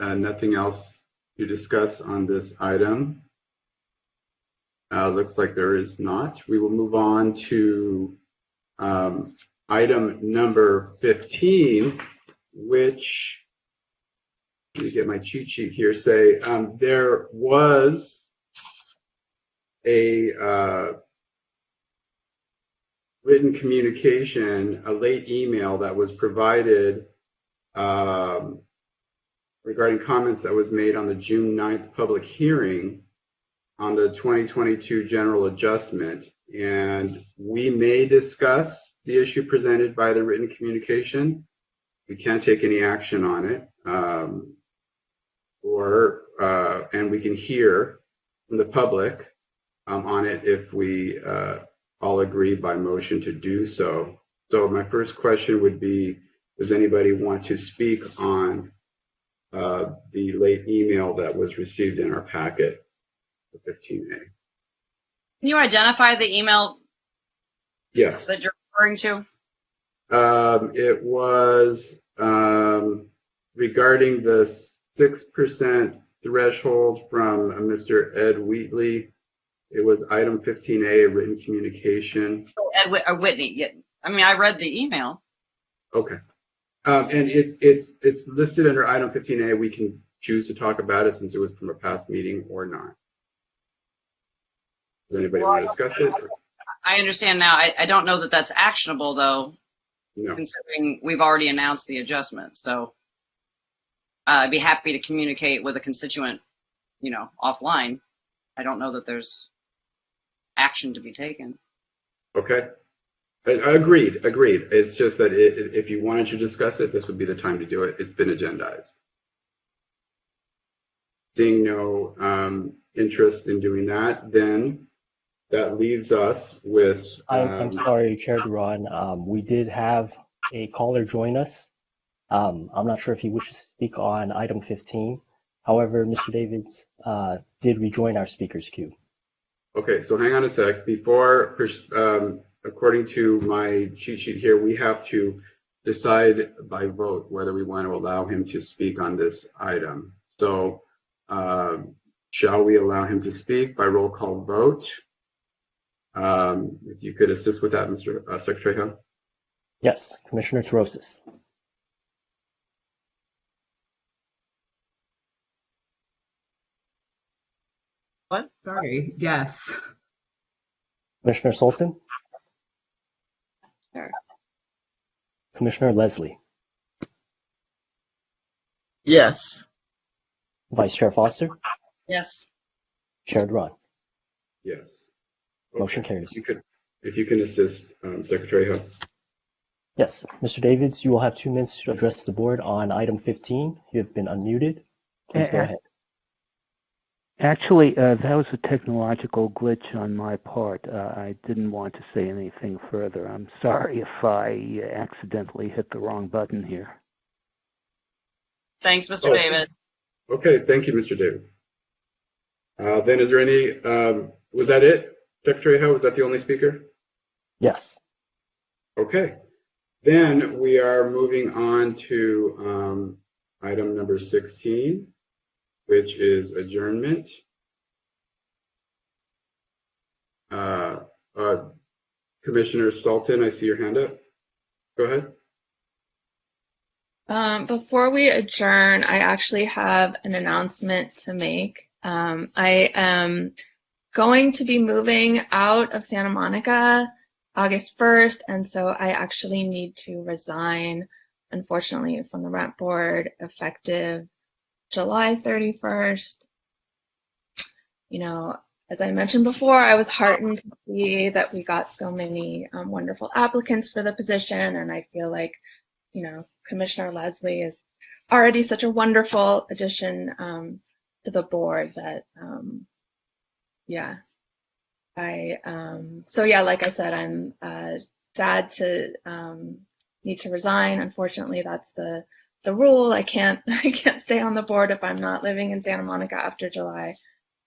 nothing else to discuss on this item, looks like there is not. We will move on to item number 15, which, let me get my cheat sheet here, there was a written communication, a late email that was provided regarding comments that was made on the June 9th public hearing on the 2022 general adjustment. And we may discuss the issue presented by the written communication. We can't take any action on it. Or and we can hear from the public on it if we all agree by motion to do so. So my first question would be, does anybody want to speak on the late email that was received in our packet, the 15A? Can you identify the email Yes. that you're referring to? It was regarding the 6% threshold from Mr. Ed Wheatley. It was item 15A, written communication. Ed Whitney. Yeah. I mean, I read the email. Okay. And it's listed under item 15A. We can choose to talk about it since it was from a past meeting or not. Does anybody want to discuss it? I understand now. I don't know that that's actionable, though, No. considering we've already announced the adjustment. So I'd be happy to communicate with a constituent, offline. I don't know that there's action to be taken. Okay. Agreed. It's just that if you wanted to discuss it, this would be the time to do it. It's been agendized. Seeing no interest in doing that, then that leaves us with... I'm sorry, Chair Duran. We did have a caller join us. I'm not sure if he wishes to speak on item 15. However, Mr. Davids did rejoin our speakers queue. Okay, so hang on a sec. Before, according to my cheat sheet here, we have to decide by vote whether we want to allow him to speak on this item. So shall we allow him to speak by roll call vote? If you could assist with that, Mr. Secretary Hill. Yes, Commissioner Torosis. What? Sorry. Yes. Commissioner Sultan. Sure. Commissioner Leslie. Yes. Vice Chair Foster. Yes. Chair Duran. Yes. Motion carries. If you can assist Secretary Hill. Yes, Mr. Davids, you will have 2 minutes to address the board on item 15. You have been unmuted. Please go ahead. Actually, that was a technological glitch on my part. I didn't want to say anything further. I'm sorry if I accidentally hit the wrong button here. Thanks, Mr. David. Okay, thank you, Mr. David. Then is there any, was that it? Secretary Hill, was that the only speaker? Yes. Okay. Then we are moving on to item number 16, which is adjournment. Commissioner Sultan, I see your hand up. Go ahead. Before we adjourn, I actually have an announcement to make. I am going to be moving out of Santa Monica August 1st, and so I actually need to resign, unfortunately, from the rent board effective July 31st. As I mentioned before, I was heartened to see that we got so many wonderful applicants for the position, and I feel like, Commissioner Leslie is already such a wonderful addition to the board that, like I said, I'm sad to need to resign. Unfortunately, that's the rule. I can't stay on the board if I'm not living in Santa Monica after July.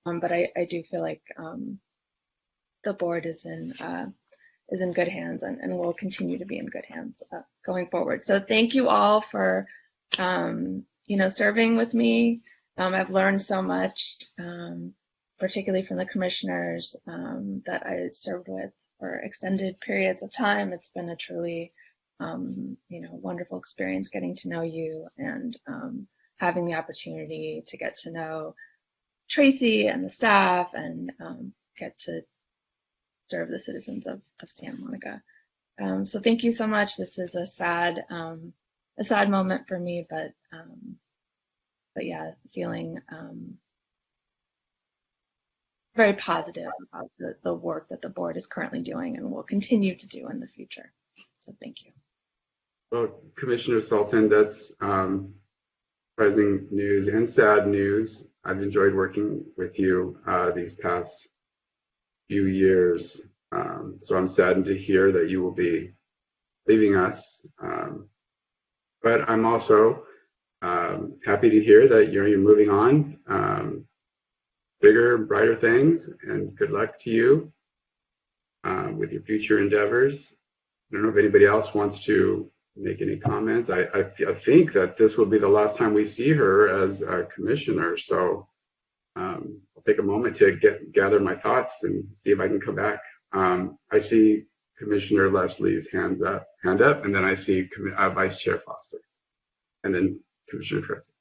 But I do feel like the board is in good hands and will continue to be in good hands going forward. So thank you all for serving with me. I've learned so much, particularly from the commissioners that I served with for extended periods of time. It's been a truly wonderful experience getting to know you and having the opportunity to get to know Tracy and the staff and get to serve the citizens of Santa Monica. So thank you so much. This is a sad moment for me, but yeah, feeling very positive about the work that the board is currently doing and will continue to do in the future. So thank you. Well, Commissioner Sultan, that's surprising news and sad news. I've enjoyed working with you these past few years. So I'm saddened to hear that you will be leaving us. But I'm also happy to hear that you're moving on, bigger, brighter things, and good luck to you with your future endeavors. I don't know if anybody else wants to make any comments. I think that this will be the last time we see her as a commissioner. So I'll take a moment to gather my thoughts and see if I can come back. I see Commissioner Leslie's hand up, and then I see Vice Chair Foster, and then Commissioner Trezis.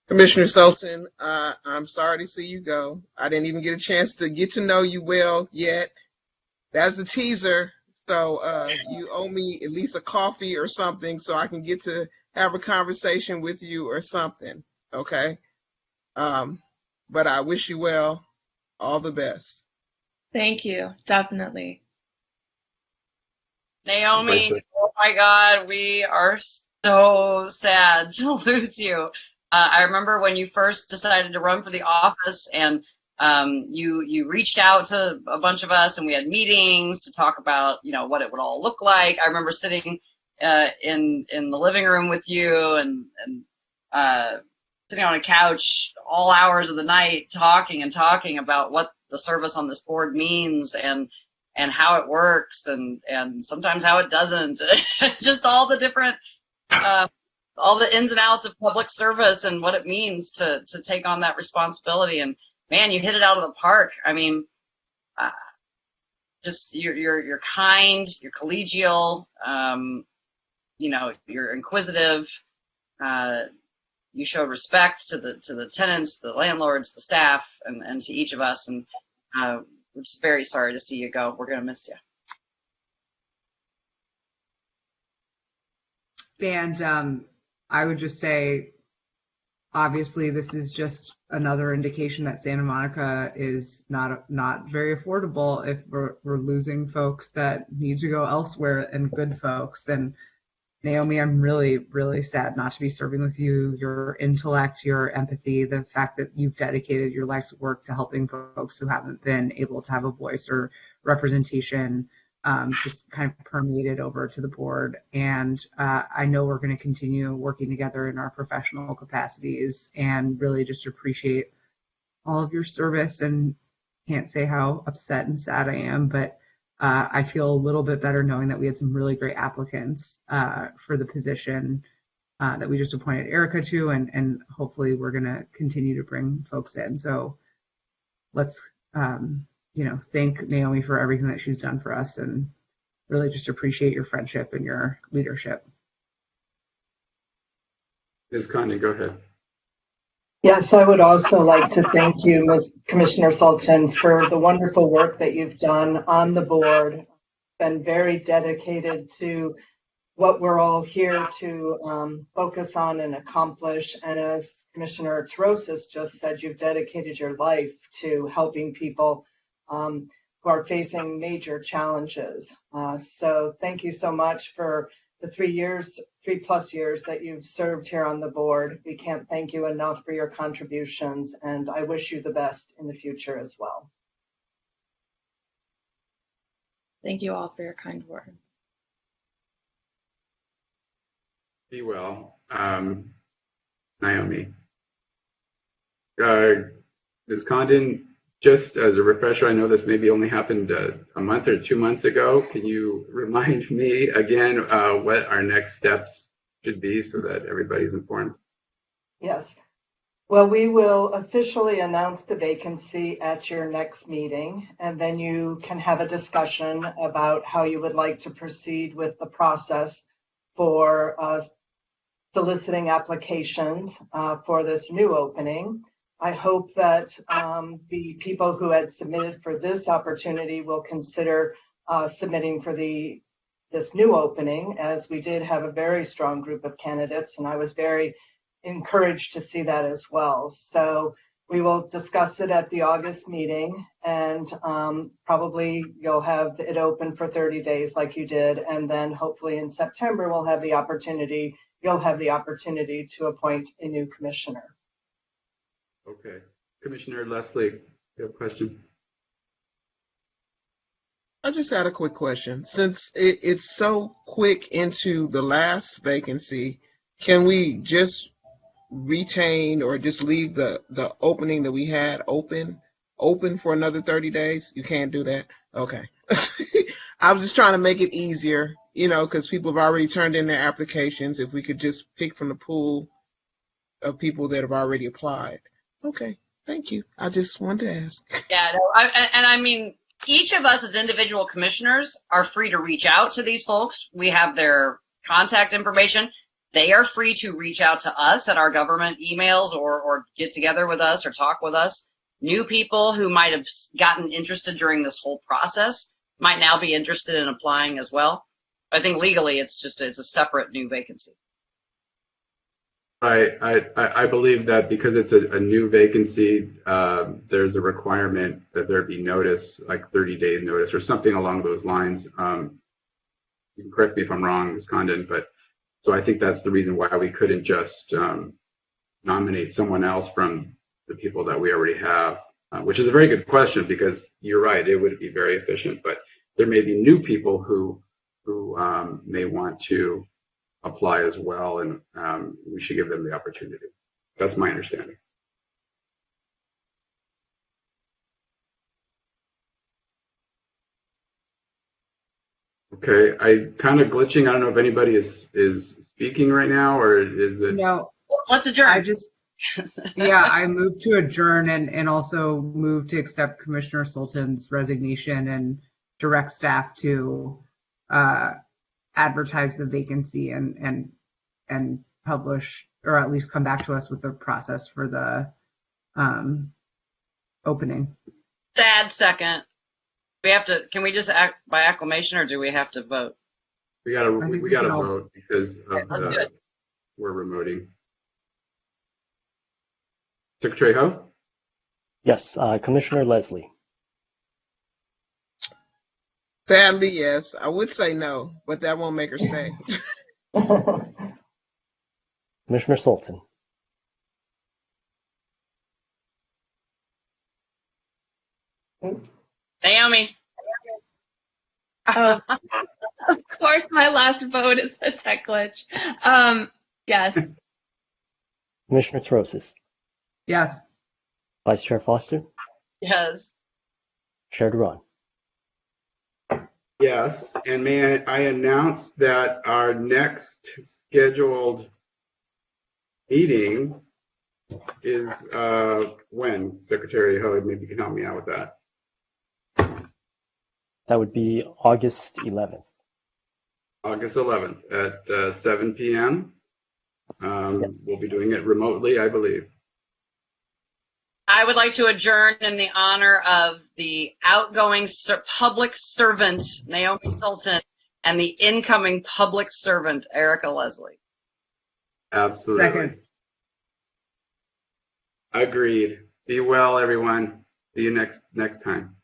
Commissioner Sultan, I'm sorry to see you go. I didn't even get a chance to get to know you well yet. That's a teaser. So you owe me at least a coffee or something so I can get to have a conversation with you or something, okay? But I wish you well. All the best. Thank you. Definitely. Naomi, oh my God, we are so sad to lose you. I remember when you first decided to run for the office, and you reached out to a bunch of us, and we had meetings to talk about, what it would all look like. I remember sitting in the living room with you and sitting on a couch all hours of the night talking about what the service on this board means and how it works and sometimes how it doesn't. Just all the different all the ins and outs of public service and what it means to take on that responsibility. And man, you hit it out of the park. I mean, just you're kind, you're collegial, you're inquisitive. You showed respect to the tenants, the landlords, the staff, and to each of us. And we're just very sorry to see you go. We're gonna miss you. And I would just say, obviously, this is just another indication that Santa Monica is not very affordable if we're losing folks that need to go elsewhere, and good folks. And Naomi, I'm really, really sad not to be serving with you. Your intellect, your empathy, the fact that you've dedicated your life's work to helping folks who haven't been able to have a voice or representation just kind of permeated over to the board. And I know we're going to continue working together in our professional capacities, and really just appreciate all of your service, and can't say how upset and sad I am, but I feel a little bit better knowing that we had some really great applicants for the position that we just appointed Erica to, and hopefully we're going to continue to bring folks in. So let's thank Naomi for everything that she's done for us, and really just appreciate your friendship and your leadership. Ms. Condon, go ahead. Yes, I would also like to thank you, Ms. Commissioner Sultan, for the wonderful work that you've done on the board. Been very dedicated to what we're all here to focus on and accomplish. And as Commissioner Trezis just said, you've dedicated your life to helping people who are facing major challenges. So thank you so much for the 3+ years that you've served here on the board. We can't thank you enough for your contributions, and I wish you the best in the future as well. Thank you all for your kind words. Be well. Naomi. Ms. Condon, just as a refresher, I know this maybe only happened a month or 2 months ago. Can you remind me again what our next steps should be so that everybody's informed? Yes. Well, we will officially announce the vacancy at your next meeting, and then you can have a discussion about how you would like to proceed with the process for soliciting applications for this new opening. I hope that the people who had submitted for this opportunity will consider submitting for this new opening, as we did have a very strong group of candidates, and I was very encouraged to see that as well. So We will discuss it at the August meeting, and probably you'll have it open for 30 days like you did, and then hopefully in September you'll have the opportunity to appoint a new commissioner. Okay. Commissioner Leslie, you have a question? I just got a quick question. Since it's so quick into the last vacancy, can we just retain or just leave the opening that we had open for another 30 days? You can't do that? Okay. I was just trying to make it easier, because people have already turned in their applications. If we could just pick from the pool of people that have already applied. Okay. Thank you. I just wanted to ask. Yeah, no, I mean, each of us as individual commissioners are free to reach out to these folks. We have their contact information. They are free to reach out to us at our government emails or get together with us or talk with us. New people who might have gotten interested during this whole process might now be interested in applying as well. I think legally it's a separate new vacancy. I believe that because it's a new vacancy, there's a requirement that there be notice, like 30-day notice or something along those lines. You can correct me if I'm wrong, Ms. Condon, but so I think that's the reason why we couldn't just nominate someone else from the people that we already have, which is a very good question because you're right, it would be very efficient, but there may be new people who may want to apply as well, and we should give them the opportunity. That's my understanding. Okay, I kind of glitching. I don't know if anybody is speaking right now, or is it? No. Let's adjourn. I moved to adjourn and also moved to accept Commissioner Sultan's resignation and direct staff to advertise the vacancy and publish, or at least come back to us with the process for the opening. Sad second. Can we just act by acclamation, or do we have to vote? We gotta vote because of we're remoting. Secretary Ho? Yes, Commissioner Leslie. Sadly, yes. I would say no, but that won't make her stay. Commissioner Sultan. Naomi. Of course, my last vote is a tech glitch. Yes. Commissioner Trosis. Yes. Vice Chair Foster. Yes. Chair Duran. Yes, and may I announce that our next scheduled meeting is when? Secretary Ho, maybe you can help me out with that. That would be August 11th. August 11th at 7 p.m. Yes. We'll be doing it remotely, I believe. I would like to adjourn in the honor of the outgoing public servant, Naomi Sultan, and the incoming public servant, Erica Leslie. Absolutely. Second. Agreed. Be well, everyone. See you next time.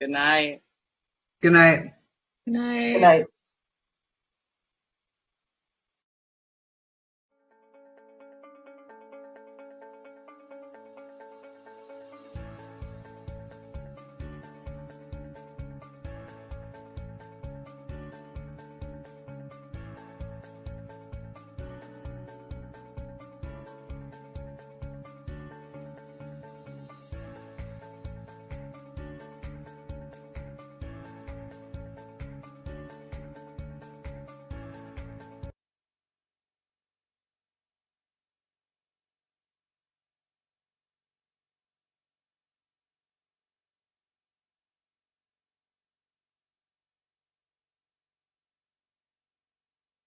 Good night. Good night. Good night. Good night.